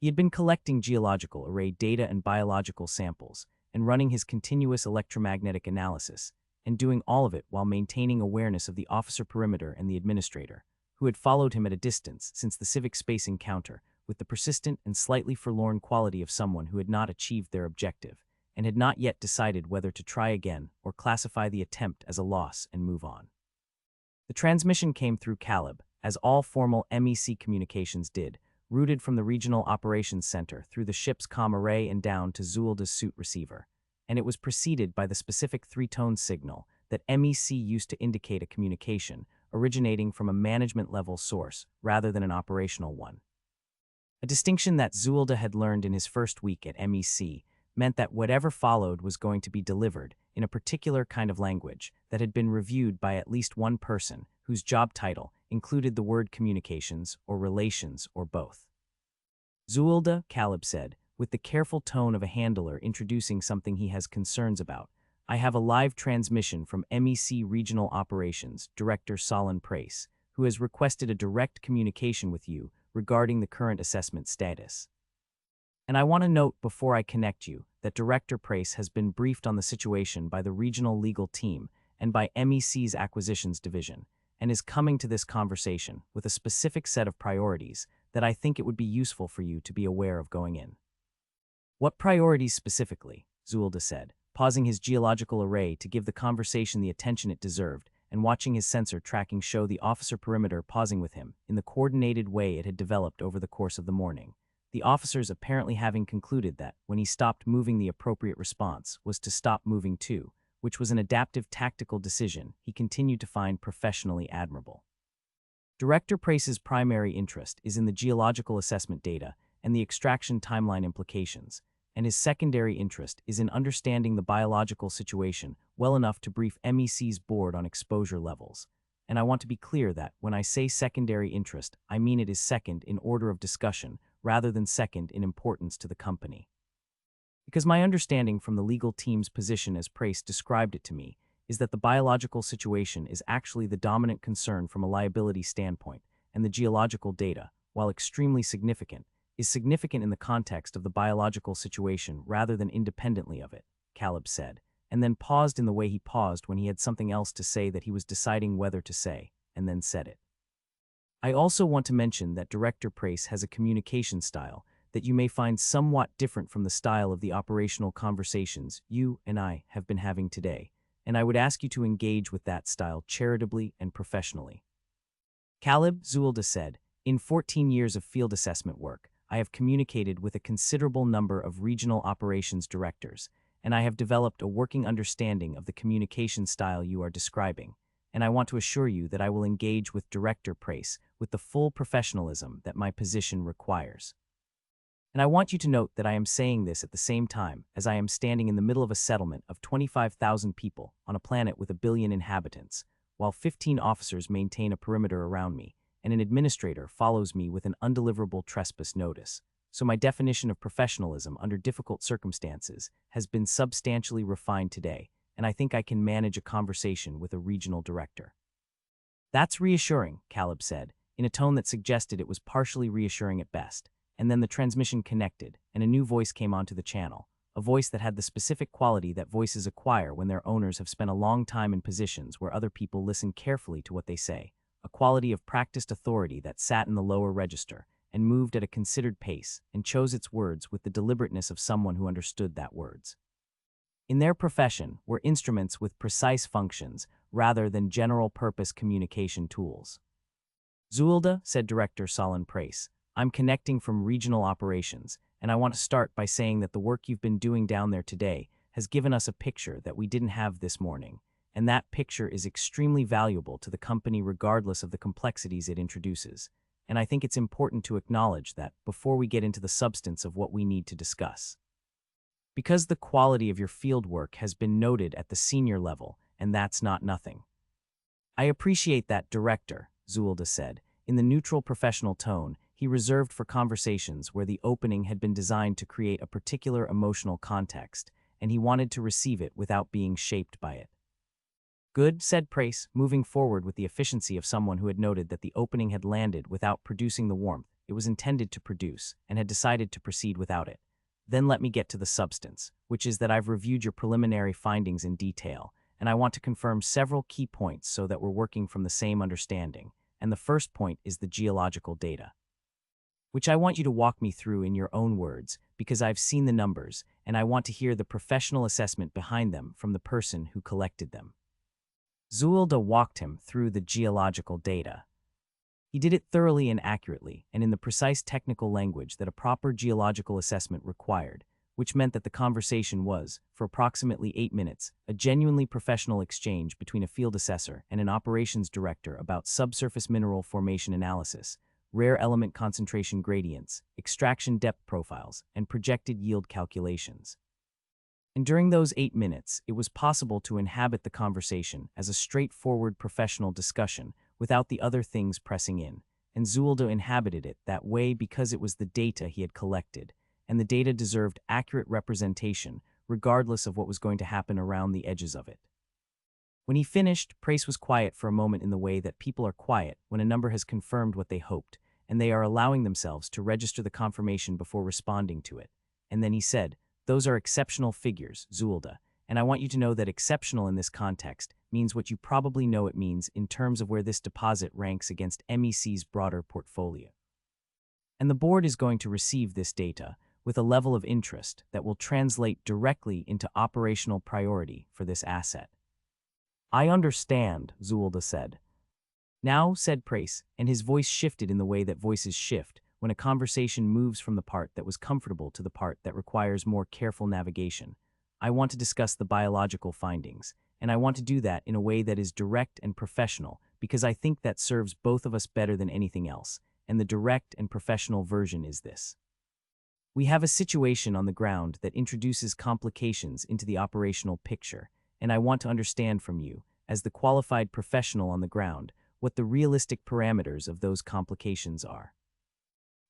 He had been collecting geological array data and biological samples and running his continuous electromagnetic analysis, and doing all of it while maintaining awareness of the officer perimeter and the administrator, who had followed him at a distance since the civic space encounter, with the persistent and slightly forlorn quality of someone who had not achieved their objective, and had not yet decided whether to try again or classify the attempt as a loss and move on. The transmission came through Caleb, as all formal MEC communications did, routed from the Regional Operations Center through the ship's comm array and down to Zuillda's suit receiver, and it was preceded by the specific 3-tone signal that MEC used to indicate a communication originating from a management-level source rather than an operational one. A distinction that Zuillda had learned in his first week at MEC meant that whatever followed was going to be delivered in a particular kind of language that had been reviewed by at least one person whose job title included the word communications or relations or both. Zuillda, Caleb said, with the careful tone of a handler introducing something he has concerns about, I have a live transmission from MEC Regional Operations Director Solon Price, who has requested a direct communication with you regarding the current assessment status. And I want to note before I connect you that Director Price has been briefed on the situation by the regional legal team and by MEC's acquisitions division, and is coming to this conversation with a specific set of priorities that I think it would be useful for you to be aware of going in. What priorities specifically? Zuillda said, pausing his geological array to give the conversation the attention it deserved, and watching his sensor tracking show the officer perimeter pausing with him in the coordinated way it had developed over the course of the morning. The officers apparently having concluded that, when he stopped moving, the appropriate response was to stop moving too, which was an adaptive tactical decision he continued to find professionally admirable. Director Prace's primary interest is in the geological assessment data and the extraction timeline implications, and his secondary interest is in understanding the biological situation well enough to brief MEC's board on exposure levels. And I want to be clear that, when I say secondary interest, I mean it is second in order of discussion rather than second in importance to the company. Because my understanding from the legal team's position as Prace described it to me is that the biological situation is actually the dominant concern from a liability standpoint, and the geological data, while extremely significant, is significant in the context of the biological situation rather than independently of it, Caleb said, and then paused in the way he paused when he had something else to say that he was deciding whether to say, and then said it. I also want to mention that Director Prace has a communication style that you may find somewhat different from the style of the operational conversations you and I have been having today, and I would ask you to engage with that style charitably and professionally. Caleb, Zuillda said, in 14 years of field assessment work, I have communicated with a considerable number of regional operations directors, and I have developed a working understanding of the communication style you are describing, and I want to assure you that I will engage with Director Prace with the full professionalism that my position requires. And I want you to note that I am saying this at the same time as I am standing in the middle of a settlement of 25,000 people on a planet with 1 billion inhabitants, while 15 officers maintain a perimeter around me, and an administrator follows me with an undeliverable trespass notice. So my definition of professionalism under difficult circumstances has been substantially refined today, and I think I can manage a conversation with a regional director. That's reassuring, Caleb said, in a tone that suggested it was partially reassuring at best, and then the transmission connected, and a new voice came onto the channel, a voice that had the specific quality that voices acquire when their owners have spent a long time in positions where other people listen carefully to what they say, a quality of practiced authority that sat in the lower register, and moved at a considered pace, and chose its words with the deliberateness of someone who understood that words. In their profession were instruments with precise functions rather than general-purpose communication tools. Zuillda, said Director Solon Prace, I'm connecting from regional operations, and I want to start by saying that the work you've been doing down there today has given us a picture that we didn't have this morning, and that picture is extremely valuable to the company regardless of the complexities it introduces. And I think it's important to acknowledge that before we get into the substance of what we need to discuss. Because the quality of your field work has been noted at the senior level, and that's not nothing. I appreciate that, Director, Zuillda said, in the neutral professional tone he reserved for conversations where the opening had been designed to create a particular emotional context, and he wanted to receive it without being shaped by it. Good, said Prace, moving forward with the efficiency of someone who had noted that the opening had landed without producing the warmth it was intended to produce, and had decided to proceed without it. Then let me get to the substance, which is that I've reviewed your preliminary findings in detail, and I want to confirm several key points so that we're working from the same understanding, and the first point is the geological data, which I want you to walk me through in your own words, because I've seen the numbers, and I want to hear the professional assessment behind them from the person who collected them. Zuillda walked him through the geological data. He did it thoroughly and accurately, and in the precise technical language that a proper geological assessment required, which meant that the conversation was, for approximately 8 minutes, a genuinely professional exchange between a field assessor and an operations director about subsurface mineral formation analysis, rare element concentration gradients, extraction depth profiles, and projected yield calculations. And during those 8 minutes, it was possible to inhabit the conversation as a straightforward professional discussion without the other things pressing in, and Zuillda inhabited it that way because it was the data he had collected, and the data deserved accurate representation regardless of what was going to happen around the edges of it. When he finished, Prace was quiet for a moment in the way that people are quiet when a number has confirmed what they hoped, and they are allowing themselves to register the confirmation before responding to it. And then he said, "Those are exceptional figures, Zuillda, and I want you to know that exceptional in this context means what you probably know it means in terms of where this deposit ranks against MEC's broader portfolio. And the board is going to receive this data, with a level of interest that will translate directly into operational priority for this asset. I understand, Zuillda said. Now, said Prace, and his voice shifted in the way that voices shift when a conversation moves from the part that was comfortable to the part that requires more careful navigation. I want to discuss the biological findings, and I want to do that in a way that is direct and professional because I think that serves both of us better than anything else, and the direct and professional version is this. We have a situation on the ground that introduces complications into the operational picture, and I want to understand from you, as the qualified professional on the ground, what the realistic parameters of those complications are.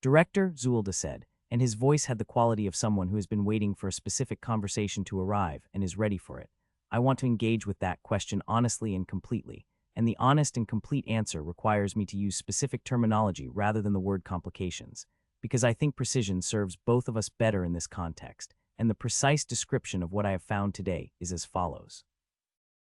Director, Zuillda said, and his voice had the quality of someone who has been waiting for a specific conversation to arrive and is ready for it. I want to engage with that question honestly and completely, and the honest and complete answer requires me to use specific terminology rather than the word complications, because I think precision serves both of us better in this context, and the precise description of what I have found today is as follows.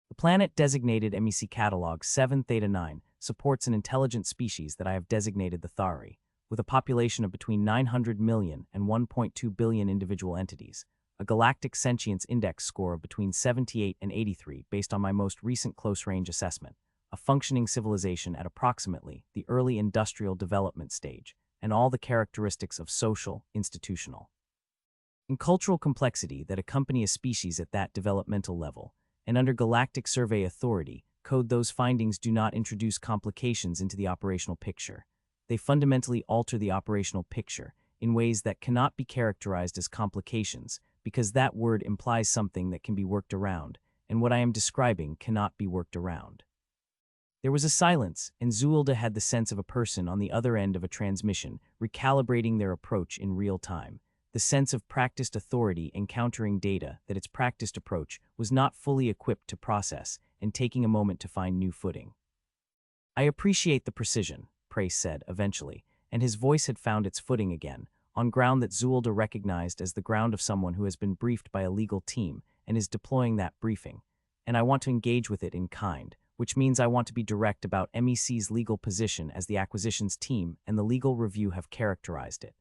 The planet designated MEC-Catalogue 7 Theta 9 supports an intelligent species that I have designated the Thari, with a population of between 900 million and 1.2 billion individual entities, a galactic sentience index score of between 78 and 83 based on my most recent close-range assessment, a functioning civilization at approximately the early industrial development stage, and all the characteristics of social, institutional, and cultural complexity that accompany a species at that developmental level, and under Galactic Survey Authority, code those findings do not introduce complications into the operational picture. They fundamentally alter the operational picture in ways that cannot be characterized as complications because that word implies something that can be worked around, and what I am describing cannot be worked around. There was a silence, and Zuillda had the sense of a person on the other end of a transmission recalibrating their approach in real time, the sense of practiced authority encountering data that its practiced approach was not fully equipped to process and taking a moment to find new footing. I appreciate the precision, Prace said eventually, and his voice had found its footing again, on ground that Zuillda recognized as the ground of someone who has been briefed by a legal team and is deploying that briefing, and I want to engage with it in kind, which means I want to be direct about MEC's legal position as the acquisitions team and the legal review have characterized it.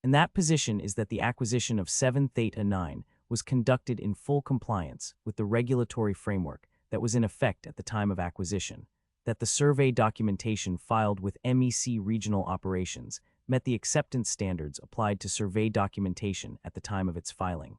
And that position is that the acquisition of 7 Theta 9 was conducted in full compliance with the regulatory framework that was in effect at the time of acquisition, that the survey documentation filed with MEC regional operations met the acceptance standards applied to survey documentation at the time of its filing,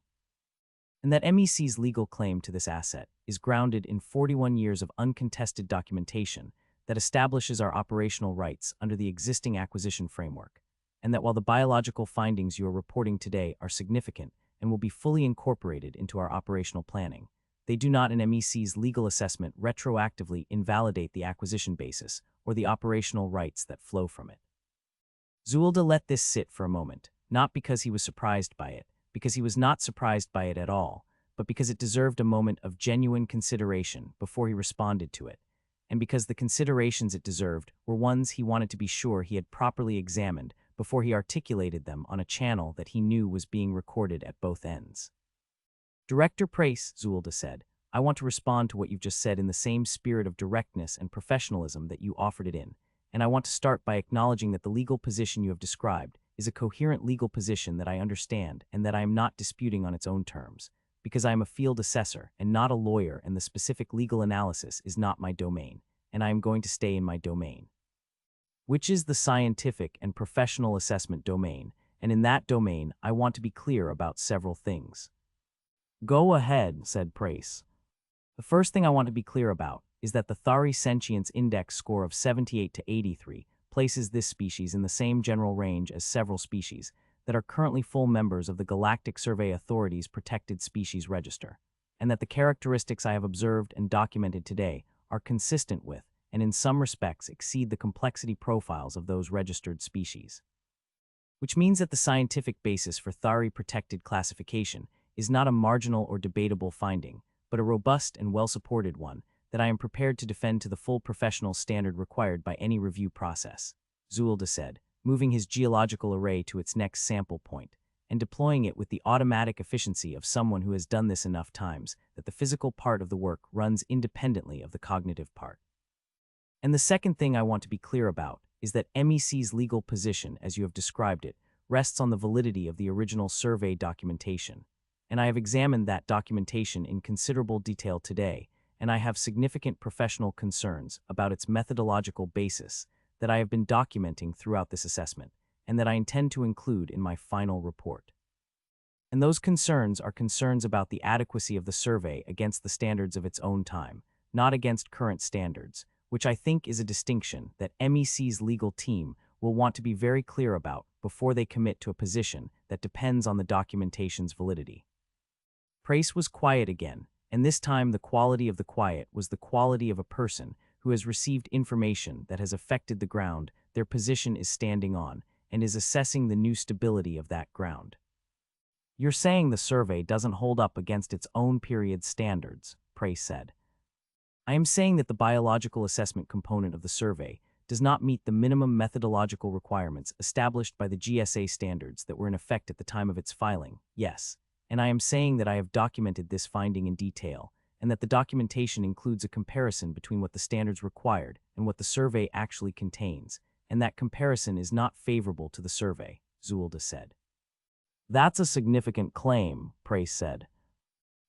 and that MEC's legal claim to this asset is grounded in 41 years of uncontested documentation that establishes our operational rights under the existing acquisition framework, and that while the biological findings you are reporting today are significant and will be fully incorporated into our operational planning, they do not in MEC's legal assessment retroactively invalidate the acquisition basis or the operational rights that flow from it. Zuillda let this sit for a moment, not because he was surprised by it, because he was not surprised by it at all, but because it deserved a moment of genuine consideration before he responded to it, and because the considerations it deserved were ones he wanted to be sure he had properly examined before he articulated them on a channel that he knew was being recorded at both ends. Director Prace, Zuillda said, I want to respond to what you've just said in the same spirit of directness and professionalism that you offered it in, and I want to start by acknowledging that the legal position you have described is a coherent legal position that I understand and that I am not disputing on its own terms, because I am a field assessor and not a lawyer and the specific legal analysis is not my domain, and I am going to stay in my domain, which is the scientific and professional assessment domain, and in that domain I want to be clear about several things. Go ahead, said Prace. The first thing I want to be clear about is that the Thari Sentience Index score of 78 to 83 places this species in the same general range as several species that are currently full members of the Galactic Survey Authority's Protected Species Register, and that the characteristics I have observed and documented today are consistent with, and in some respects exceed the complexity profiles of those registered species. Which means that the scientific basis for Thari protected classification is not a marginal or debatable finding, but a robust and well-supported one that I am prepared to defend to the full professional standard required by any review process, Zuillda said, moving his geological array to its next sample point, and deploying it with the automatic efficiency of someone who has done this enough times that the physical part of the work runs independently of the cognitive part. And the second thing I want to be clear about is that MEC's legal position, as you have described it, rests on the validity of the original survey documentation. And I have examined that documentation in considerable detail today, and I have significant professional concerns about its methodological basis that I have been documenting throughout this assessment, and that I intend to include in my final report. And those concerns are concerns about the adequacy of the survey against the standards of its own time, not against current standards, which I think is a distinction that MEC's legal team will want to be very clear about before they commit to a position that depends on the documentation's validity. Price was quiet again, and this time the quality of the quiet was the quality of a person who has received information that has affected the ground their position is standing on and is assessing the new stability of that ground. You're saying the survey doesn't hold up against its own period's standards, Price said. I am saying that the biological assessment component of the survey does not meet the minimum methodological requirements established by the GSA standards that were in effect at the time of its filing, yes. And I am saying that I have documented this finding in detail, and that the documentation includes a comparison between what the standards required and what the survey actually contains, and that comparison is not favorable to the survey, Zuillda said. That's a significant claim, Price said.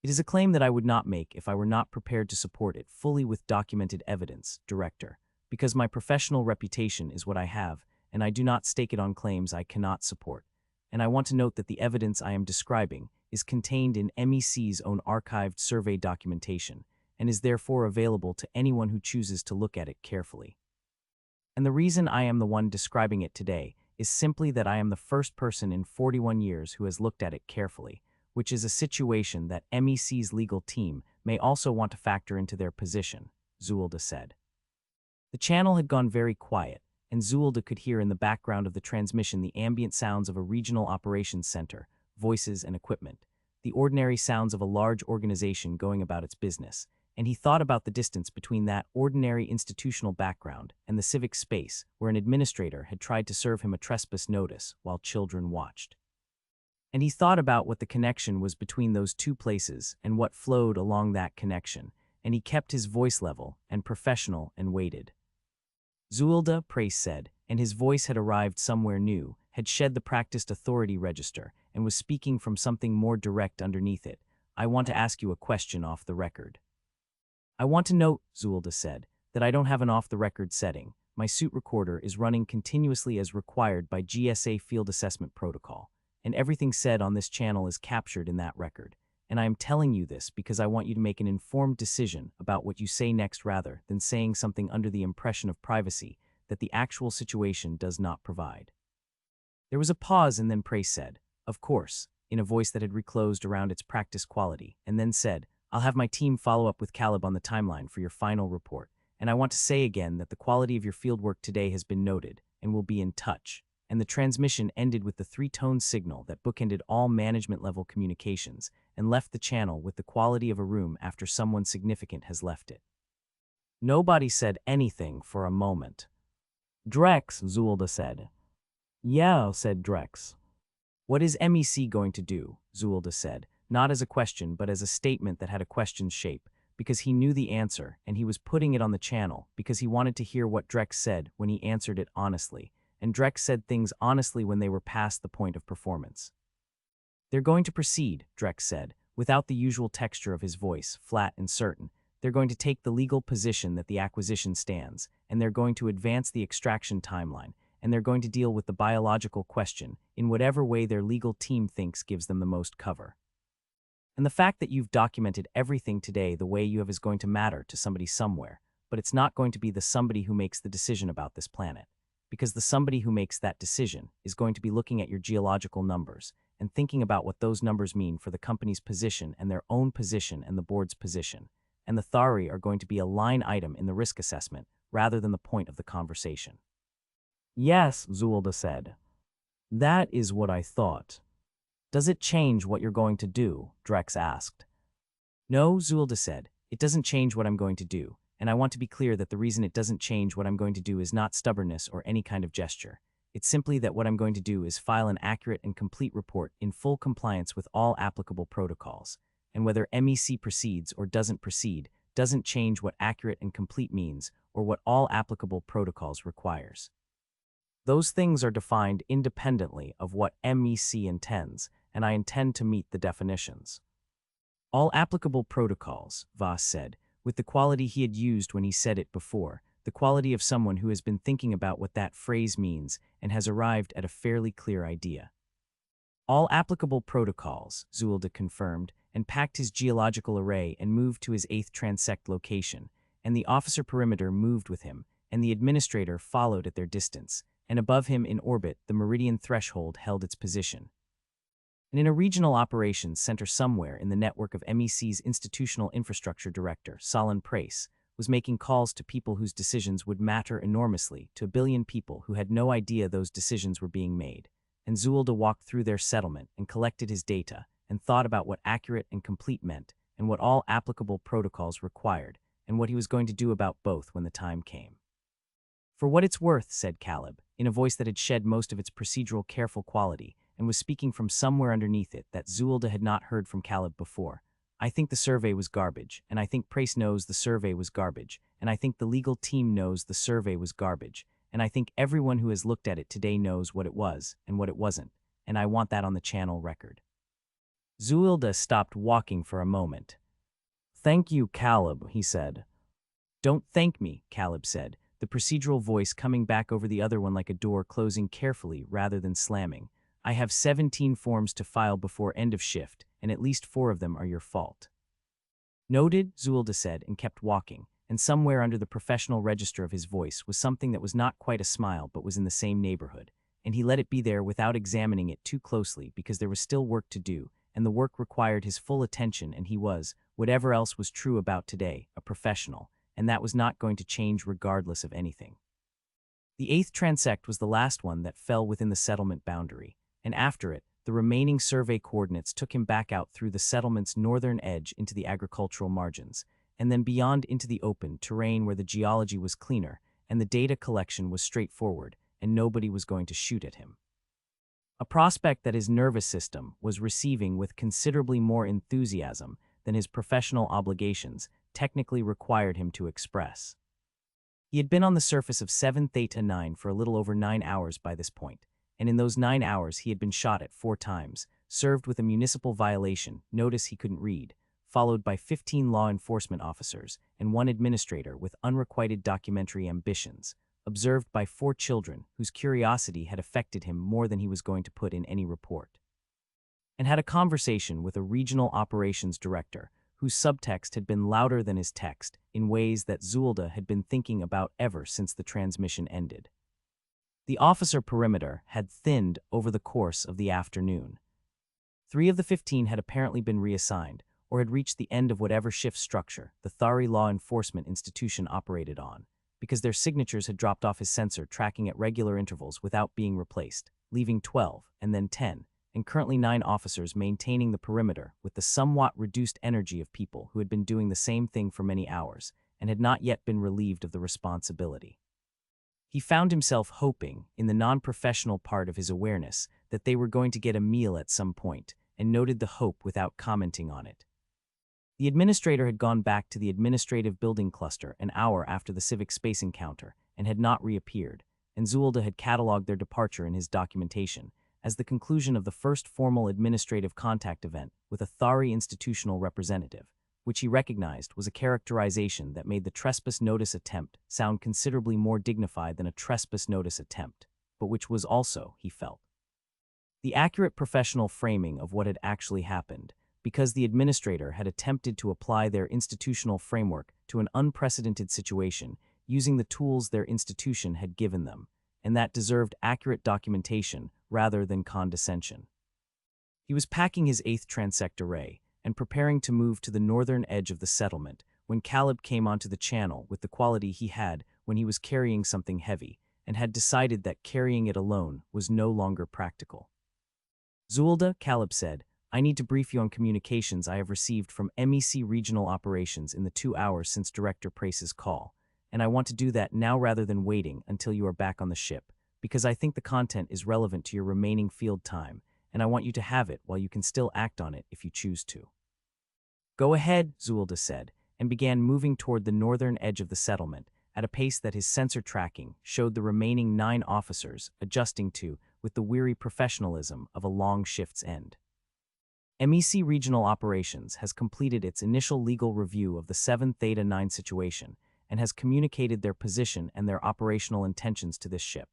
It is a claim that I would not make if I were not prepared to support it fully with documented evidence, Director, because my professional reputation is what I have, and I do not stake it on claims I cannot support. And I want to note that the evidence I am describing is contained in MEC's own archived survey documentation, and is therefore available to anyone who chooses to look at it carefully. And the reason I am the one describing it today is simply that I am the first person in 41 years who has looked at it carefully, which is a situation that MEC's legal team may also want to factor into their position, Zuillda said. The channel had gone very quiet, and Zuillda could hear in the background of the transmission the ambient sounds of a regional operations center, voices and equipment, the ordinary sounds of a large organization going about its business, and he thought about the distance between that ordinary institutional background and the civic space where an administrator had tried to serve him a trespass notice while children watched. And he thought about what the connection was between those two places and what flowed along that connection, and he kept his voice level and professional and waited. Zuillda, Price said, and his voice had arrived somewhere new, had shed the practiced authority register, and was speaking from something more direct underneath it. I want to ask you a question off the record. I want to note, Zuillda said, that I don't have an off-the-record setting. My suit recorder is running continuously as required by GSA field assessment protocol, and everything said on this channel is captured in that record. And I am telling you this because I want you to make an informed decision about what you say next rather than saying something under the impression of privacy that the actual situation does not provide. There was a pause, and then Price said, "Of course," in a voice that had reclosed around its practice quality, and then said, "I'll have my team follow up with Caleb on the timeline for your final report, and I want to say again that the quality of your fieldwork today has been noted, and will be in touch." And the transmission ended with the three-tone signal that bookended all management-level communications and left the channel with the quality of a room after someone significant has left it. Nobody said anything for a moment. "Drex," Zuillda said. "Yeah," said Drex. "What is MEC going to do?" Zuillda said, not as a question but as a statement that had a question's shape, because he knew the answer and he was putting it on the channel because he wanted to hear what Drex said when he answered it honestly. And Drex said things honestly when they were past the point of performance. "They're going to proceed," Drex said, without the usual texture of his voice, flat and certain. "They're going to take the legal position that the acquisition stands, and they're going to advance the extraction timeline, and they're going to deal with the biological question in whatever way their legal team thinks gives them the most cover. And the fact that you've documented everything today the way you have is going to matter to somebody somewhere, but it's not going to be the somebody who makes the decision about this planet. Because the somebody who makes that decision is going to be looking at your geological numbers and thinking about what those numbers mean for the company's position and their own position and the board's position. And the THARI are going to be a line item in the risk assessment rather than the point of the conversation." "Yes," Zuillda said. "That is what I thought." "Does it change what you're going to do?" Drex asked. "No," Zuillda said, "it doesn't change what I'm going to do. And I want to be clear that the reason it doesn't change what I'm going to do is not stubbornness or any kind of gesture. It's simply that what I'm going to do is file an accurate and complete report in full compliance with all applicable protocols. And whether MEC proceeds or doesn't proceed doesn't change what accurate and complete means or what all applicable protocols requires." Those things are defined independently of what MEC intends, and I intend to meet the definitions. All applicable protocols, Voss said, with the quality he had used when he said it before, the quality of someone who has been thinking about what that phrase means and has arrived at a fairly clear idea. All applicable protocols, Zuillda confirmed, and packed his geological array and moved to his 8th transect location, and the officer perimeter moved with him, and the administrator followed at their distance, and above him in orbit the meridian threshold held its position. And in a regional operations center somewhere in the network of MEC's institutional infrastructure director, Solon Price, was making calls to people whose decisions would matter enormously to a billion people who had no idea those decisions were being made. And Zuillda walked through their settlement and collected his data and thought about what accurate and complete meant and what all applicable protocols required and what he was going to do about both when the time came. "For what it's worth," said Caleb, in a voice that had shed most of its procedural careful quality and was speaking from somewhere underneath it that Zuillda had not heard from Caleb before, "I think the survey was garbage, and I think Price knows the survey was garbage, and I think the legal team knows the survey was garbage, and I think everyone who has looked at it today knows what it was and what it wasn't, and I want that on the channel record." Zuillda stopped walking for a moment. "Thank you, Caleb," he said. "Don't thank me," Caleb said, the procedural voice coming back over the other one like a door closing carefully rather than slamming. "I have 17 forms to file before end of shift, and at least 4 of them are your fault." "Noted," Zuillda said, and kept walking, and somewhere under the professional register of his voice was something that was not quite a smile but was in the same neighborhood, and he let it be there without examining it too closely because there was still work to do, and the work required his full attention, and he was, whatever else was true about today, a professional, and that was not going to change regardless of anything. The 8th transect was the last one that fell within the settlement boundary, and after it, the remaining survey coordinates took him back out through the settlement's northern edge into the agricultural margins, and then beyond into the open terrain where the geology was cleaner and the data collection was straightforward and nobody was going to shoot at him. A prospect that his nervous system was receiving with considerably more enthusiasm than his professional obligations technically required him to express. He had been on the surface of 7 Theta 9 for a little over 9 hours by this point, and in those 9 hours he had been shot at 4 times, served with a municipal violation, notice he couldn't read, followed by 15 law enforcement officers and 1 administrator with unrequited documentary ambitions, observed by 4 children whose curiosity had affected him more than he was going to put in any report, and had a conversation with a regional operations director whose subtext had been louder than his text in ways that Zuillda had been thinking about ever since the transmission ended. The officer perimeter had thinned over the course of the afternoon. 3 of the 15 had apparently been reassigned, or had reached the end of whatever shift structure the Thari law enforcement institution operated on, because their signatures had dropped off his sensor tracking at regular intervals without being replaced, leaving 12, and then 10, and currently 9 officers maintaining the perimeter with the somewhat reduced energy of people who had been doing the same thing for many hours and had not yet been relieved of the responsibility. He found himself hoping, in the non-professional part of his awareness, that they were going to get a meal at some point, and noted the hope without commenting on it. The administrator had gone back to the administrative building cluster an hour after the civic space encounter and had not reappeared, and Zuillda had catalogued their departure in his documentation as the conclusion of the first formal administrative contact event with a Thari institutional representative, which he recognized was a characterization that made the trespass notice attempt sound considerably more dignified than a trespass notice attempt, but which was also, he felt, the accurate professional framing of what had actually happened, because the administrator had attempted to apply their institutional framework to an unprecedented situation using the tools their institution had given them, and that deserved accurate documentation rather than condescension. He was packing his 8th transect array and preparing to move to the northern edge of the settlement when Caleb came onto the channel with the quality he had when he was carrying something heavy and had decided that carrying it alone was no longer practical. "Zuillda," Caleb said, "I need to brief you on communications I have received from MEC Regional Operations in the 2 hours since Director Price's call, and I want to do that now rather than waiting until you are back on the ship, because I think the content is relevant to your remaining field time, and I want you to have it while you can still act on it if you choose to." "Go ahead," Zuillda said, and began moving toward the northern edge of the settlement, at a pace that his sensor tracking showed the remaining 9 officers adjusting to with the weary professionalism of a long shift's end. MEC Regional Operations has completed its initial legal review of the 7 Theta 9 situation and has communicated their position and their operational intentions to this ship,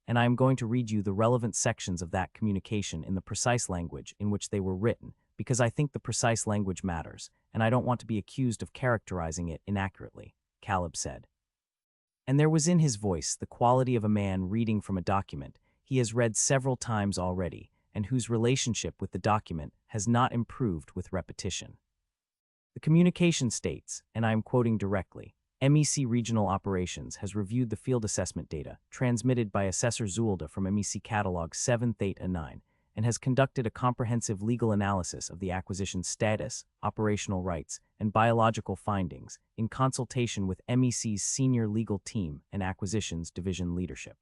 and I am going to read you the relevant sections of that communication in the precise language in which they were written, because I think the precise language matters, and I don't want to be accused of characterizing it inaccurately, Caleb said. And there was in his voice the quality of a man reading from a document he has read several times already, and whose relationship with the document has not improved with repetition. The communication states, and I am quoting directly, MEC Regional Operations has reviewed the field assessment data transmitted by Assessor Zuillda from MEC-Catalogue 7 Theta 9 and has conducted a comprehensive legal analysis of the acquisition status, operational rights, and biological findings in consultation with MEC's senior legal team and acquisitions division leadership.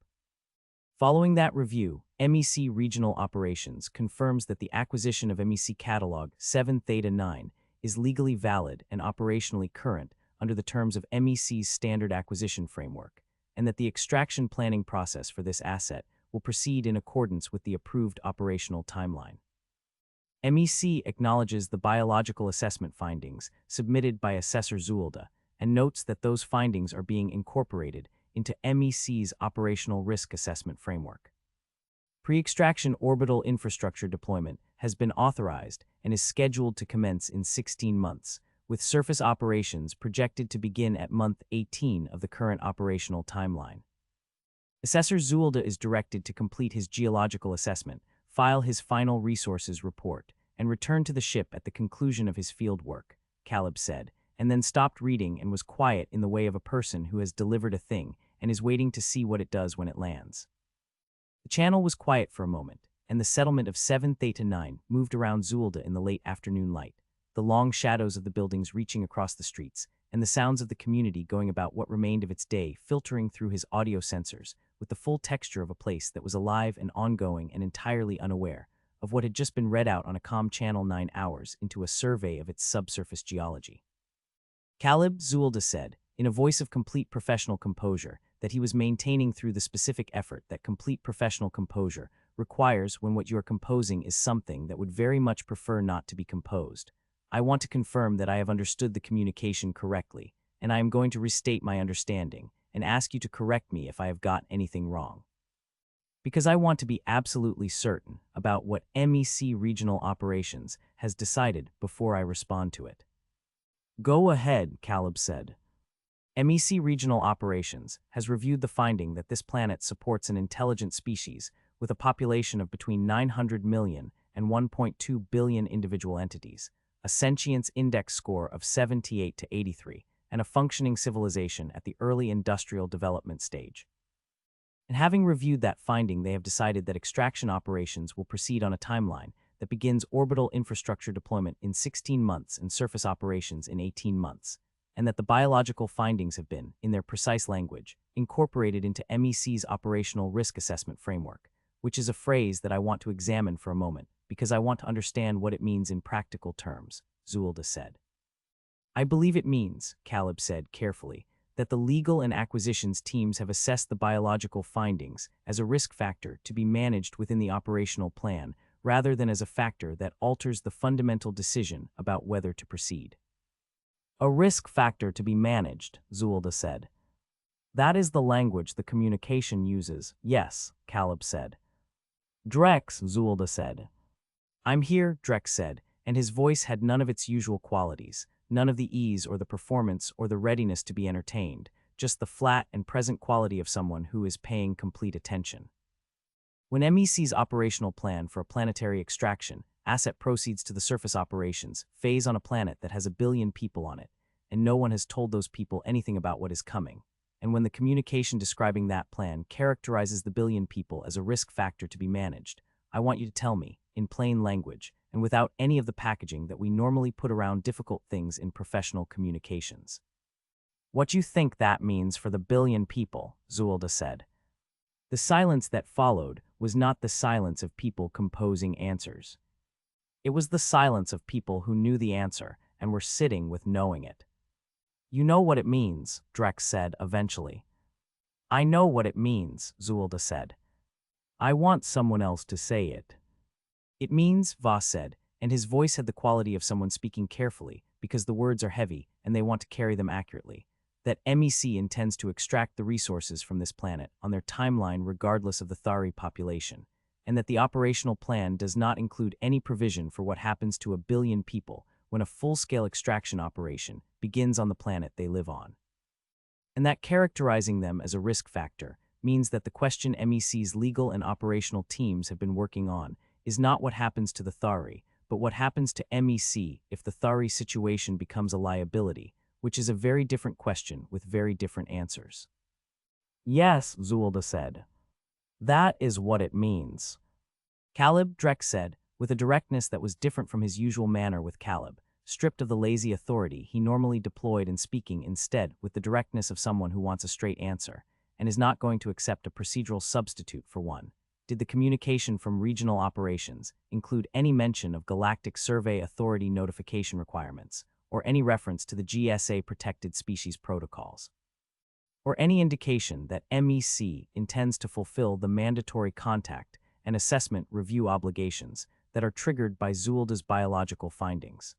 Following that review, MEC Regional Operations confirms that the acquisition of MEC-Catalogue 7 Theta 9 is legally valid and operationally current under the terms of MEC's standard acquisition framework, and that the extraction planning process for this asset will proceed in accordance with the approved operational timeline. MEC acknowledges the biological assessment findings submitted by Assessor Zuillda and notes that those findings are being incorporated into MEC's operational risk assessment framework. Pre-extraction orbital infrastructure deployment has been authorized and is scheduled to commence in 16 months, with surface operations projected to begin at month 18 of the current operational timeline. Assessor Zuillda is directed to complete his geological assessment, file his final resources report, and return to the ship at the conclusion of his field work, Caleb said, and then stopped reading and was quiet in the way of a person who has delivered a thing and is waiting to see what it does when it lands. The channel was quiet for a moment, and the settlement of 7 Theta 9 moved around Zuillda in the late afternoon light, the long shadows of the buildings reaching across the streets, and the sounds of the community going about what remained of its day filtering through his audio sensors with the full texture of a place that was alive and ongoing and entirely unaware of what had just been read out on a comm channel 9 hours into a survey of its subsurface geology. Caleb, Zuillda said, in a voice of complete professional composure, that he was maintaining through the specific effort that complete professional composure requires when what you are composing is something that would very much prefer not to be composed. I want to confirm that I have understood the communication correctly, and I am going to restate my understanding and ask you to correct me if I have got anything wrong. Because I want to be absolutely certain about what MEC Regional Operations has decided before I respond to it. Go ahead, Caleb said. MEC Regional Operations has reviewed the finding that this planet supports an intelligent species with a population of between 900 million and 1.2 billion individual entities, a sentience index score of 78 to 83, and a functioning civilization at the early industrial development stage. And having reviewed that finding, they have decided that extraction operations will proceed on a timeline that begins orbital infrastructure deployment in 16 months and surface operations in 18 months, and that the biological findings have been, in their precise language, incorporated into MEC's operational risk assessment framework, which is a phrase that I want to examine for a moment, because I want to understand what it means in practical terms, Zuillda said. I believe it means, Caleb said carefully, that the legal and acquisitions teams have assessed the biological findings as a risk factor to be managed within the operational plan rather than as a factor that alters the fundamental decision about whether to proceed. A risk factor to be managed, Zuillda said. That is the language the communication uses, yes, Caleb said. Drex, Zuillda said. I'm here, Drex said, and his voice had none of its usual qualities, none of the ease or the performance or the readiness to be entertained, just the flat and present quality of someone who is paying complete attention. When MEC's operational plan for a planetary extraction asset proceeds to the surface operations phase on a planet that has 1 billion people on it, and no one has told those people anything about what is coming, and when the communication describing that plan characterizes the 1 billion people as a risk factor to be managed, I want you to tell me, in plain language, and without any of the packaging that we normally put around difficult things in professional communications. What you think that means for the 1 billion people, Zuillda said. The silence that followed was not the silence of people composing answers. It was the silence of people who knew the answer and were sitting with knowing it. You know what it means, Drex said eventually. I know what it means, Zuillda said. I want someone else to say it. It means, Voss said, and his voice had the quality of someone speaking carefully because the words are heavy and they want to carry them accurately, that MEC intends to extract the resources from this planet on their timeline regardless of the Thari population, and that the operational plan does not include any provision for what happens to 1 billion people when a full-scale extraction operation begins on the planet they live on. And that characterizing them as a risk factor means that the question MEC's legal and operational teams have been working on is not what happens to the Thari, but what happens to MEC if the Thari situation becomes a liability, which is a very different question with very different answers. Yes, Zuillda said. That is what it means. Caleb, Drex said, with a directness that was different from his usual manner with Caleb, stripped of the lazy authority he normally deployed in speaking instead with the directness of someone who wants a straight answer, and is not going to accept a procedural substitute for one. Did the communication from regional operations include any mention of Galactic Survey Authority notification requirements, or any reference to the GSA Protected Species protocols? Or any indication that MEC intends to fulfill the mandatory contact and assessment review obligations that are triggered by Zuillda's biological findings?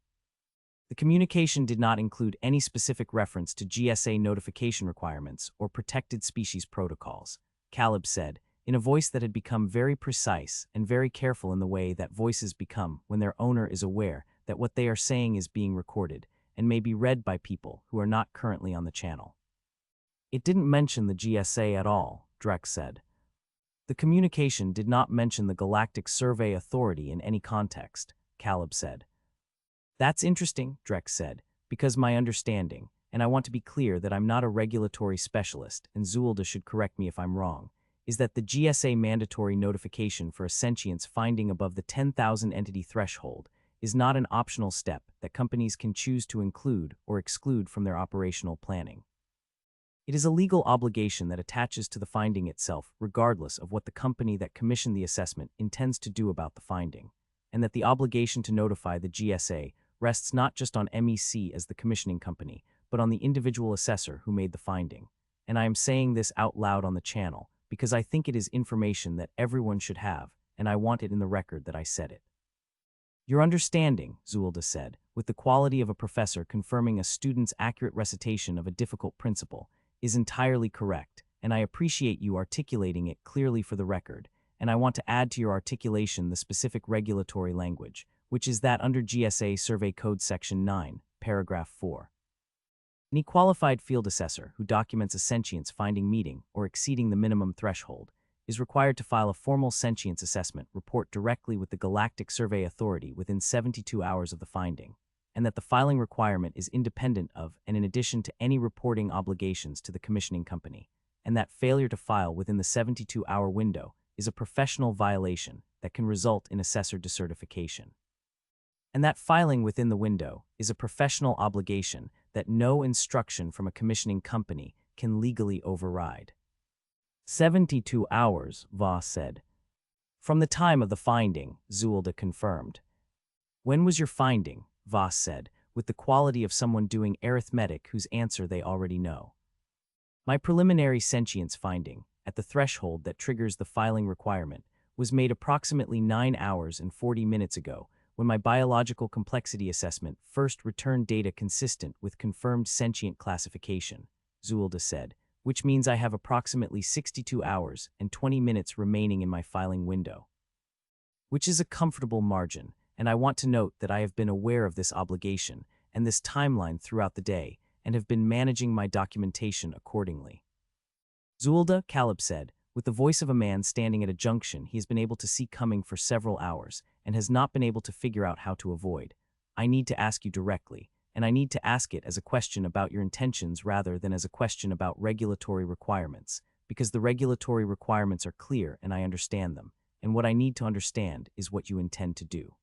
The communication did not include any specific reference to GSA notification requirements or protected species protocols, Caleb said, in a voice that had become very precise and very careful in the way that voices become when their owner is aware that what they are saying is being recorded and may be read by people who are not currently on the channel. It didn't mention the GSA at all, Drex said. The communication did not mention the Galactic Survey Authority in any context, Caleb said. That's interesting, Drex said, because my understanding, and I want to be clear that I'm not a regulatory specialist, and Zuillda should correct me if I'm wrong, is that the GSA mandatory notification for a sentience finding above the 10,000 entity threshold is not an optional step that companies can choose to include or exclude from their operational planning. It is a legal obligation that attaches to the finding itself regardless of what the company that commissioned the assessment intends to do about the finding, and that the obligation to notify the GSA rests not just on MEC as the commissioning company, but on the individual assessor who made the finding. And I am saying this out loud on the channel because I think it is information that everyone should have, and I want it in the record that I said it. Your understanding, Zuillda said, with the quality of a professor confirming a student's accurate recitation of a difficult principle, is entirely correct, and I appreciate you articulating it clearly for the record, and I want to add to your articulation the specific regulatory language, which is that under GSA Survey Code Section 9, Paragraph 4. Any qualified field assessor who documents a sentience finding meeting or exceeding the minimum threshold is required to file a formal sentience assessment report directly with the Galactic Survey Authority within 72 hours of the finding, and that the filing requirement is independent of and in addition to any reporting obligations to the commissioning company, and that failure to file within the 72-hour window is a professional violation that can result in assessor decertification. And that filing within the window is a professional obligation that no instruction from a commissioning company can legally override. 72 hours, Voss said. From the time of the finding, Zuillda confirmed. When was your finding? Voss said, with the quality of someone doing arithmetic whose answer they already know. My preliminary sentience finding, at the threshold that triggers the filing requirement, was made approximately 9 hours and 40 minutes ago, when my biological complexity assessment first returned data consistent with confirmed sentient classification, Zuillda said, which means I have approximately 62 hours and 20 minutes remaining in my filing window. Which is a comfortable margin, and I want to note that I have been aware of this obligation and this timeline throughout the day and have been managing my documentation accordingly. Zuillda, Caleb said, with the voice of a man standing at a junction he has been able to see coming for several hours and has not been able to figure out how to avoid. I need to ask you directly, and I need to ask it as a question about your intentions rather than as a question about regulatory requirements, because the regulatory requirements are clear and I understand them, and what I need to understand is what you intend to do.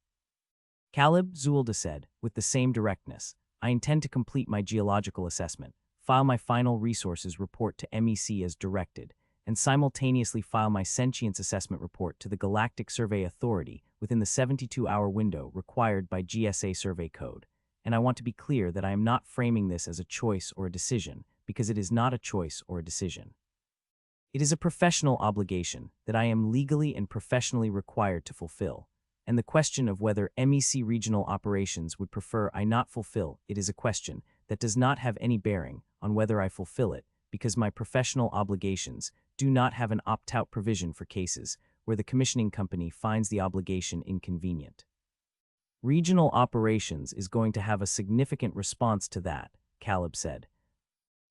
Caleb, Zuillda said, with the same directness, I intend to complete my geological assessment, file my final resources report to MEC as directed, and simultaneously file my sentience assessment report to the Galactic Survey Authority within the 72-hour window required by GSA Survey Code, and I want to be clear that I am not framing this as a choice or a decision, because it is not a choice or a decision. It is a professional obligation that I am legally and professionally required to fulfill, and the question of whether MEC regional operations would prefer I not fulfill it is a question that does not have any bearing on whether I fulfill it, because my professional obligations do not have an opt-out provision for cases where the commissioning company finds the obligation inconvenient. Regional operations is going to have a significant response to that, Caleb said.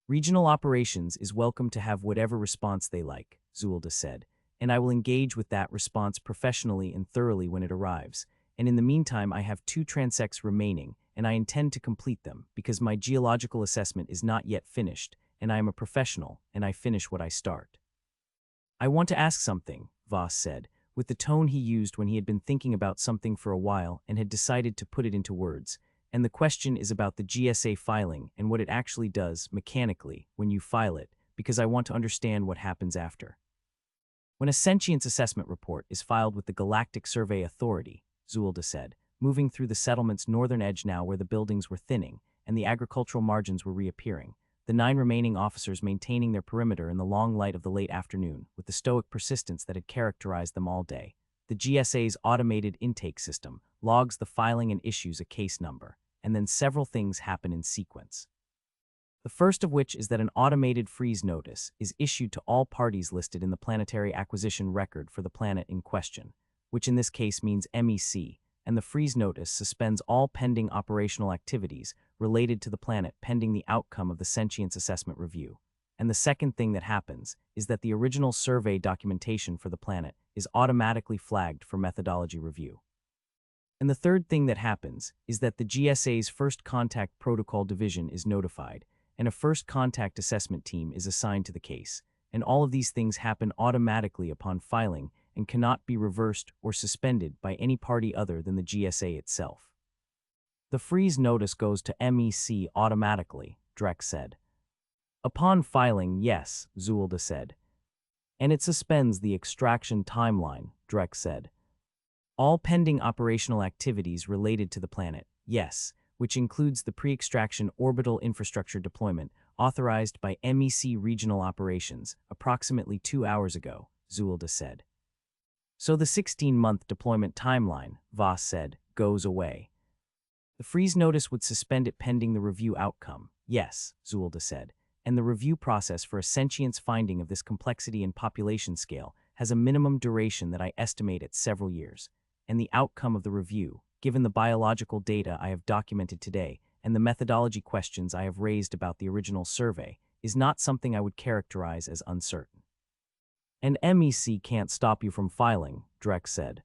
Regional operations is welcome to have whatever response they like, Zuillda said, and I will engage with that response professionally and thoroughly when it arrives. And in the meantime, I have 2 transects remaining, and I intend to complete them because my geological assessment is not yet finished, and I am a professional, and I finish what I start. I want to ask something, Voss said, with the tone he used when he had been thinking about something for a while and had decided to put it into words. And the question is about the GSA filing and what it actually does mechanically when you file it, because I want to understand what happens after. When a sentience assessment report is filed with the Galactic Survey Authority, Zuillda said, moving through the settlement's northern edge now where the buildings were thinning and the agricultural margins were reappearing, the 9 remaining officers maintaining their perimeter in the long light of the late afternoon with the stoic persistence that had characterized them all day. The GSA's automated intake system logs the filing and issues a case number, and then several things happen in sequence. The first of which is that an automated freeze notice is issued to all parties listed in the planetary acquisition record for the planet in question, which in this case means MEC, and the freeze notice suspends all pending operational activities related to the planet pending the outcome of the sentience assessment review. And the second thing that happens is that the original survey documentation for the planet is automatically flagged for methodology review. And the third thing that happens is that the GSA's First Contact Protocol Division is notified, and a First Contact Assessment Team is assigned to the case, and all of these things happen automatically upon filing and cannot be reversed or suspended by any party other than the GSA itself. The freeze notice goes to MEC automatically, Drek said. Upon filing, yes, Zuillda said. And it suspends the extraction timeline, Drek said. All pending operational activities related to the planet, yes, which includes the pre-extraction orbital infrastructure deployment authorized by MEC Regional Operations approximately 2 hours ago, Zuillda said. So the 16-month deployment timeline, Voss said, goes away. The freeze notice would suspend it pending the review outcome, yes, Zuillda said, and the review process for a sentience finding of this complexity and population scale has a minimum duration that I estimate at several years. And the outcome of the review, given the biological data I have documented today and the methodology questions I have raised about the original survey, is not something I would characterize as uncertain. And MEC can't stop you from filing, Drek said.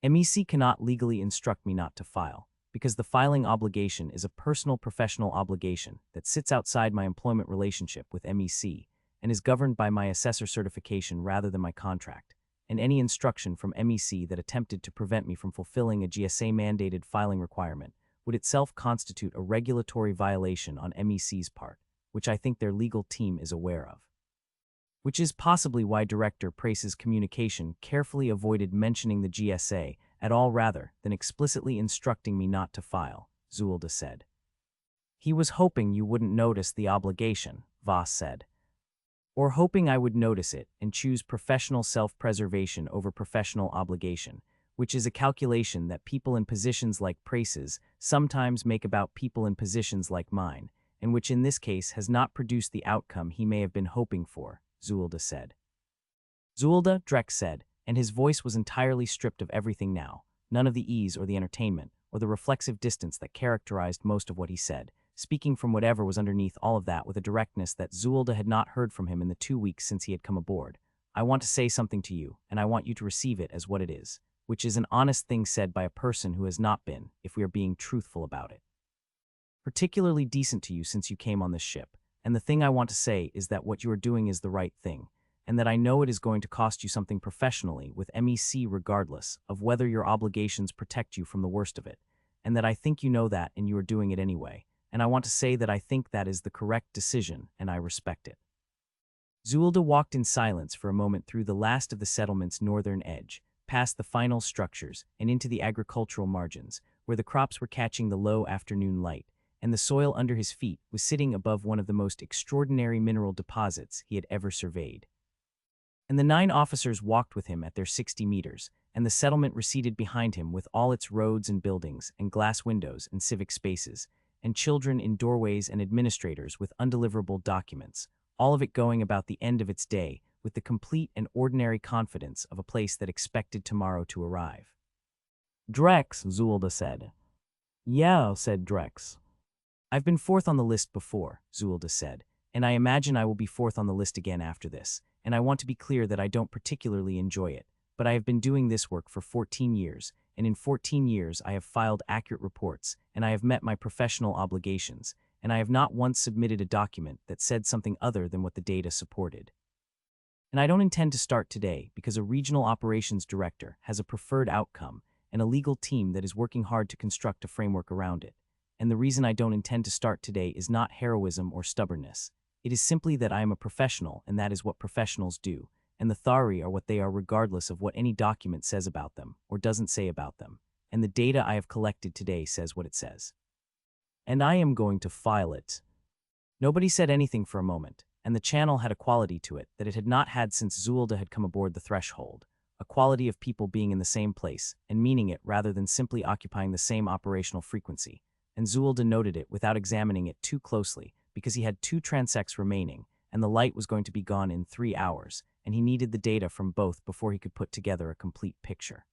MEC cannot legally instruct me not to file, because the filing obligation is a personal professional obligation that sits outside my employment relationship with MEC and is governed by my assessor certification rather than my contract. And any instruction from MEC that attempted to prevent me from fulfilling a GSA-mandated filing requirement would itself constitute a regulatory violation on MEC's part, which I think their legal team is aware of. Which is possibly why Director Prace's communication carefully avoided mentioning the GSA at all rather than explicitly instructing me not to file, Zuillda said. He was hoping you wouldn't notice the obligation, Voss said. Or hoping I would notice it and choose professional self-preservation over professional obligation, which is a calculation that people in positions like Prace's sometimes make about people in positions like mine, and which in this case has not produced the outcome he may have been hoping for, Zuillda said. Zuillda, Drek said, and his voice was entirely stripped of everything now, none of the ease or the entertainment, or the reflexive distance that characterized most of what he said, speaking from whatever was underneath all of that with a directness that Zuillda had not heard from him in the 2 weeks since he had come aboard. I want to say something to you, and I want you to receive it as what it is, which is an honest thing said by a person who has not been, if we are being truthful about it, particularly decent to you since you came on this ship. And the thing I want to say is that what you are doing is the right thing, and that I know it is going to cost you something professionally with MEC regardless of whether your obligations protect you from the worst of it, and that I think you know that and you are doing it anyway. And I want to say that I think that is the correct decision, and I respect it. Zuillda walked in silence for a moment through the last of the settlement's northern edge, past the final structures, and into the agricultural margins, where the crops were catching the low afternoon light, and the soil under his feet was sitting above one of the most extraordinary mineral deposits he had ever surveyed. And the 9 officers walked with him at their 60 meters, and the settlement receded behind him with all its roads and buildings and glass windows and civic spaces, and children in doorways and administrators with undeliverable documents, all of it going about the end of its day with the complete and ordinary confidence of a place that expected tomorrow to arrive. Drex, Zuillda said. Yeah, said Drex. I've been 4th on the list before, Zuillda said, and I imagine I will be 4th on the list again after this, and I want to be clear that I don't particularly enjoy it, but I have been doing this work for 14 years, and in 14 years I have filed accurate reports, and I have met my professional obligations, and I have not once submitted a document that said something other than what the data supported. And I don't intend to start today because a regional operations director has a preferred outcome and a legal team that is working hard to construct a framework around it. And the reason I don't intend to start today is not heroism or stubbornness. It is simply that I am a professional, and that is what professionals do, and the Thari are what they are regardless of what any document says about them or doesn't say about them, and the data I have collected today says what it says. And I am going to file it. Nobody said anything for a moment, and the channel had a quality to it that it had not had since Zuillda had come aboard the threshold, a quality of people being in the same place and meaning it rather than simply occupying the same operational frequency, and Zuillda noted it without examining it too closely because he had 2 transects remaining, and the light was going to be gone in 3 hours, and he needed the data from both before he could put together a complete picture.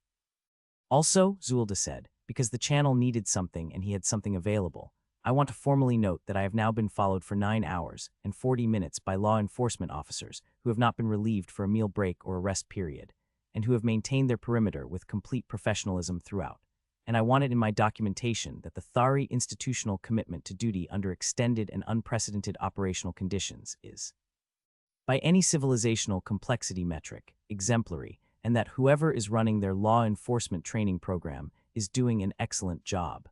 Also, Zuillda said, because the channel needed something and he had something available, I want to formally note that I have now been followed for 9 hours and 40 minutes by law enforcement officers who have not been relieved for a meal break or a rest period, and who have maintained their perimeter with complete professionalism throughout. And I want it in my documentation that the Thari institutional commitment to duty under extended and unprecedented operational conditions is, by any civilizational complexity metric, exemplary, and that whoever is running their law enforcement training program is doing an excellent job.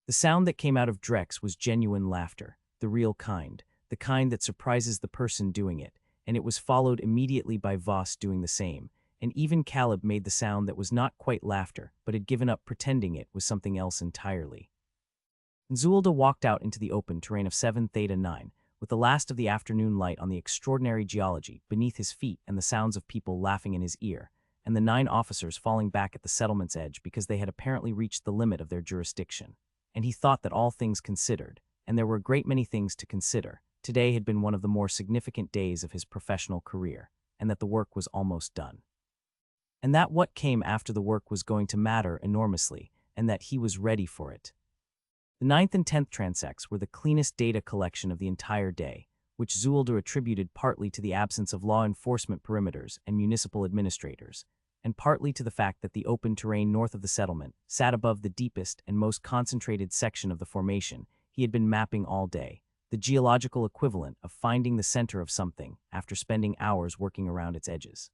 The sound that came out of Drex was genuine laughter, the real kind, the kind that surprises the person doing it, and it was followed immediately by Voss doing the same, and even Caleb made the sound that was not quite laughter, but had given up pretending it was something else entirely. Zuillda walked out into the open terrain of 7 Theta 9, with the last of the afternoon light on the extraordinary geology beneath his feet and the sounds of people laughing in his ear, and the 9 officers falling back at the settlement's edge because they had apparently reached the limit of their jurisdiction. And he thought that all things considered, and there were a great many things to consider, today had been one of the more significant days of his professional career, and that the work was almost done. And that what came after the work was going to matter enormously, and that he was ready for it. The 9th and 10th transects were the cleanest data collection of the entire day, which Zuillda attributed partly to the absence of law enforcement perimeters and municipal administrators, and partly to the fact that the open terrain north of the settlement sat above the deepest and most concentrated section of the formation he had been mapping all day, the geological equivalent of finding the center of something after spending hours working around its edges.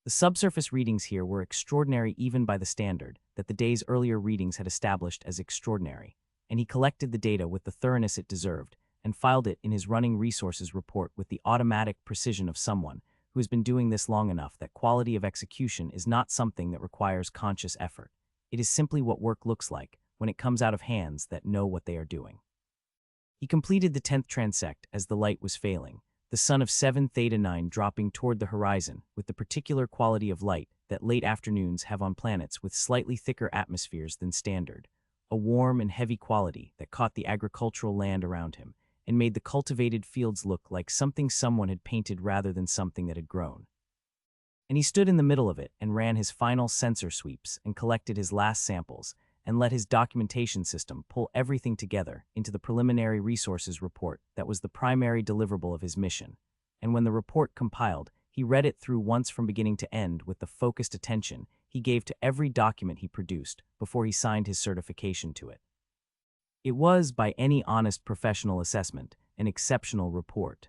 The subsurface readings here were extraordinary even by the standard that the day's earlier readings had established as extraordinary, and he collected the data with the thoroughness it deserved and filed it in his running resources report with the automatic precision of someone who has been doing this long enough that quality of execution is not something that requires conscious effort. It is simply what work looks like when it comes out of hands that know what they are doing. He completed the 10th transect as the light was failing, the sun of 7 Theta 9 dropping toward the horizon with the particular quality of light that late afternoons have on planets with slightly thicker atmospheres than standard, a warm and heavy quality that caught the agricultural land around him and made the cultivated fields look like something someone had painted rather than something that had grown. And he stood in the middle of it and ran his final sensor sweeps and collected his last samples and let his documentation system pull everything together into the preliminary resources report that was the primary deliverable of his mission. And when the report compiled, he read it through once from beginning to end with the focused attention he gave to every document he produced before he signed his certification to it. It was, by any honest professional assessment, an exceptional report.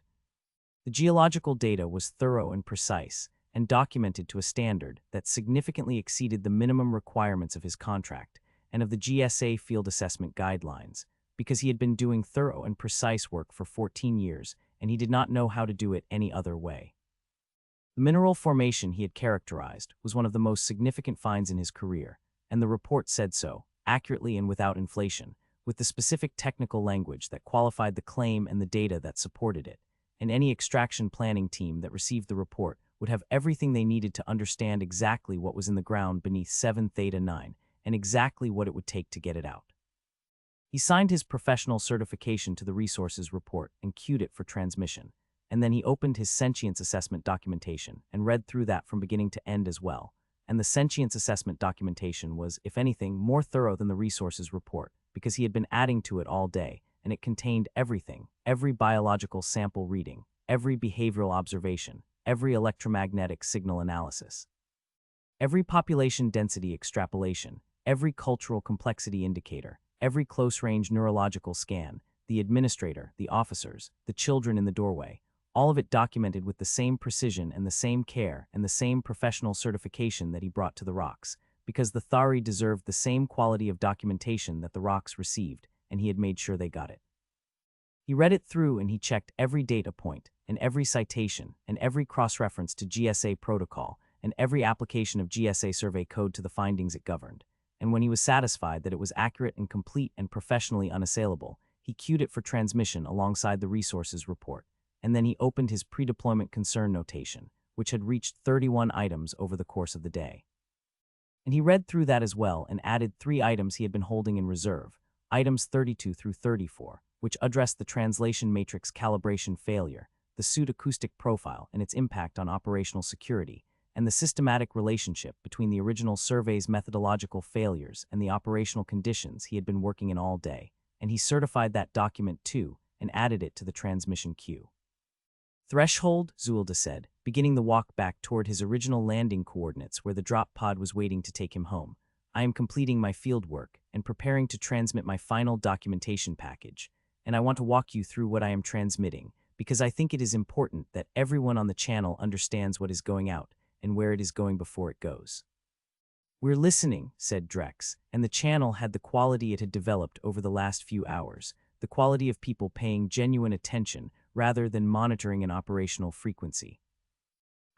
The geological data was thorough and precise, and documented to a standard that significantly exceeded the minimum requirements of his contract and of the GSA field assessment guidelines, because he had been doing thorough and precise work for 14 years, and he did not know how to do it any other way. The mineral formation he had characterized was one of the most significant finds in his career, and the report said so, accurately and without inflation, with the specific technical language that qualified the claim and the data that supported it. And any extraction planning team that received the report would have everything they needed to understand exactly what was in the ground beneath 7 Theta 9 and exactly what it would take to get it out. He signed his professional certification to the resources report and queued it for transmission, and then he opened his sentience assessment documentation and read through that from beginning to end as well. And the sentience assessment documentation was, if anything, more thorough than the resources report because he had been adding to it all day, and it contained everything, every biological sample reading, every behavioral observation, every electromagnetic signal analysis, every population density extrapolation, every cultural complexity indicator, every close-range neurological scan, the administrator, the officers, the children in the doorway, all of it documented with the same precision and the same care and the same professional certification that he brought to the rocks, because the Thari deserved the same quality of documentation that the rocks received, and he had made sure they got it. He read it through and he checked every data point, and every citation, and every cross-reference to GSA protocol, and every application of GSA survey code to the findings it governed. And when he was satisfied that it was accurate and complete and professionally unassailable, he queued it for transmission alongside the resources report, and then he opened his pre-deployment concern notation, which had reached 31 items over the course of the day. And he read through that as well and added 3 items he had been holding in reserve, items 32 through 34, which addressed the translation matrix calibration failure, the suit acoustic profile and its impact on operational security, and the systematic relationship between the original survey's methodological failures and the operational conditions he had been working in all day, and he certified that document too and added it to the transmission queue. Threshold, Zuillda said, beginning the walk back toward his original landing coordinates where the drop pod was waiting to take him home. I am completing my field work and preparing to transmit my final documentation package, and I want to walk you through what I am transmitting because I think it is important that everyone on the channel understands what is going out and where it is going before it goes. We're listening, said Drex, and the channel had the quality it had developed over the last few hours, the quality of people paying genuine attention rather than monitoring an operational frequency.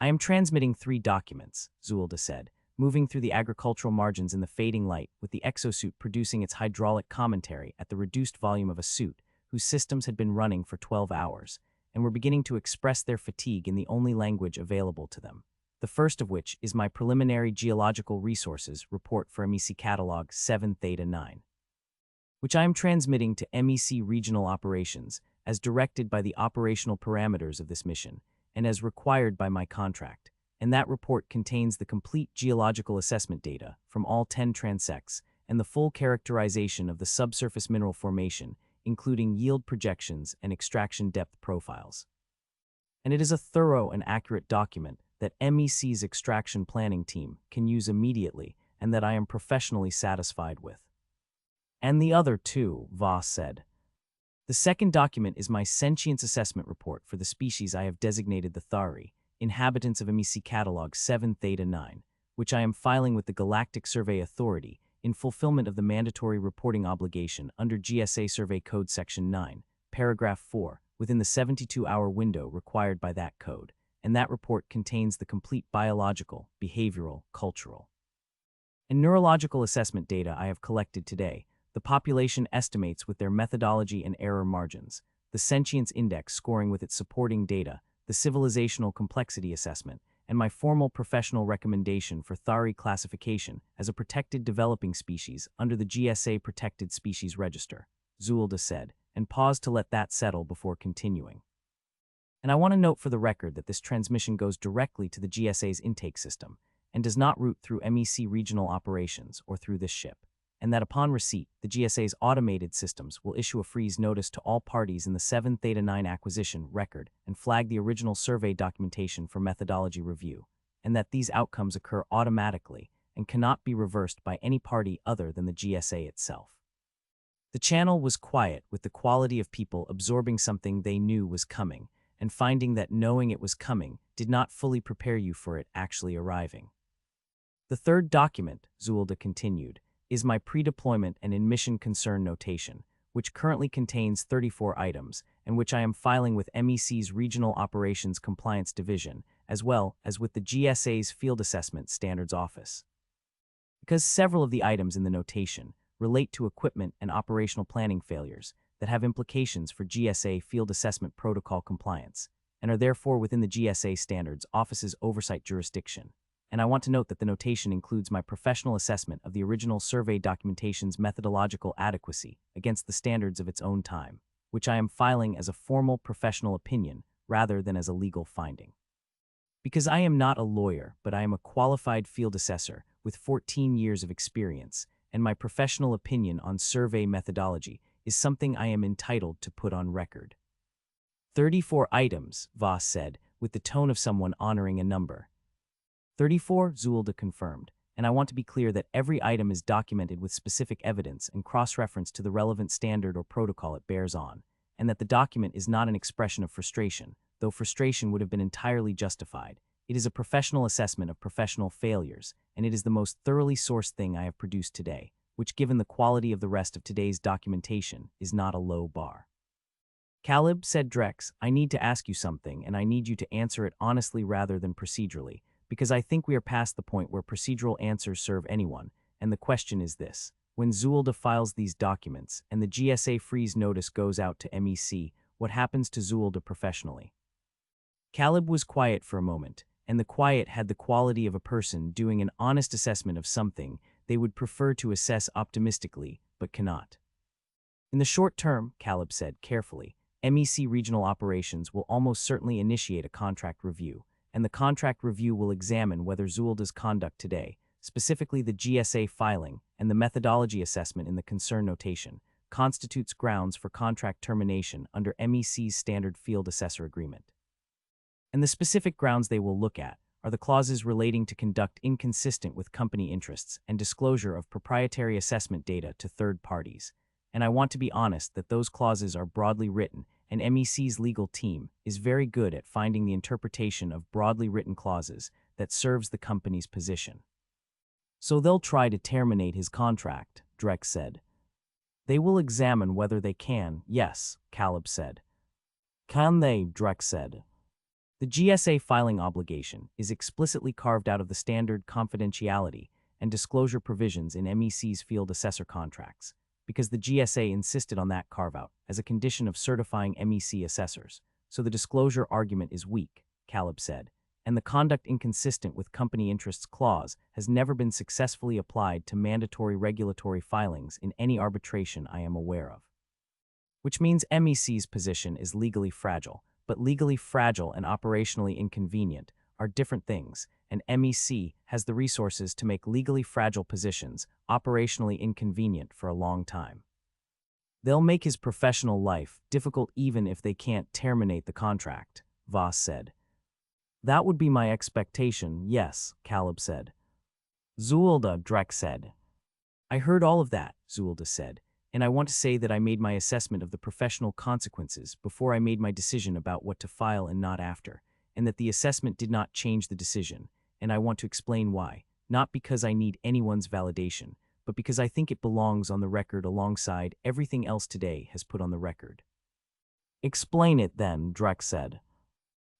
I am transmitting 3 documents, Zuillda said, moving through the agricultural margins in the fading light with the exosuit producing its hydraulic commentary at the reduced volume of a suit whose systems had been running for 12 hours and were beginning to express their fatigue in the only language available to them. The first of which is my preliminary geological resources report for MEC-Catalogue 7 Theta 9, which I am transmitting to MEC Regional Operations as directed by the operational parameters of this mission and as required by my contract, and that report contains the complete geological assessment data from all 10 transects and the full characterization of the subsurface mineral formation, including yield projections and extraction depth profiles. And it is a thorough and accurate document that MEC's extraction planning team can use immediately and that I am professionally satisfied with. And the other too, Voss said. The second document is my sentience assessment report for the species I have designated the Thari, inhabitants of MEC-Catalogue 7 Theta 9, which I am filing with the Galactic Survey Authority in fulfillment of the mandatory reporting obligation under GSA Survey Code Section 9, Paragraph 4, within the 72-hour window required by that code, and that report contains the complete biological, behavioral, cultural, and neurological assessment data I have collected today, the population estimates with their methodology and error margins, the sentience index scoring with its supporting data, the civilizational complexity assessment, and my formal professional recommendation for Thari classification as a protected developing species under the GSA Protected Species Register, Zuillda said, and paused to let that settle before continuing. And I want to note for the record that this transmission goes directly to the GSA's intake system and does not route through MEC regional operations or through this ship, and that upon receipt, the GSA's automated systems will issue a freeze notice to all parties in the 7 Theta 9 acquisition record and flag the original survey documentation for methodology review, and that these outcomes occur automatically and cannot be reversed by any party other than the GSA itself. The channel was quiet with the quality of people absorbing something they knew was coming and finding that knowing it was coming did not fully prepare you for it actually arriving. The third document, Zuillda continued, is my pre-deployment and in-mission concern notation, which currently contains 34 items and which I am filing with MEC's Regional Operations Compliance Division, as well as with the GSA's Field Assessment Standards Office. Because several of the items in the notation relate to equipment and operational planning failures that have implications for GSA field assessment protocol compliance, and are therefore within the GSA Standards Office's oversight jurisdiction. And I want to note that the notation includes my professional assessment of the original survey documentation's methodological adequacy against the standards of its own time, which I am filing as a formal professional opinion rather than as a legal finding. Because I am not a lawyer, but I am a qualified field assessor with 14 years of experience, and my professional opinion on survey methodology is something I am entitled to put on record. 34 items, Voss said, with the tone of someone honoring a number. 34, Zuillda confirmed, and I want to be clear that every item is documented with specific evidence and cross-reference to the relevant standard or protocol it bears on, and that the document is not an expression of frustration, though frustration would have been entirely justified. It is a professional assessment of professional failures, and it is the most thoroughly sourced thing I have produced today, which, given the quality of the rest of today's documentation, is not a low bar. Caleb, said Drex, I need to ask you something, and I need you to answer it honestly rather than procedurally, because I think we are past the point where procedural answers serve anyone, and the question is this. When Zuillda files these documents, and the GSA freeze notice goes out to MEC, what happens to Zuillda professionally? Caleb was quiet for a moment, and the quiet had the quality of a person doing an honest assessment of something they would prefer to assess optimistically, but cannot. In the short term, Caleb said carefully, MEC Regional Operations will almost certainly initiate a contract review, and the contract review will examine whether Zuillda's conduct today, specifically the GSA filing and the methodology assessment in the concern notation, constitutes grounds for contract termination under MEC's Standard Field Assessor Agreement. And the specific grounds they will look at are the clauses relating to conduct inconsistent with company interests and disclosure of proprietary assessment data to third parties. And I want to be honest that those clauses are broadly written, and MEC's legal team is very good at finding the interpretation of broadly written clauses that serves the company's position. So they'll try to terminate his contract, Drex said. They will examine whether they can, yes, Caleb said. Can they, Drex said. The GSA filing obligation is explicitly carved out of the standard confidentiality and disclosure provisions in MEC's field assessor contracts, because the GSA insisted on that carve-out as a condition of certifying MEC assessors. So the disclosure argument is weak, Caleb said, and the conduct inconsistent with company interests clause has never been successfully applied to mandatory regulatory filings in any arbitration I am aware of. Which means MEC's position is legally fragile, but legally fragile and operationally inconvenient are different things, and MEC has the resources to make legally fragile positions operationally inconvenient for a long time. They'll make his professional life difficult even if they can't terminate the contract, Voss said. That would be my expectation, yes, Caleb said. Zuillda, Drex said. I heard all of that, Zuillda said, and I want to say that I made my assessment of the professional consequences before I made my decision about what to file and not after, and that the assessment did not change the decision, and I want to explain why, not because I need anyone's validation, but because I think it belongs on the record alongside everything else today has put on the record. Explain it then, Drex said.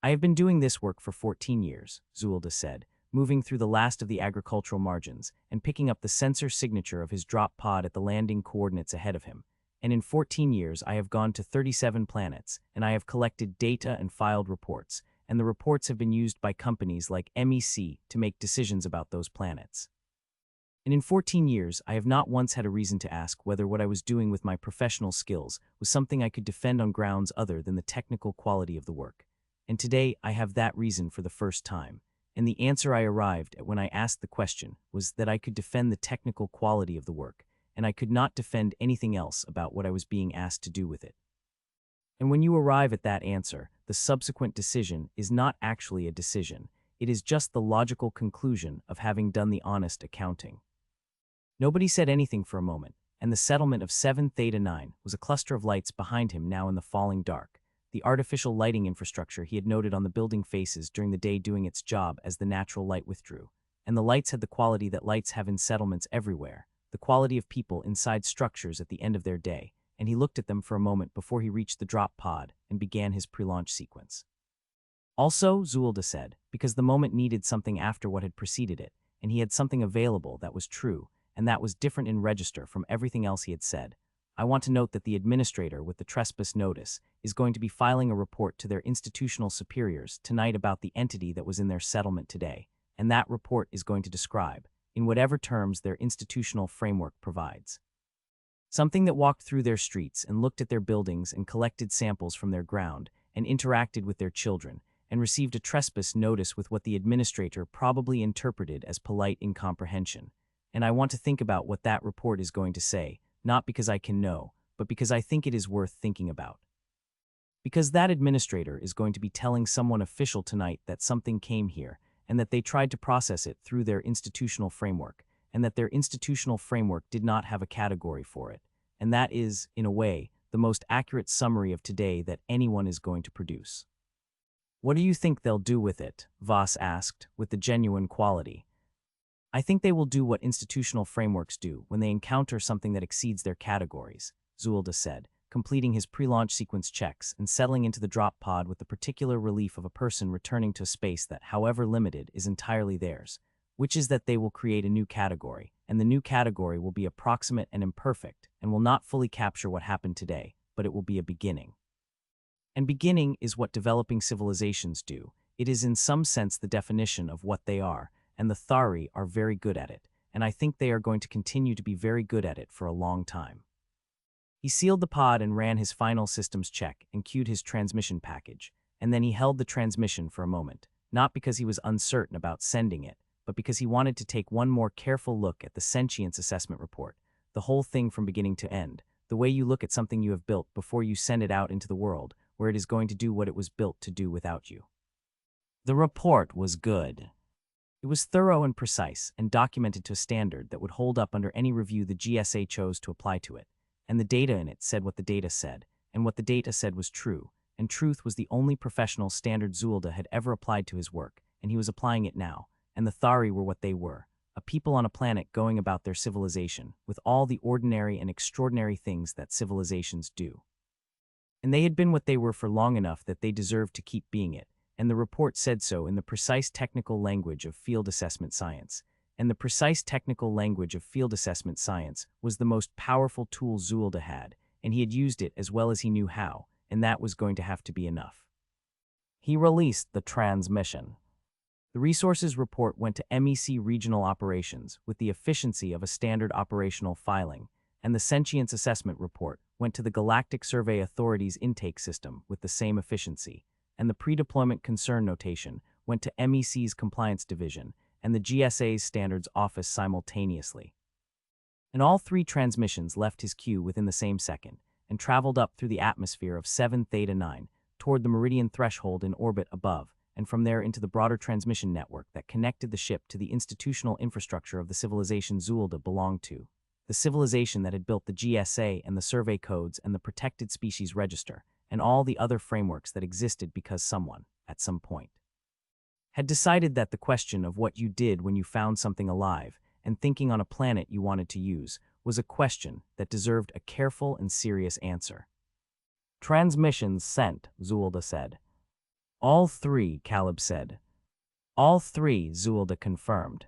I have been doing this work for 14 years, Zuillda said, moving through the last of the agricultural margins and picking up the sensor signature of his drop pod at the landing coordinates ahead of him. And in 14 years I have gone to 37 planets, and I have collected data and filed reports, and the reports have been used by companies like MEC to make decisions about those planets. And in 14 years I have not once had a reason to ask whether what I was doing with my professional skills was something I could defend on grounds other than the technical quality of the work. And today I have that reason for the first time. And the answer I arrived at when I asked the question was that I could defend the technical quality of the work, and I could not defend anything else about what I was being asked to do with it. And when you arrive at that answer, the subsequent decision is not actually a decision, it is just the logical conclusion of having done the honest accounting. Nobody said anything for a moment, and the settlement of 7 Theta 9 was a cluster of lights behind him now in the falling dark, the artificial lighting infrastructure he had noted on the building faces during the day doing its job as the natural light withdrew. And the lights had the quality that lights have in settlements everywhere, the quality of people inside structures at the end of their day, and he looked at them for a moment before he reached the drop pod and began his pre-launch sequence. Also, Zuillda said, because the moment needed something after what had preceded it, and he had something available that was true, and that was different in register from everything else he had said. I want to note that the administrator with the trespass notice is going to be filing a report to their institutional superiors tonight about the entity that was in their settlement today, and that report is going to describe, in whatever terms their institutional framework provides, something that walked through their streets and looked at their buildings and collected samples from their ground and interacted with their children and received a trespass notice with what the administrator probably interpreted as polite incomprehension. And I want to think about what that report is going to say, not because I can know, but because I think it is worth thinking about. Because that administrator is going to be telling someone official tonight that something came here and that they tried to process it through their institutional framework, and that their institutional framework did not have a category for it. And that is, in a way, the most accurate summary of today that anyone is going to produce. What do you think they'll do with it? Voss asked, with the genuine quality. I think they will do what institutional frameworks do when they encounter something that exceeds their categories, Zuillda said, completing his pre-launch sequence checks and settling into the drop pod with the particular relief of a person returning to a space that, however limited, is entirely theirs, which is that they will create a new category, and the new category will be approximate and imperfect and will not fully capture what happened today, but it will be a beginning. And beginning is what developing civilizations do. It is in some sense the definition of what they are, and the Thari are very good at it, and I think they are going to continue to be very good at it for a long time. He sealed the pod and ran his final systems check and queued his transmission package, and then he held the transmission for a moment, not because he was uncertain about sending it, but because he wanted to take one more careful look at the sentience assessment report, the whole thing from beginning to end, the way you look at something you have built before you send it out into the world, where it is going to do what it was built to do without you. The report was good. It was thorough and precise, and documented to a standard that would hold up under any review the GSA chose to apply to it, and the data in it said what the data said, and what the data said was true, and truth was the only professional standard Zuillda had ever applied to his work, and he was applying it now, and the Thari were what they were, a people on a planet going about their civilization, with all the ordinary and extraordinary things that civilizations do. And they had been what they were for long enough that they deserved to keep being it, and the report said so in the precise technical language of field assessment science. And the precise technical language of field assessment science was the most powerful tool Zuillda had, and he had used it as well as he knew how, and that was going to have to be enough. He released the transmission. The resources report went to MEC regional operations with the efficiency of a standard operational filing, and the sentience assessment report went to the Galactic Survey Authority's intake system with the same efficiency, and the pre-deployment concern notation went to MEC's compliance division and the GSA's standards office simultaneously. And all three transmissions left his queue within the same second and traveled up through the atmosphere of 7 Theta 9 toward the Meridian threshold in orbit above, and from there into the broader transmission network that connected the ship to the institutional infrastructure of the civilization Zuillda belonged to, the civilization that had built the GSA and the survey codes and the protected species register, and all the other frameworks that existed because someone, at some point, had decided that the question of what you did when you found something alive and thinking on a planet you wanted to use was a question that deserved a careful and serious answer. Transmissions sent, Zuillda said. All three, Caleb said. All three, Zuillda confirmed.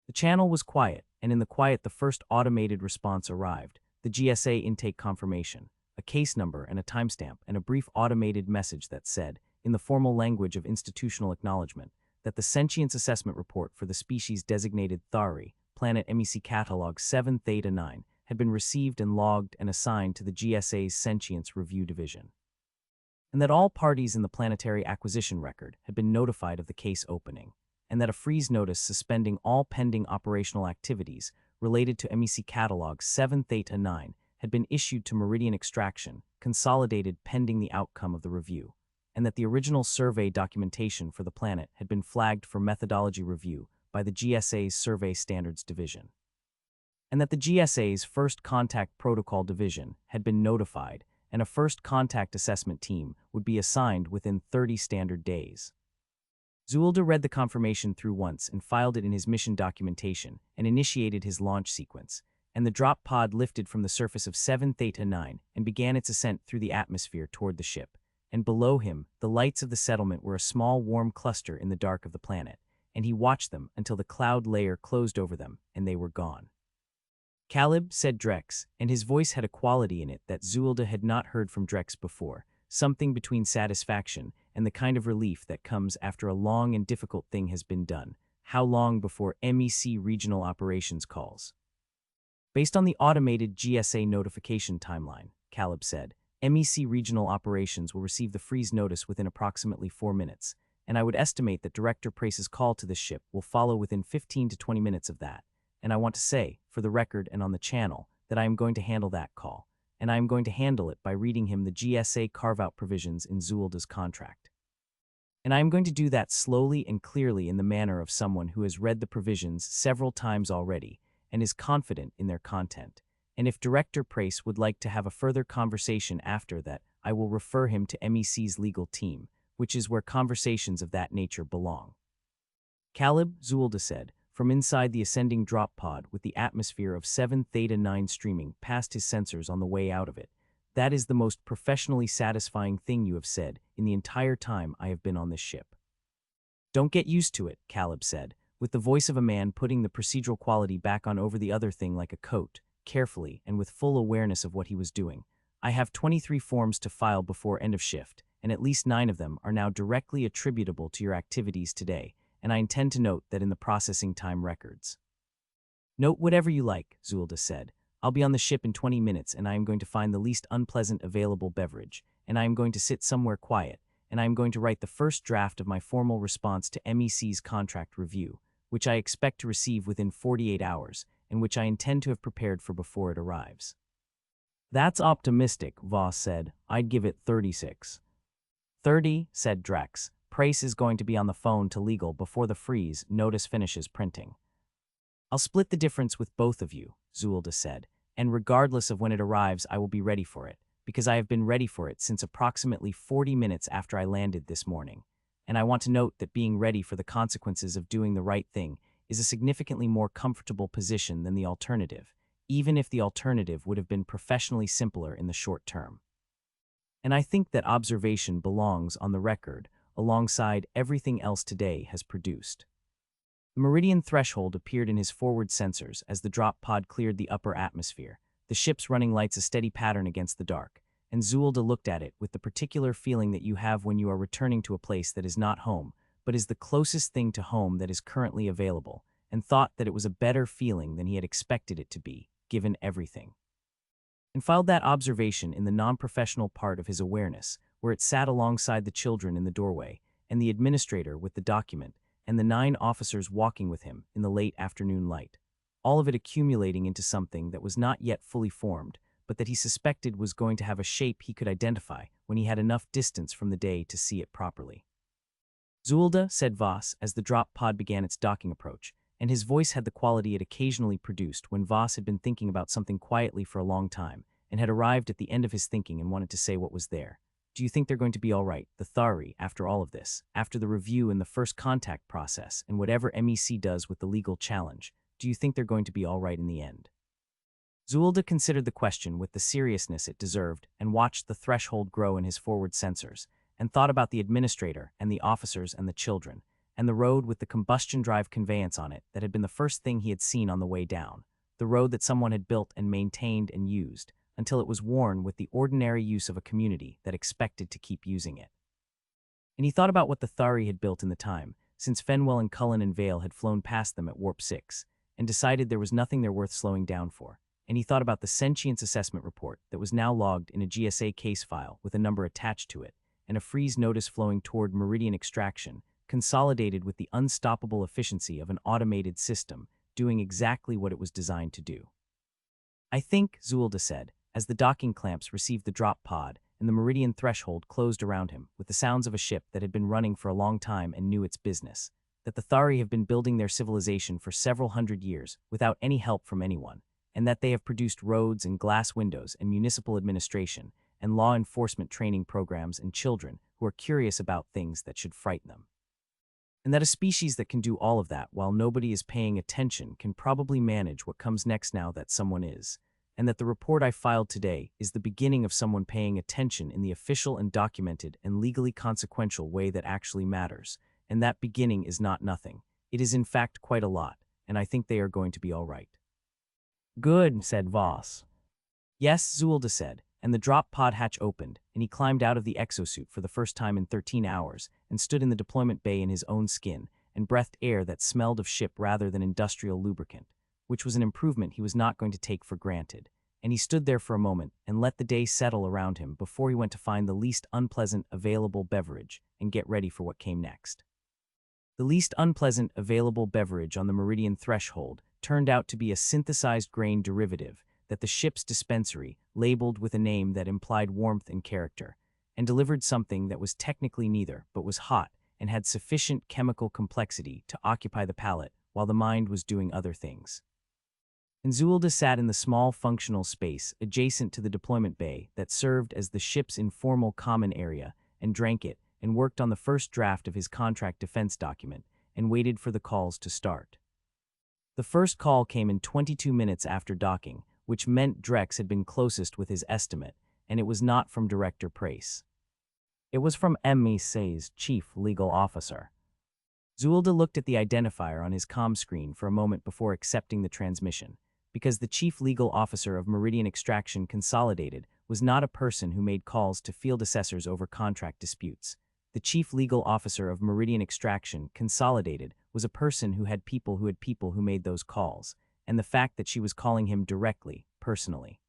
The channel was quiet, and in the quiet the first automated response arrived, the GSA intake confirmation, a case number and a timestamp, and a brief automated message that said, in the formal language of institutional acknowledgement, that the sentience assessment report for the species-designated Thari, planet MEC-Catalogue 7 Theta 9, had been received and logged and assigned to the GSA's Sentience Review Division, and that all parties in the planetary acquisition record had been notified of the case opening, and that a freeze notice suspending all pending operational activities related to MEC-Catalogue 7 Theta 9 had been issued to Meridian Extraction Consolidated pending the outcome of the review, and that the original survey documentation for the planet had been flagged for methodology review by the GSA's Survey Standards Division, and that the GSA's First Contact Protocol Division had been notified, and a first contact assessment team would be assigned within 30 standard days. Zuillda read the confirmation through once and filed it in his mission documentation and initiated his launch sequence, and the drop pod lifted from the surface of 7 Theta 9 and began its ascent through the atmosphere toward the ship. And below him, the lights of the settlement were a small warm cluster in the dark of the planet, and he watched them until the cloud layer closed over them and they were gone. Caleb, said Drex, and his voice had a quality in it that Zuillda had not heard from Drex before, something between satisfaction and the kind of relief that comes after a long and difficult thing has been done. How long before MEC regional operations calls? Based on the automated GSA notification timeline, Caleb said, MEC regional operations will receive the freeze notice within approximately 4 minutes, and I would estimate that Director Prace's call to this ship will follow within 15 to 20 minutes of that. And I want to say, for the record and on the channel, that I am going to handle that call, and I am going to handle it by reading him the GSA carve-out provisions in Zuillda's contract. And I am going to do that slowly and clearly in the manner of someone who has read the provisions several times already and is confident in their content. And if Director Prace would like to have a further conversation after that, I will refer him to MEC's legal team, which is where conversations of that nature belong. Caleb, Zuillda said, from inside the ascending drop pod with the atmosphere of 7 Theta 9 streaming past his sensors on the way out of it. That is the most professionally satisfying thing you have said in the entire time I have been on this ship. Don't get used to it, Caleb said, with the voice of a man putting the procedural quality back on over the other thing like a coat, carefully and with full awareness of what he was doing. I have 23 forms to file before end of shift, and at least 9 of them are now directly attributable to your activities today, and I intend to note that in the processing time records. Note whatever you like, Zuillda said. I'll be on the ship in 20 minutes, and I am going to find the least unpleasant available beverage, and I am going to sit somewhere quiet, and I am going to write the first draft of my formal response to MEC's contract review, which I expect to receive within 48 hours, and which I intend to have prepared for before it arrives. That's optimistic, Voss said. I'd give it 36. 30, said Drex. Prace is going to be on the phone to legal before the freeze notice finishes printing. I'll split the difference with both of you, Zuillda said, and regardless of when it arrives, I will be ready for it, because I have been ready for it since approximately 40 minutes after I landed this morning. And I want to note that being ready for the consequences of doing the right thing is a significantly more comfortable position than the alternative, even if the alternative would have been professionally simpler in the short term. And I think that observation belongs on the record, alongside everything else today has produced. The Meridian threshold appeared in his forward sensors as the drop pod cleared the upper atmosphere, the ship's running lights a steady pattern against the dark, and Zuillda looked at it with the particular feeling that you have when you are returning to a place that is not home, but is the closest thing to home that is currently available, and thought that it was a better feeling than he had expected it to be, given everything. And filed that observation in the non-professional part of his awareness, where it sat alongside the children in the doorway, and the administrator with the document, and the 9 officers walking with him in the late afternoon light, all of it accumulating into something that was not yet fully formed, but that he suspected was going to have a shape he could identify when he had enough distance from the day to see it properly. Zuillda, said Voss, as the drop pod began its docking approach, and his voice had the quality it occasionally produced when Voss had been thinking about something quietly for a long time, and had arrived at the end of his thinking and wanted to say what was there. Do you think they're going to be all right, the Thari, after all of this, after the review and the first contact process, and whatever MEC does with the legal challenge? Do you think they're going to be all right in the end? Zuillda considered the question with the seriousness it deserved and watched the threshold grow in his forward sensors, and thought about the administrator and the officers and the children, and the road with the combustion drive conveyance on it that had been the first thing he had seen on the way down, the road that someone had built and maintained and used, until it was worn with the ordinary use of a community that expected to keep using it. And he thought about what the Thari had built in the time, since Fenwell and Cullen and Vale had flown past them at Warp 6, and decided there was nothing there worth slowing down for. And he thought about the sentience assessment report that was now logged in a GSA case file with a number attached to it, and a freeze notice flowing toward Meridian Extraction, consolidated with the unstoppable efficiency of an automated system, doing exactly what it was designed to do. I think, Zuillda said, as the docking clamps received the drop pod and the Meridian threshold closed around him with the sounds of a ship that had been running for a long time and knew its business, that the Thari have been building their civilization for several hundred years without any help from anyone, and that they have produced roads and glass windows and municipal administration and law enforcement training programs and children who are curious about things that should frighten them. And that a species that can do all of that while nobody is paying attention can probably manage what comes next now that someone is, and that the report I filed today is the beginning of someone paying attention in the official and documented and legally consequential way that actually matters, and that beginning is not nothing. It is in fact quite a lot, and I think they are going to be all right. Good, said Voss. Yes, Zuillda said, and the drop pod hatch opened, and he climbed out of the exosuit for the first time in 13 hours and stood in the deployment bay in his own skin and breathed air that smelled of ship rather than industrial lubricant, which was an improvement he was not going to take for granted. And he stood there for a moment and let the day settle around him before he went to find the least unpleasant available beverage and get ready for what came next. The least unpleasant available beverage on the Meridian threshold turned out to be a synthesized grain derivative that the ship's dispensary labeled with a name that implied warmth and character, and delivered something that was technically neither, but was hot and had sufficient chemical complexity to occupy the palate while the mind was doing other things. And Zuillda sat in the small functional space adjacent to the deployment bay that served as the ship's informal common area and drank it and worked on the first draft of his contract defense document and waited for the calls to start. The first call came in 22 minutes after docking, which meant Drex had been closest with his estimate, and it was not from Director Prace. It was from MEC's chief legal officer. Zuillda looked at the identifier on his comm screen for a moment before accepting the transmission, because the chief legal officer of Meridian Extraction Consolidated was not a person who made calls to field assessors over contract disputes. The chief legal officer of Meridian Extraction Consolidated was a person who had people who made those calls, and the fact that she was calling him directly, personally.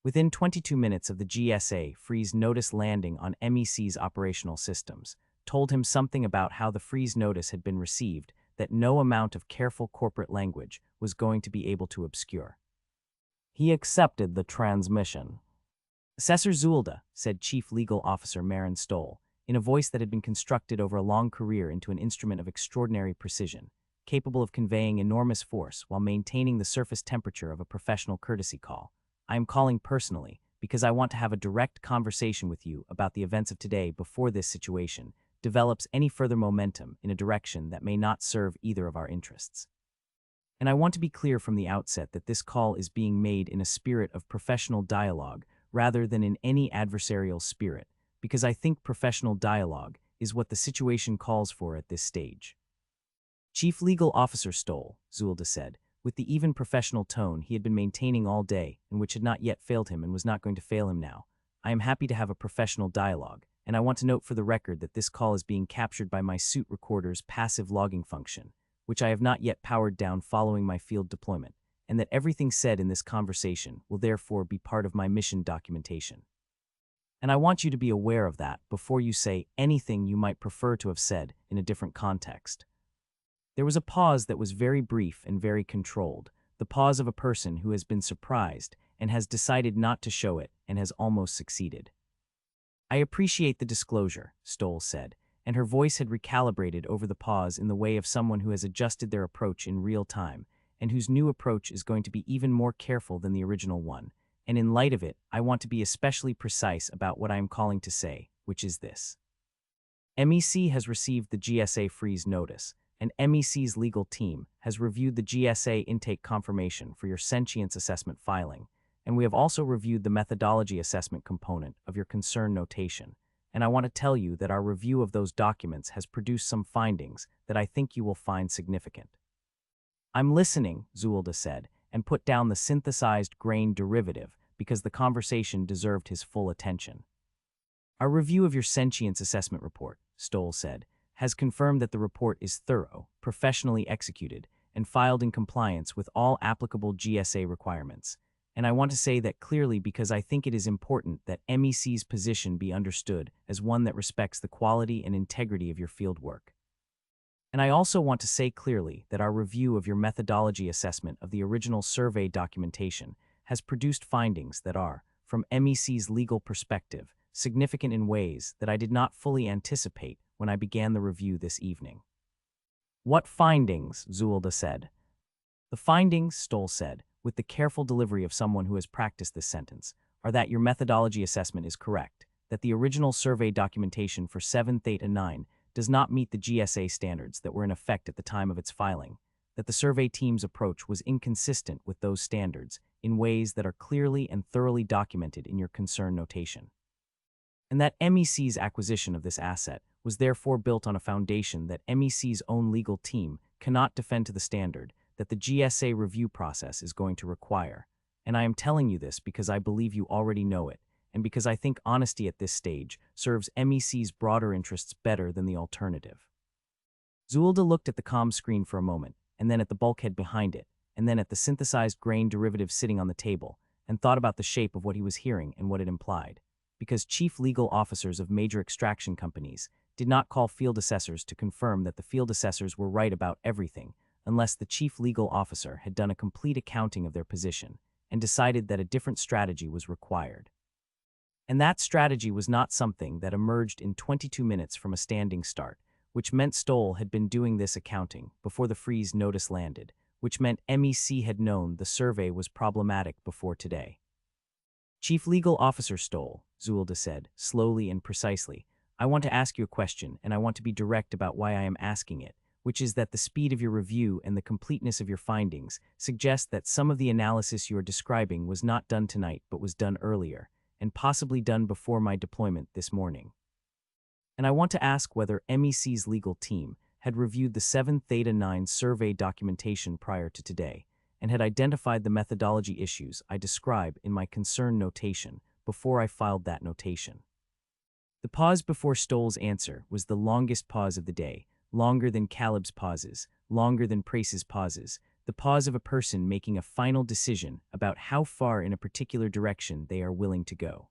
Within 22 minutes of the GSA freeze notice landing on MEC's operational systems, told him something about how the freeze notice had been received that no amount of careful corporate language was going to be able to obscure. He accepted the transmission. Assessor Zuillda, said Chief Legal Officer Marin Stoll, in a voice that had been constructed over a long career into an instrument of extraordinary precision, capable of conveying enormous force while maintaining the surface temperature of a professional courtesy call. I am calling personally because I want to have a direct conversation with you about the events of today before this situation develops any further momentum in a direction that may not serve either of our interests. And I want to be clear from the outset that this call is being made in a spirit of professional dialogue rather than in any adversarial spirit, because I think professional dialogue is what the situation calls for at this stage. Chief Legal Officer Stoll, Zuillda said, with the even professional tone he had been maintaining all day and which had not yet failed him and was not going to fail him now, I am happy to have a professional dialogue, and I want to note for the record that this call is being captured by my suit recorder's passive logging function, which I have not yet powered down following my field deployment, and that everything said in this conversation will therefore be part of my mission documentation. And I want you to be aware of that before you say anything you might prefer to have said in a different context. There was a pause that was very brief and very controlled, the pause of a person who has been surprised and has decided not to show it and has almost succeeded. I appreciate the disclosure, Stoll said, and her voice had recalibrated over the pause in the way of someone who has adjusted their approach in real time and whose new approach is going to be even more careful than the original one. And in light of it, I want to be especially precise about what I am calling to say, which is this. MEC has received the GSA freeze notice, and MEC's legal team has reviewed the GSA intake confirmation for your sentience assessment filing, and we have also reviewed the methodology assessment component of your concern notation, and I want to tell you that our review of those documents has produced some findings that I think you will find significant. I'm listening, Zuillda said, and put down the synthesized grain derivative because the conversation deserved his full attention. Our review of your sentience assessment report, Stoll said, has confirmed that the report is thorough, professionally executed, and filed in compliance with all applicable GSA requirements. And I want to say that clearly because I think it is important that MEC's position be understood as one that respects the quality and integrity of your field work. And I also want to say clearly that our review of your methodology assessment of the original survey documentation has produced findings that are, from MEC's legal perspective, significant in ways that I did not fully anticipate when I began the review this evening. What findings? Zuillda said. The findings, Stoll said, with the careful delivery of someone who has practiced this sentence, are that your methodology assessment is correct, that the original survey documentation for 7 Theta 9 does not meet the GSA standards that were in effect at the time of its filing, that the survey team's approach was inconsistent with those standards in ways that are clearly and thoroughly documented in your concern notation, and that MEC's acquisition of this asset was therefore built on a foundation that MEC's own legal team cannot defend to the standard that the GSA review process is going to require. And I am telling you this because I believe you already know it, and because I think honesty at this stage serves MEC's broader interests better than the alternative. Zuillda looked at the comm screen for a moment, and then at the bulkhead behind it, and then at the synthesized grain derivative sitting on the table, and thought about the shape of what he was hearing and what it implied. Because chief legal officers of major extraction companies did not call field assessors to confirm that the field assessors were right about everything, unless the chief legal officer had done a complete accounting of their position and decided that a different strategy was required. And that strategy was not something that emerged in 22 minutes from a standing start, which meant Stoll had been doing this accounting before the freeze notice landed, which meant MEC had known the survey was problematic before today. Chief Legal Officer Stoll, Zuillda said, slowly and precisely, I want to ask you a question, and I want to be direct about why I am asking it, which is that the speed of your review and the completeness of your findings suggest that some of the analysis you are describing was not done tonight but was done earlier, and possibly done before my deployment this morning. And I want to ask whether MEC's legal team had reviewed the 7 Theta 9 survey documentation prior to today, and had identified the methodology issues I describe in my concern notation before I filed that notation. The pause before Stoll's answer was the longest pause of the day, longer than Caleb's pauses, longer than Prace's pauses, the pause of a person making a final decision about how far in a particular direction they are willing to go.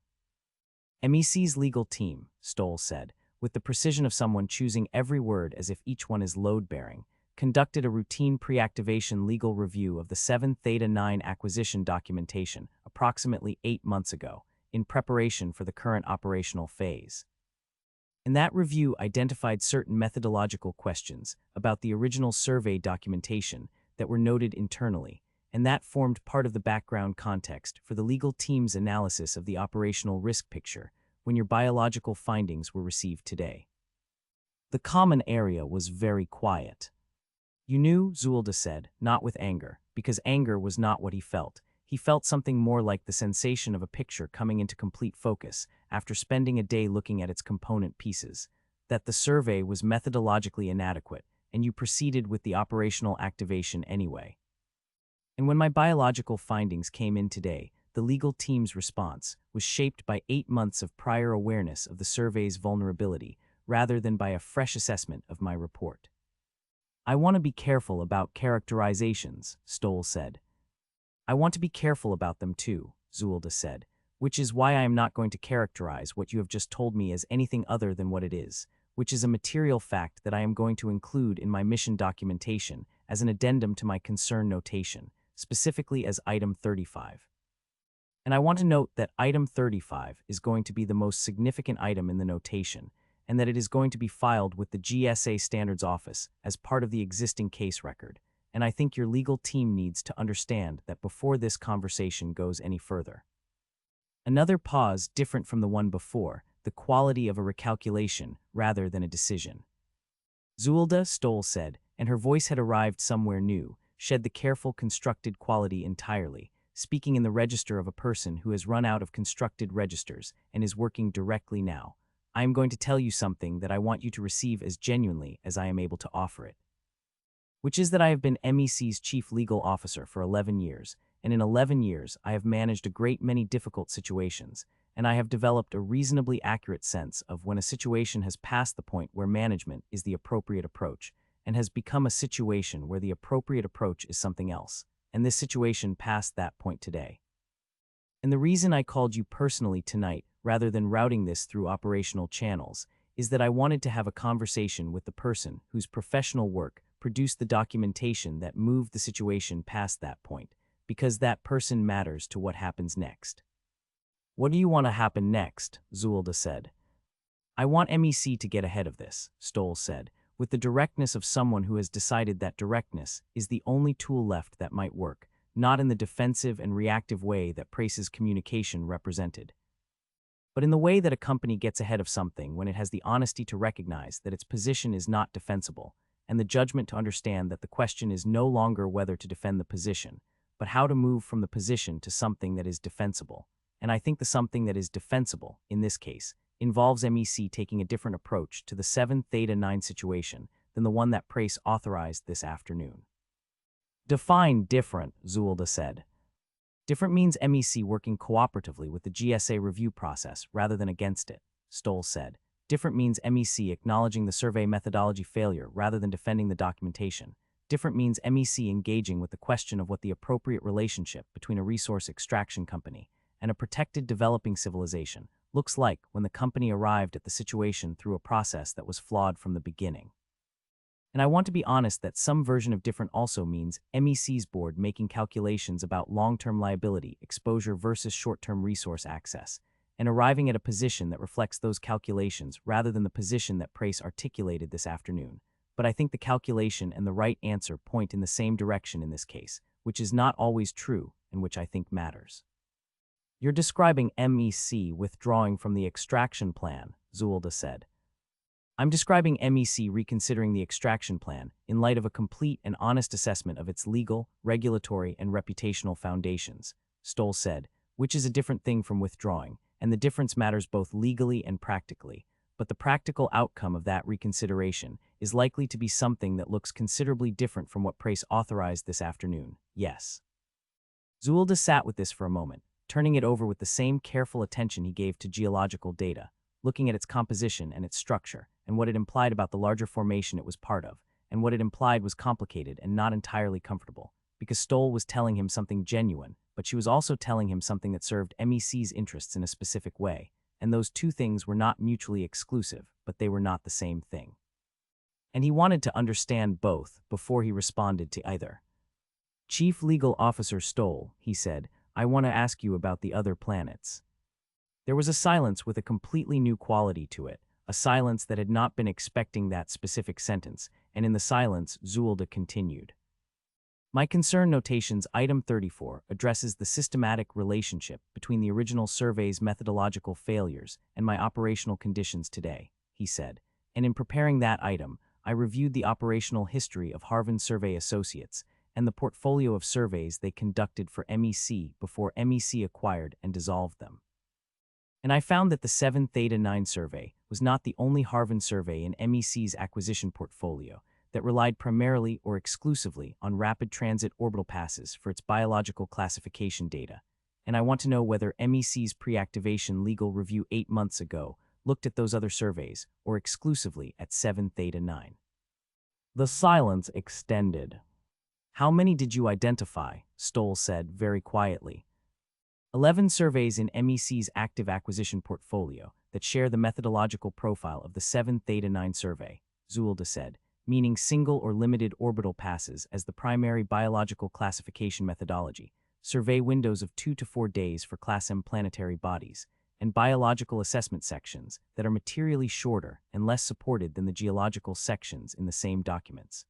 MEC's legal team, Stoll said, with the precision of someone choosing every word as if each one is load-bearing, conducted a routine pre-activation legal review of the 7 Theta 9 acquisition documentation approximately 8 months ago, in preparation for the current operational phase. And that review identified certain methodological questions about the original survey documentation that were noted internally, and that formed part of the background context for the legal team's analysis of the operational risk picture when your biological findings were received today. The common area was very quiet. You knew, Zuillda said, not with anger, because anger was not what he felt. He felt something more like the sensation of a picture coming into complete focus after spending a day looking at its component pieces, that the survey was methodologically inadequate, and you proceeded with the operational activation anyway. And when my biological findings came in today, the legal team's response was shaped by 8 months of prior awareness of the survey's vulnerability rather than by a fresh assessment of my report. I want to be careful about characterizations, Stoll said. I want to be careful about them too, Zuillda said, which is why I am not going to characterize what you have just told me as anything other than what it is, which is a material fact that I am going to include in my mission documentation as an addendum to my concern notation, specifically as item 35. And I want to note that item 35 is going to be the most significant item in the notation, and that it is going to be filed with the GSA Standards Office as part of the existing case record, and I think your legal team needs to understand that before this conversation goes any further. Another pause different from the one before, the quality of a recalculation rather than a decision. Zuillda, Stoll said, and her voice had arrived somewhere new, shed the careful constructed quality entirely, speaking in the register of a person who has run out of constructed registers and is working directly now. I am going to tell you something that I want you to receive as genuinely as I am able to offer it. Which is that I have been MEC's chief legal officer for 11 years, and in 11 years I have managed a great many difficult situations, and I have developed a reasonably accurate sense of when a situation has passed the point where management is the appropriate approach, and has become a situation where the appropriate approach is something else, and this situation passed that point today. And the reason I called you personally tonight, rather than routing this through operational channels, is that I wanted to have a conversation with the person whose professional work produced the documentation that moved the situation past that point, because that person matters to what happens next. What do you want to happen next? Zuillda said. I want MEC to get ahead of this, Stoll said, with the directness of someone who has decided that directness is the only tool left that might work, not in the defensive and reactive way that Prace's communication represented, but in the way that a company gets ahead of something when it has the honesty to recognize that its position is not defensible, and the judgment to understand that the question is no longer whether to defend the position, but how to move from the position to something that is defensible. And I think the something that is defensible, in this case, involves MEC taking a different approach to the 7 Theta 9 situation than the one that Prace authorized this afternoon. Define different, Zuillda said. Different means MEC working cooperatively with the GSA review process rather than against it, Stoll said. Different means MEC acknowledging the survey methodology failure rather than defending the documentation. Different means MEC engaging with the question of what the appropriate relationship between a resource extraction company and a protected developing civilization looks like when the company arrived at the situation through a process that was flawed from the beginning. And I want to be honest that some version of different also means MEC's board making calculations about long-term liability, exposure versus short-term resource access, and arriving at a position that reflects those calculations rather than the position that Prace articulated this afternoon. But I think the calculation and the right answer point in the same direction in this case, which is not always true and which I think matters. You're describing MEC withdrawing from the extraction plan, Zuillda said. I'm describing MEC reconsidering the extraction plan in light of a complete and honest assessment of its legal, regulatory, and reputational foundations, Stoll said, which is a different thing from withdrawing, and the difference matters both legally and practically. But the practical outcome of that reconsideration is likely to be something that looks considerably different from what Prace authorized this afternoon, yes. Zuillda sat with this for a moment, turning it over with the same careful attention he gave to geological data, looking at its composition and its structure, and what it implied about the larger formation it was part of, and what it implied was complicated and not entirely comfortable, because Stoll was telling him something genuine, but she was also telling him something that served MEC's interests in a specific way, and those two things were not mutually exclusive, but they were not the same thing. And he wanted to understand both before he responded to either. Chief Legal Officer Stoll, he said, I want to ask you about the other planets. There was a silence with a completely new quality to it, a silence that had not been expecting that specific sentence, and in the silence, Zuillda continued. My concern notations item 34 addresses the systematic relationship between the original survey's methodological failures and my operational conditions today, he said, and in preparing that item, I reviewed the operational history of Harvin Survey Associates and the portfolio of surveys they conducted for MEC before MEC acquired and dissolved them. And I found that the 7 Theta 9 survey was not the only Harvin survey in MEC's acquisition portfolio that relied primarily or exclusively on rapid transit orbital passes for its biological classification data, and I want to know whether MEC's pre-activation legal review 8 months ago looked at those other surveys or exclusively at 7 Theta 9. The silence extended. How many did you identify? Stoll said very quietly. 11 surveys in MEC's active acquisition portfolio that share the methodological profile of the 7 Theta 9 survey, Zuillda said, meaning single or limited orbital passes as the primary biological classification methodology, survey windows of 2 to 4 days for Class M planetary bodies, and biological assessment sections that are materially shorter and less supported than the geological sections in the same documents.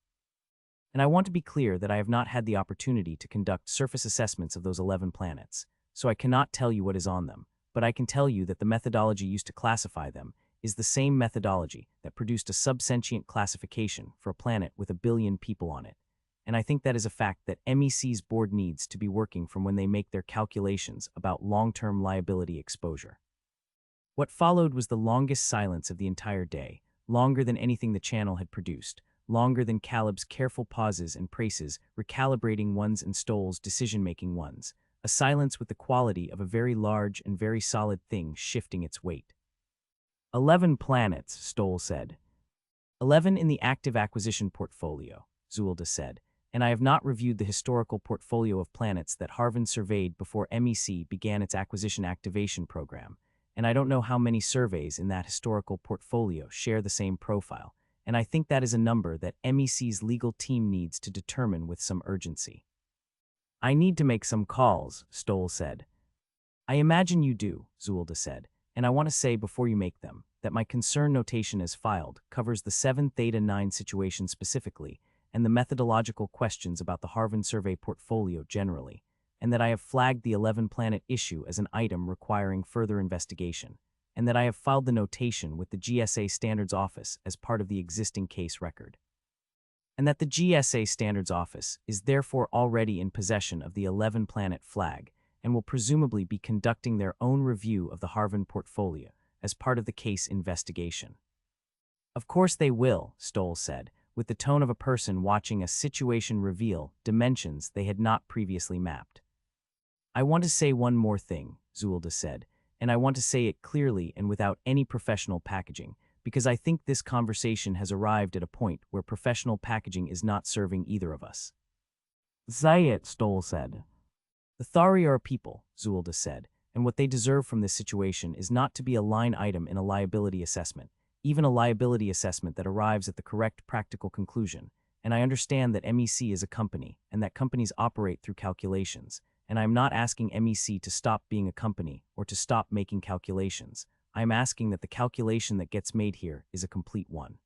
And I want to be clear that I have not had the opportunity to conduct surface assessments of those 11 planets, so I cannot tell you what is on them, but I can tell you that the methodology used to classify them is the same methodology that produced a sub-sentient classification for a planet with 1 billion people on it. And I think that is a fact that MEC's board needs to be working from when they make their calculations about long-term liability exposure. What followed was the longest silence of the entire day, longer than anything the channel had produced, longer than Caleb's careful pauses and Prace's recalibrating ones and Stoll's decision-making ones, a silence with the quality of a very large and very solid thing shifting its weight. 11 planets, Stoll said. 11 in the active acquisition portfolio, Zuillda said, and I have not reviewed the historical portfolio of planets that Harvin surveyed before MEC began its acquisition activation program, and I don't know how many surveys in that historical portfolio share the same profile, and I think that is a number that MEC's legal team needs to determine with some urgency. I need to make some calls, Stoll said. I imagine you do, Zuillda said, and I want to say before you make them that my concern notation as filed covers the 7 Theta 9 situation specifically and the methodological questions about the Harvin survey portfolio generally, and that I have flagged the 11-planet issue as an item requiring further investigation, and that I have filed the notation with the GSA Standards Office as part of the existing case record. And that the GSA Standards Office is therefore already in possession of the 11-planet flag and will presumably be conducting their own review of the Harvin portfolio as part of the case investigation. Of course they will, Stoll said, with the tone of a person watching a situation reveal dimensions they had not previously mapped. "I want to say one more thing," Zuillda said, "and I want to say it clearly and without any professional packaging, because I think this conversation has arrived at a point where professional packaging is not serving either of us." "Say it," Stoll said. "The Thari are a people," Zuillda said, "and what they deserve from this situation is not to be a line item in a liability assessment, even a liability assessment that arrives at the correct practical conclusion. And I understand that MEC is a company, and that companies operate through calculations, and I am not asking MEC to stop being a company or to stop making calculations. I am asking that the calculation that gets made here is a complete one.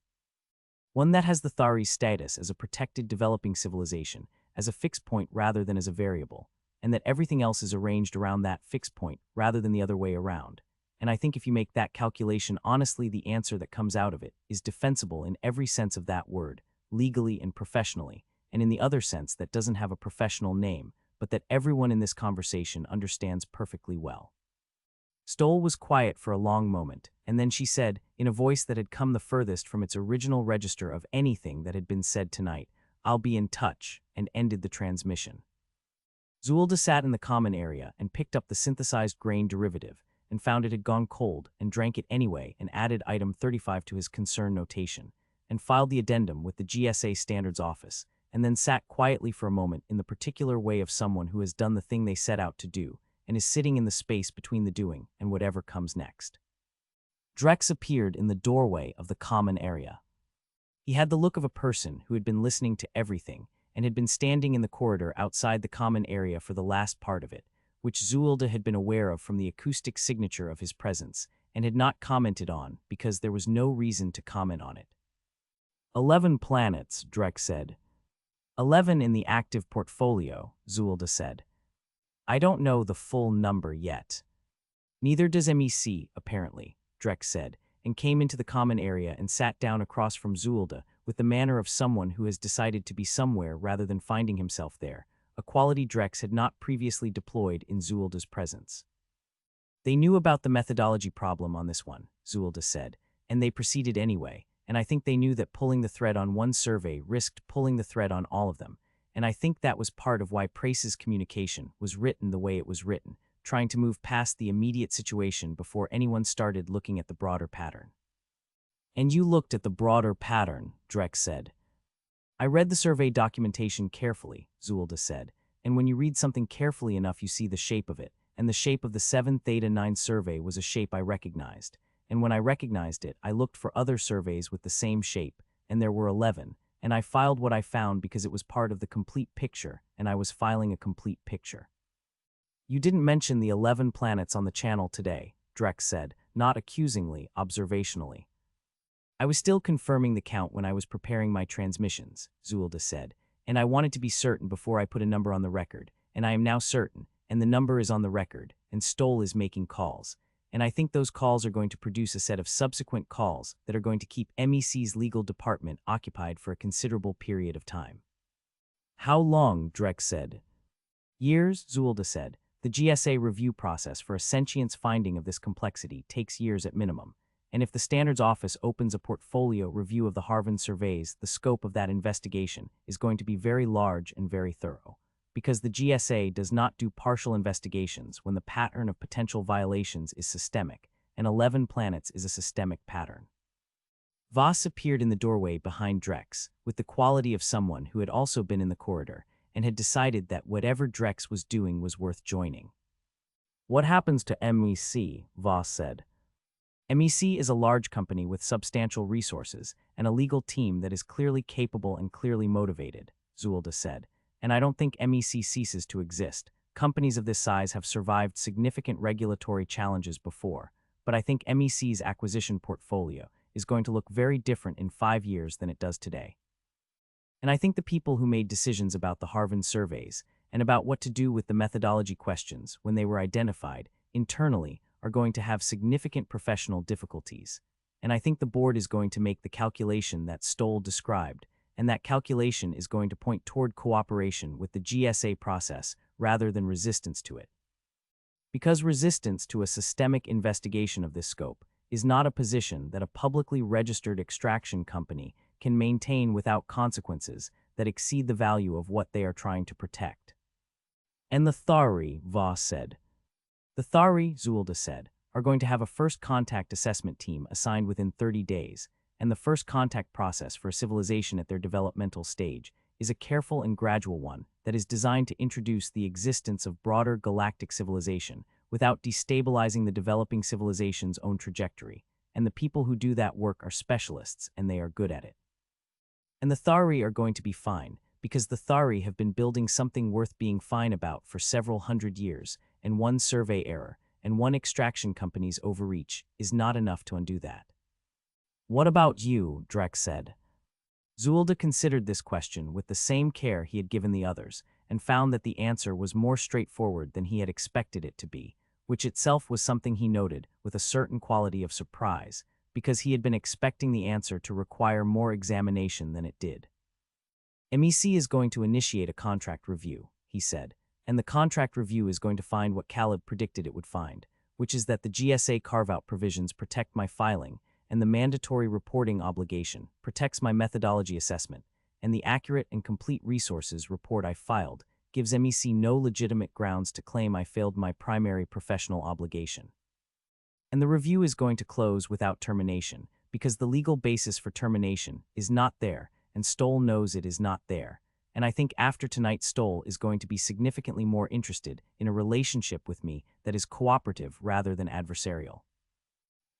One that has the Thari's status as a protected developing civilization, as a fixed point rather than as a variable, and that everything else is arranged around that fixed point rather than the other way around. And I think if you make that calculation honestly, the answer that comes out of it is defensible in every sense of that word, legally and professionally, and in the other sense that doesn't have a professional name, but that everyone in this conversation understands perfectly well." Stoll was quiet for a long moment, and then she said, in a voice that had come the furthest from its original register of anything that had been said tonight, "I'll be in touch," and ended the transmission. Zuillda sat in the common area and picked up the synthesized grain derivative, and found it had gone cold, and drank it anyway, and added item 35 to his concern notation, and filed the addendum with the GSA Standards Office, and then sat quietly for a moment in the particular way of someone who has done the thing they set out to do, and is sitting in the space between the doing and whatever comes next. Drex appeared in the doorway of the common area. He had the look of a person who had been listening to everything, and had been standing in the corridor outside the common area for the last part of it, which Zuillda had been aware of from the acoustic signature of his presence, and had not commented on because there was no reason to comment on it. 11 planets, Drex said. 11 in the active portfolio, Zuillda said. "I don't know the full number yet." "Neither does MEC, apparently," Drex said, and came into the common area and sat down across from Zuillda with the manner of someone who has decided to be somewhere rather than finding himself there, a quality Drex had not previously deployed in Zuillda's presence. "They knew about the methodology problem on this one," Zuillda said, "and they proceeded anyway, and I think they knew that pulling the thread on one survey risked pulling the thread on all of them, and I think that was part of why Prace's communication was written the way it was written, trying to move past the immediate situation before anyone started looking at the broader pattern." "And you looked at the broader pattern," Drex said. "I read the survey documentation carefully," Zuillda said, "and when you read something carefully enough you see the shape of it, and the shape of the 7 Theta 9 survey was a shape I recognized, and when I recognized it I looked for other surveys with the same shape, and there were 11, and I filed what I found because it was part of the complete picture, and I was filing a complete picture." "You didn't mention the 11 planets on the channel today," Drex said, not accusingly, observationally. "I was still confirming the count when I was preparing my transmissions," Zuillda said, "and I wanted to be certain before I put a number on the record, and I am now certain, and the number is on the record, and Stoll is making calls, and I think those calls are going to produce a set of subsequent calls that are going to keep MEC's legal department occupied for a considerable period of time." "How long?" Drex said. "Years," Zuillda said. "The GSA review process for a sentience finding of this complexity takes years at minimum, and if the Standards Office opens a portfolio review of the Harvard surveys, the scope of that investigation is going to be very large and very thorough, because the GSA does not do partial investigations when the pattern of potential violations is systemic, and 11 planets is a systemic pattern." Voss appeared in the doorway behind Drex, with the quality of someone who had also been in the corridor, and had decided that whatever Drex was doing was worth joining. "What happens to MEC?" Voss said. MEC is a large company with substantial resources and a legal team that is clearly capable and clearly motivated, Zuillda said, "and I don't think MEC ceases to exist. Companies of this size have survived significant regulatory challenges before, but I think MEC's acquisition portfolio is going to look very different in 5 years than it does today. And I think the people who made decisions about the Harvard surveys and about what to do with the methodology questions when they were identified internally are going to have significant professional difficulties. And I think the board is going to make the calculation that Stoll described, and that calculation is going to point toward cooperation with the GSA process rather than resistance to it. Because resistance to a systemic investigation of this scope is not a position that a publicly registered extraction company can maintain without consequences that exceed the value of what they are trying to protect. And the Thari, Voss said. The Thari, Zuillda said, are going to have a first contact assessment team assigned within 30 days, and the first contact process for a civilization at their developmental stage is a careful and gradual one that is designed to introduce the existence of broader galactic civilization without destabilizing the developing civilization's own trajectory, and the people who do that work are specialists and they are good at it. And the Thari are going to be fine, because the Thari have been building something worth being fine about for several hundred years, and one survey error and one extraction company's overreach is not enough to undo that. What about you? Drex said. Zuillda considered this question with the same care he had given the others, and found that the answer was more straightforward than he had expected it to be, which itself was something he noted with a certain quality of surprise, because he had been expecting the answer to require more examination than it did. MEC is going to initiate a contract review, he said, and the contract review is going to find what Caleb predicted it would find, which is that the GSA carve-out provisions protect my filing, and the mandatory reporting obligation protects my methodology assessment, and the accurate and complete resources report I filed gives MEC no legitimate grounds to claim I failed my primary professional obligation. And the review is going to close without termination, because the legal basis for termination is not there, and Stoll knows it is not there, and I think after tonight Stoll is going to be significantly more interested in a relationship with me that is cooperative rather than adversarial.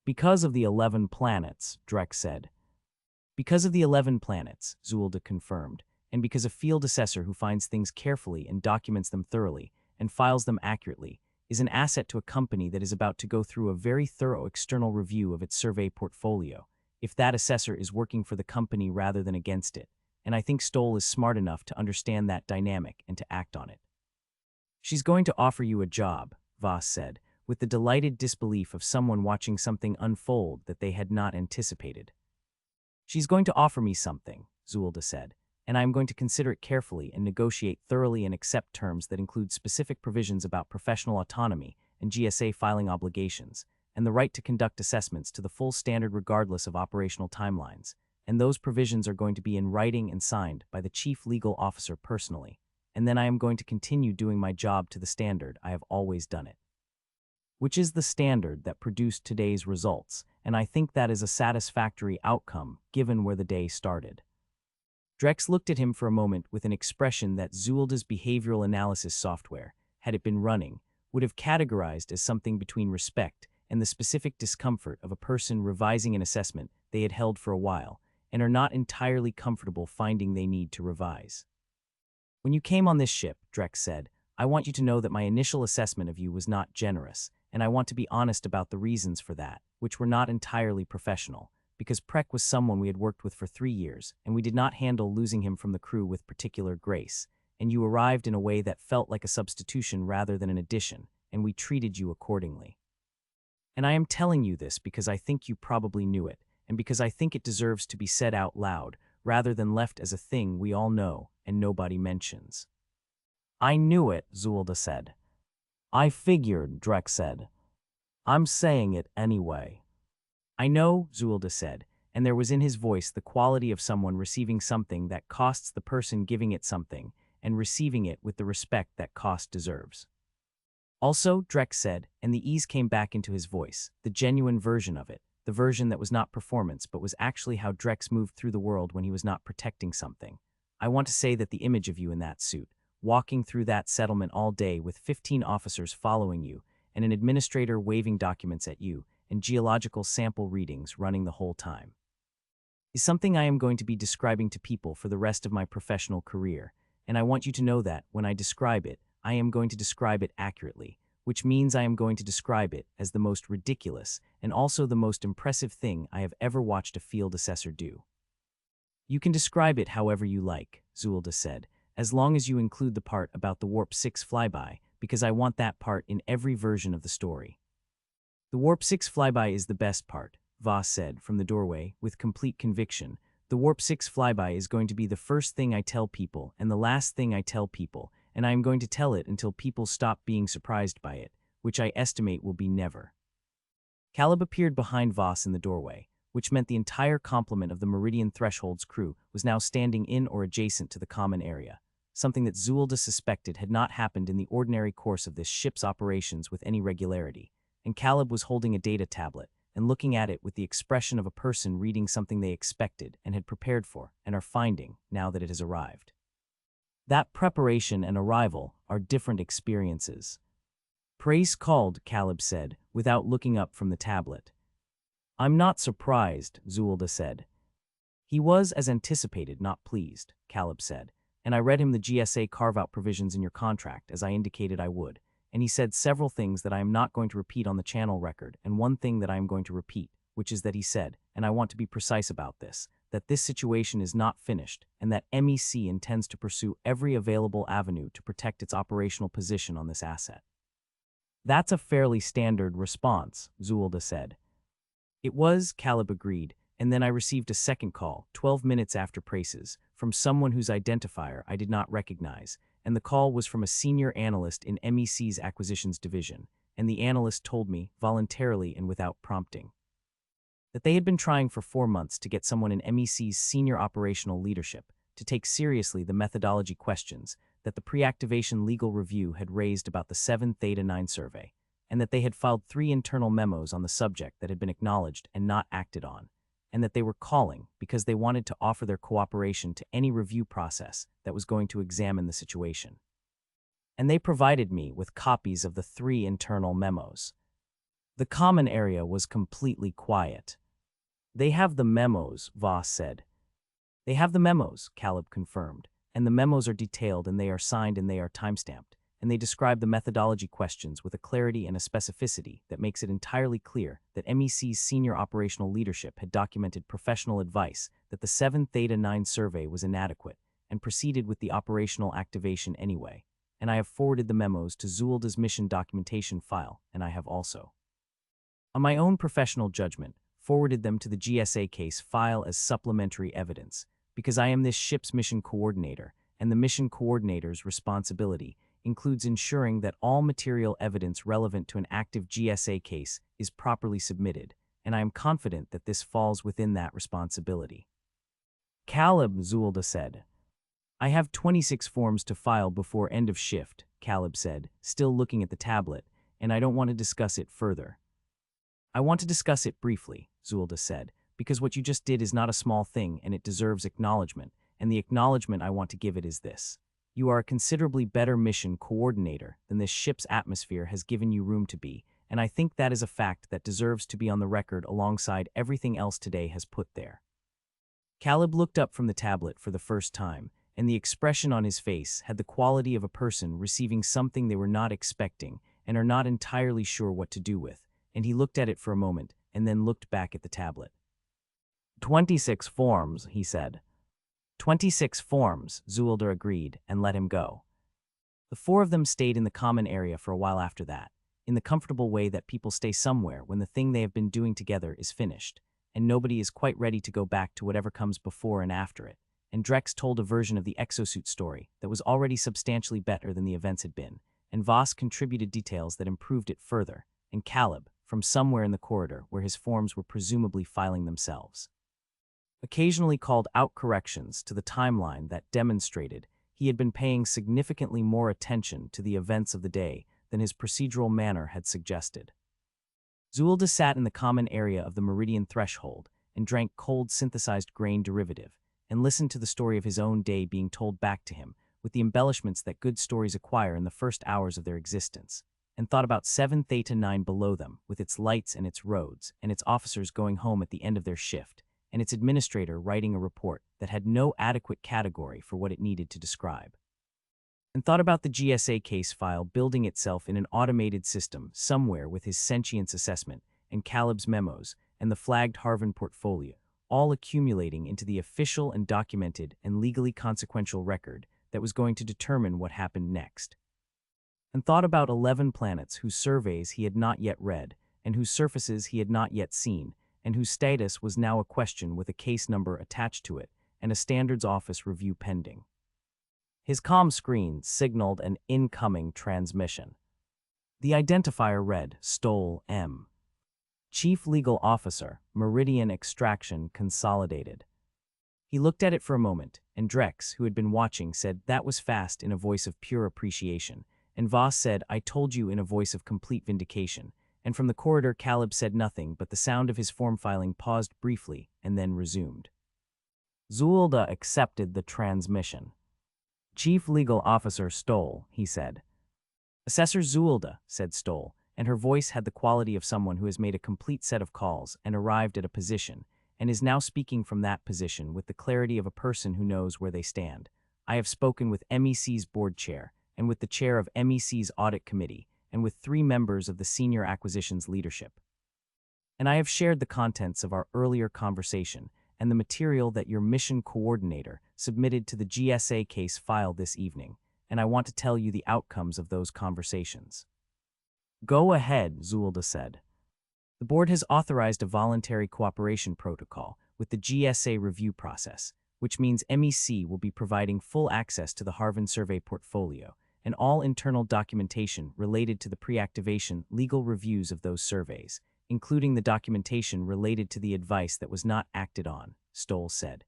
Because of the 11 planets, Drex said. Because of the 11 planets, Zuillda confirmed, and because a field assessor who finds things carefully and documents them thoroughly and files them accurately is an asset to a company that is about to go through a very thorough external review of its survey portfolio, if that assessor is working for the company rather than against it, and I think Stoll is smart enough to understand that dynamic and to act on it. She's going to offer you a job, Voss said, with the delighted disbelief of someone watching something unfold that they had not anticipated. She's going to offer me something, Zuillda said, and I am going to consider it carefully and negotiate thoroughly and accept terms that include specific provisions about professional autonomy and GSA filing obligations, and the right to conduct assessments to the full standard regardless of operational timelines, and those provisions are going to be in writing and signed by the chief legal officer personally, and then I am going to continue doing my job to the standard I have always done it. Which is the standard that produced today's results, and I think that is a satisfactory outcome given where the day started. Drex looked at him for a moment with an expression that Zuillda's behavioral analysis software, had it been running, would have categorized as something between respect and the specific discomfort of a person revising an assessment they had held for a while and are not entirely comfortable finding they need to revise. When you came on this ship, Drex said, I want you to know that my initial assessment of you was not generous, and I want to be honest about the reasons for that, which were not entirely professional, because Prek was someone we had worked with for 3 years, and we did not handle losing him from the crew with particular grace, and you arrived in a way that felt like a substitution rather than an addition, and we treated you accordingly. And I am telling you this because I think you probably knew it, and because I think it deserves to be said out loud, rather than left as a thing we all know and nobody mentions. I knew it, Zuillda said. I figured, Drex said. I'm saying it anyway. I know, Zuillda said, and there was in his voice the quality of someone receiving something that costs the person giving it something, and receiving it with the respect that cost deserves. Also, Drex said, and the ease came back into his voice, the genuine version of it, the version that was not performance but was actually how Drex moved through the world when he was not protecting something. I want to say that the image of you in that suit, walking through that settlement all day with 15 officers following you, and an administrator waving documents at you, and geological sample readings running the whole time, is something I am going to be describing to people for the rest of my professional career, and I want you to know that, when I describe it, I am going to describe it accurately, which means I am going to describe it as the most ridiculous and also the most impressive thing I have ever watched a field assessor do. You can describe it however you like, Zuillda said, as long as you include the part about the Warp 6 flyby, because I want that part in every version of the story. The Warp 6 flyby is the best part, Voss said from the doorway, with complete conviction. The Warp 6 flyby is going to be the first thing I tell people and the last thing I tell people, and I am going to tell it until people stop being surprised by it, which I estimate will be never. Caleb appeared behind Voss in the doorway, which meant the entire complement of the Meridian Threshold's crew was now standing in or adjacent to the common area, something that Zuillda suspected had not happened in the ordinary course of this ship's operations with any regularity, and Caleb was holding a data tablet and looking at it with the expression of a person reading something they expected and had prepared for and are finding now that it has arrived. That preparation and arrival are different experiences. Praise called, Caleb said, without looking up from the tablet. I'm not surprised, Zuillda said. He was, as anticipated, not pleased, Caleb said, and I read him the GSA carve-out provisions in your contract, as I indicated I would, and he said several things that I am not going to repeat on the channel record, and one thing that I am going to repeat, which is that he said, and I want to be precise about this, that this situation is not finished, and that MEC intends to pursue every available avenue to protect its operational position on this asset. That's a fairly standard response, Zuillda said. It was, Caleb agreed, and then I received a second call, 12 minutes after Prace's, from someone whose identifier I did not recognize, and the call was from a senior analyst in MEC's acquisitions division, and the analyst told me, voluntarily and without prompting, that they had been trying for 4 months to get someone in MEC's senior operational leadership to take seriously the methodology questions that the pre-activation legal review had raised about the 7 Theta 9 survey, and that they had filed 3 internal memos on the subject that had been acknowledged and not acted on, and that they were calling because they wanted to offer their cooperation to any review process that was going to examine the situation. And they provided me with copies of the 3 internal memos. The common area was completely quiet. They have the memos, Voss said. They have the memos, Caleb confirmed, and the memos are detailed and they are signed and they are timestamped, and they describe the methodology questions with a clarity and a specificity that makes it entirely clear that MEC's senior operational leadership had documented professional advice that the 7 Theta 9 survey was inadequate and proceeded with the operational activation anyway, and I have forwarded the memos to Zuillda's mission documentation file, and I have also, on my own professional judgment, forwarded them to the GSA case file as supplementary evidence, because I am this ship's mission coordinator, and the mission coordinator's responsibility includes ensuring that all material evidence relevant to an active GSA case is properly submitted, and I am confident that this falls within that responsibility. Caleb, Zuillda said. I have 26 forms to file before end of shift, Caleb said, still looking at the tablet, and I don't want to discuss it further. I want to discuss it briefly, Zuillda said, because what you just did is not a small thing and it deserves acknowledgement, and the acknowledgement I want to give it is this. You are a considerably better mission coordinator than this ship's atmosphere has given you room to be, and I think that is a fact that deserves to be on the record alongside everything else today has put there. Caleb looked up from the tablet for the first time, and the expression on his face had the quality of a person receiving something they were not expecting and are not entirely sure what to do with, and he looked at it for a moment and then looked back at the tablet. 26 forms, he said. 26 forms, Zuillda agreed, and let him go. The 4 of them stayed in the common area for a while after that, in the comfortable way that people stay somewhere when the thing they have been doing together is finished, and nobody is quite ready to go back to whatever comes before and after it, and Drex told a version of the exosuit story that was already substantially better than the events had been, and Voss contributed details that improved it further, and Caleb, from somewhere in the corridor where his forms were presumably filing themselves, occasionally called out corrections to the timeline that demonstrated he had been paying significantly more attention to the events of the day than his procedural manner had suggested. Zuillda sat in the common area of the Meridian Threshold and drank cold synthesized grain derivative and listened to the story of his own day being told back to him with the embellishments that good stories acquire in the first hours of their existence, and thought about 7 Theta 9 below them with its lights and its roads and its officers going home at the end of their shift, and its administrator writing a report that had no adequate category for what it needed to describe. And thought about the GSA case file building itself in an automated system somewhere with his sentience assessment and Caleb's memos and the flagged Harvin portfolio, all accumulating into the official and documented and legally consequential record that was going to determine what happened next. And thought about 11 planets whose surveys he had not yet read and whose surfaces he had not yet seen, and whose status was now a question with a case number attached to it and a standards office review pending. His comm screen signaled an incoming transmission. The identifier read, Stole M. Chief Legal Officer, Meridian Extraction Consolidated. He looked at it for a moment, and Drex, who had been watching, said, "That was fast," in a voice of pure appreciation, and Voss said, "I told you," in a voice of complete vindication, and from the corridor Caleb said nothing, but the sound of his form filing paused briefly and then resumed. Zuillda accepted the transmission. "Chief Legal Officer Stoll," he said. "Assessor Zuillda," said Stoll, and her voice had the quality of someone who has made a complete set of calls and arrived at a position, and is now speaking from that position with the clarity of a person who knows where they stand. "I have spoken with MEC's board chair, and with the chair of MEC's audit committee, and with 3 members of the senior acquisitions leadership. And I have shared the contents of our earlier conversation and the material that your mission coordinator submitted to the GSA case file this evening, and I want to tell you the outcomes of those conversations." "Go ahead," Zuillda said. "The board has authorized a voluntary cooperation protocol with the GSA review process, which means MEC will be providing full access to the Harvin survey portfolio and all internal documentation related to the pre-activation legal reviews of those surveys, including the documentation related to the advice that was not acted on," Stoll said.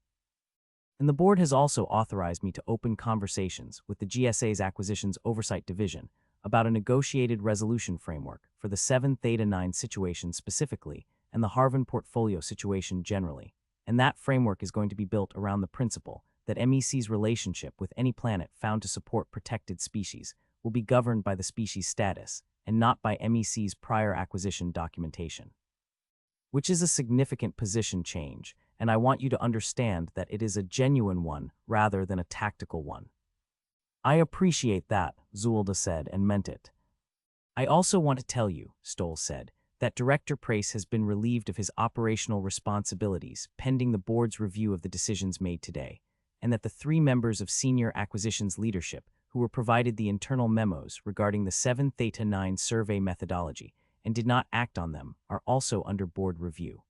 "And the board has also authorized me to open conversations with the GSA's Acquisitions Oversight Division about a negotiated resolution framework for the 7 Theta 9 situation specifically and the Harvin portfolio situation generally, and that framework is going to be built around the principle that MEC's relationship with any planet found to support protected species will be governed by the species status and not by MEC's prior acquisition documentation. Which is a significant position change, and I want you to understand that it is a genuine one rather than a tactical one." "I appreciate that," Zuillda said, and meant it. "I also want to tell you," Stoll said, "that Director Prace has been relieved of his operational responsibilities pending the board's review of the decisions made today, and that the 3 members of senior acquisitions leadership who were provided the internal memos regarding the 7 Theta 9 survey methodology and did not act on them are also under board review.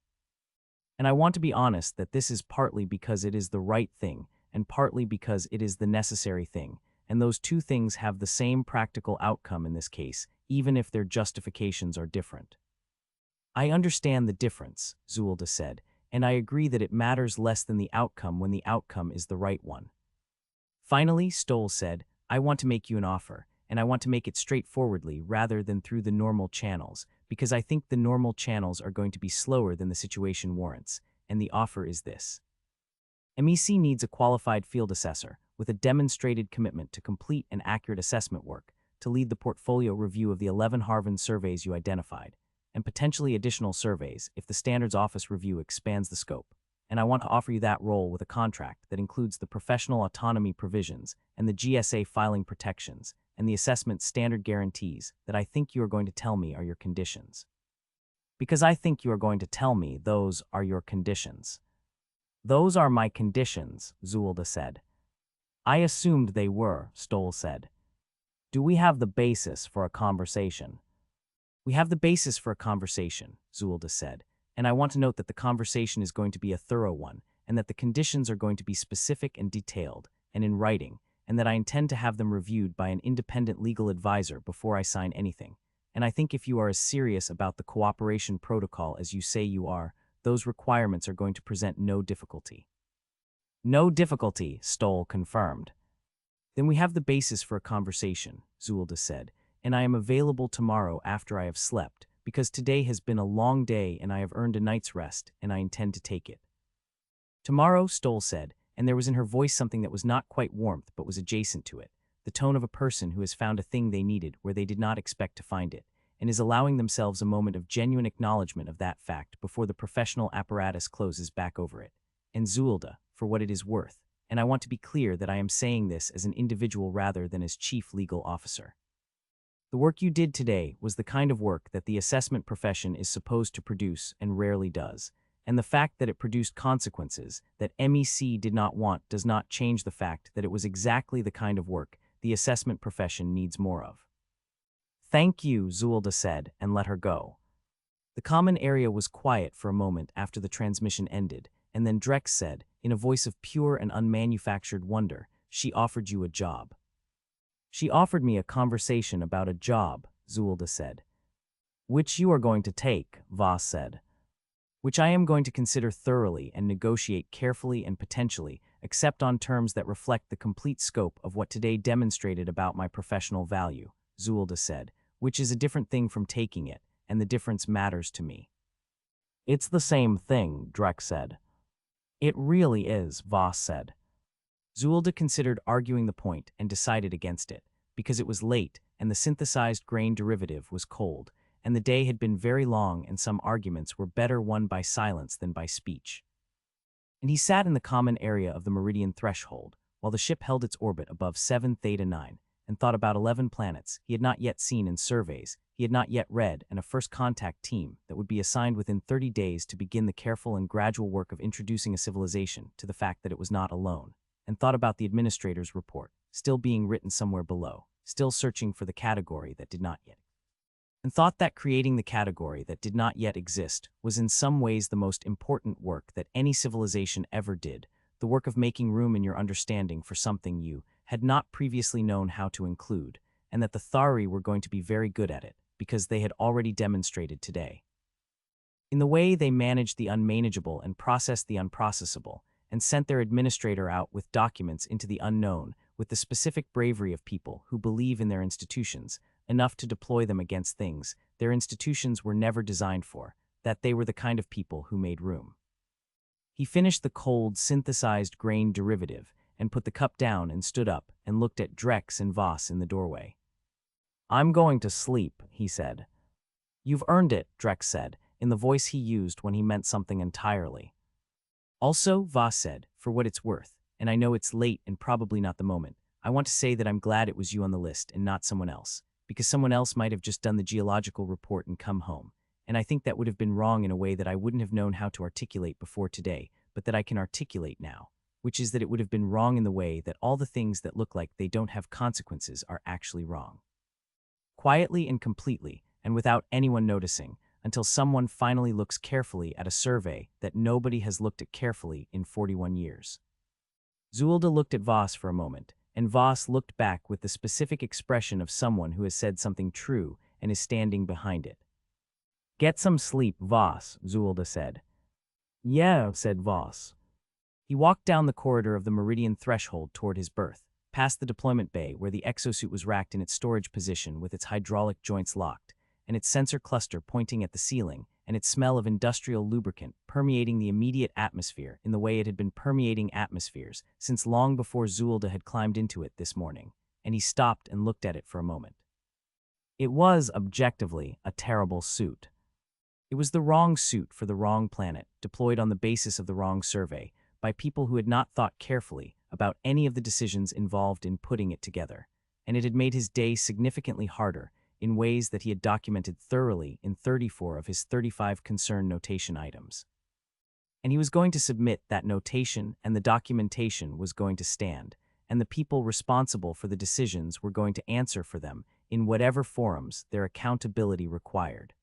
And I want to be honest that this is partly because it is the right thing and partly because it is the necessary thing, and those 2 things have the same practical outcome in this case, even if their justifications are different." "I understand the difference," Zuillda said, "and I agree that it matters less than the outcome when the outcome is the right one." Finally, Stoll said, "I want to make you an offer, and I want to make it straightforwardly rather than through the normal channels, because I think the normal channels are going to be slower than the situation warrants, and the offer is this. MEC needs a qualified field assessor with a demonstrated commitment to complete and accurate assessment work to lead the portfolio review of the 11 Harvin surveys you identified, and potentially additional surveys if the Standards Office review expands the scope. And I want to offer you that role with a contract that includes the professional autonomy provisions and the GSA filing protections and the assessment standard guarantees that I think you are going to tell me are your conditions. Because I think you are going to tell me those are your conditions." "Those are my conditions," Zuillda said. "I assumed they were," Stoll said. "Do we have the basis for a conversation?" "We have the basis for a conversation," Zuillda said, "and I want to note that the conversation is going to be a thorough one, and that the conditions are going to be specific and detailed, and in writing, and that I intend to have them reviewed by an independent legal advisor before I sign anything. And I think if you are as serious about the cooperation protocol as you say you are, those requirements are going to present no difficulty." "No difficulty," Stoll confirmed. "Then we have the basis for a conversation," Zuillda said, "and I am available tomorrow after I have slept, because today has been a long day and I have earned a night's rest, and I intend to take it." "Tomorrow," Stoll said, and there was in her voice something that was not quite warmth but was adjacent to it, the tone of a person who has found a thing they needed where they did not expect to find it, and is allowing themselves a moment of genuine acknowledgement of that fact before the professional apparatus closes back over it. "And Zuillda, for what it is worth, and I want to be clear that I am saying this as an individual rather than as chief legal officer. The work you did today was the kind of work that the assessment profession is supposed to produce and rarely does, and the fact that it produced consequences that MEC did not want does not change the fact that it was exactly the kind of work the assessment profession needs more of." "Thank you," Zuillda said, and let her go. The common area was quiet for a moment after the transmission ended, and then Drex said, in a voice of pure and unmanufactured wonder, "She offered you a job." "She offered me a conversation about a job," Zuillda said. Which you are going to take, Voss said. Which I am going to consider thoroughly and negotiate carefully and potentially, except on terms that reflect the complete scope of what today demonstrated about my professional value, Zuillda said, which is a different thing from taking it, and the difference matters to me. It's the same thing, Drek said. It really is, Voss said. Zuillda considered arguing the point and decided against it, because it was late and the synthesized grain derivative was cold, and the day had been very long and some arguments were better won by silence than by speech. And he sat in the common area of the Meridian threshold, while the ship held its orbit above 7 Theta 9, and thought about 11 planets he had not yet seen in surveys, he had not yet read, and a first contact team that would be assigned within 30 days to begin the careful and gradual work of introducing a civilization to the fact that it was not alone, and thought about the administrator's report, still being written somewhere below, still searching for the category that did not yet. And thought that creating the category that did not yet exist was in some ways the most important work that any civilization ever did, the work of making room in your understanding for something you had not previously known how to include, and that the Thari were going to be very good at it, because they had already demonstrated today. In the way they managed the unmanageable and processed the unprocessable, and sent their administrator out with documents into the unknown, with the specific bravery of people who believe in their institutions, enough to deploy them against things their institutions were never designed for, that they were the kind of people who made room. He finished the cold, synthesized grain derivative, and put the cup down and stood up and looked at Drex and Voss in the doorway. I'm going to sleep, he said. You've earned it, Drex said, in the voice he used when he meant something entirely. Also, Voss said, for what it's worth, and I know it's late and probably not the moment, I want to say that I'm glad it was you on the list and not someone else, because someone else might have just done the geological report and come home, and I think that would have been wrong in a way that I wouldn't have known how to articulate before today, but that I can articulate now, which is that it would have been wrong in the way that all the things that look like they don't have consequences are actually wrong. Quietly and completely, and without anyone noticing, until someone finally looks carefully at a survey that nobody has looked at carefully in 41 years. Zuillda looked at Voss for a moment, and Voss looked back with the specific expression of someone who has said something true and is standing behind it. Get some sleep, Voss, Zuillda said. Yeah, said Voss. He walked down the corridor of the Meridian threshold toward his berth, past the deployment bay where the exosuit was racked in its storage position with its hydraulic joints locked, and its sensor cluster pointing at the ceiling, and its smell of industrial lubricant permeating the immediate atmosphere in the way it had been permeating atmospheres since long before Zuillda had climbed into it this morning, and he stopped and looked at it for a moment. It was, objectively, a terrible suit. It was the wrong suit for the wrong planet, deployed on the basis of the wrong survey, by people who had not thought carefully about any of the decisions involved in putting it together, and it had made his day significantly harder in ways that he had documented thoroughly in 34 of his 35 concern notation items. And he was going to submit that notation, and the documentation was going to stand, and the people responsible for the decisions were going to answer for them in whatever forums their accountability required.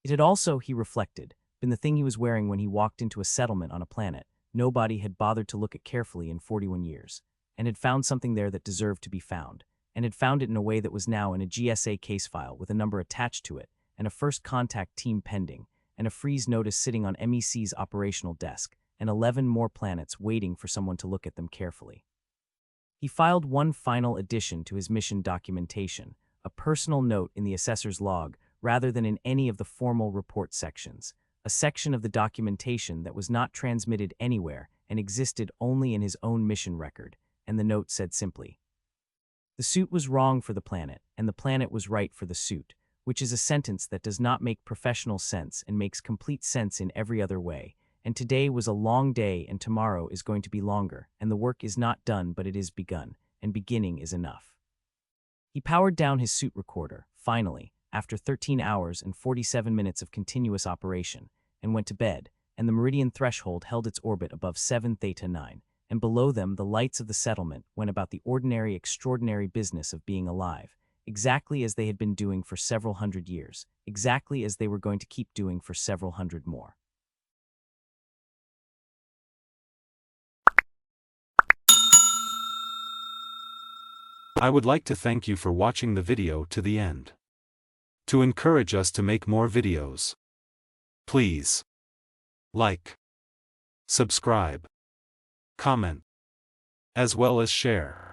It had also, he reflected, been the thing he was wearing when he walked into a settlement on a planet nobody had bothered to look at carefully in 41 years, and had found something there that deserved to be found, and had found it in a way that was now in a GSA case file with a number attached to it, and a first contact team pending, and a freeze notice sitting on MEC's operational desk, and 11 more planets waiting for someone to look at them carefully. He filed one final addition to his mission documentation, a personal note in the assessor's log rather than in any of the formal report sections, a section of the documentation that was not transmitted anywhere and existed only in his own mission record, and the note said simply, "The suit was wrong for the planet, and the planet was right for the suit," which is a sentence that does not make professional sense and makes complete sense in every other way, and today was a long day and tomorrow is going to be longer, and the work is not done but it is begun, and beginning is enough. He powered down his suit recorder, finally, after 13 hours and 47 minutes of continuous operation, and went to bed, and the Meridian threshold held its orbit above 7 Theta 9, and below them the lights of the settlement went about the ordinary extraordinary business of being alive, exactly as they had been doing for several hundred years, exactly as they were going to keep doing for several hundred more. I would like to thank you for watching the video to the end. to encourage us to make more videos. Please like, subscribe, comment, as well as share.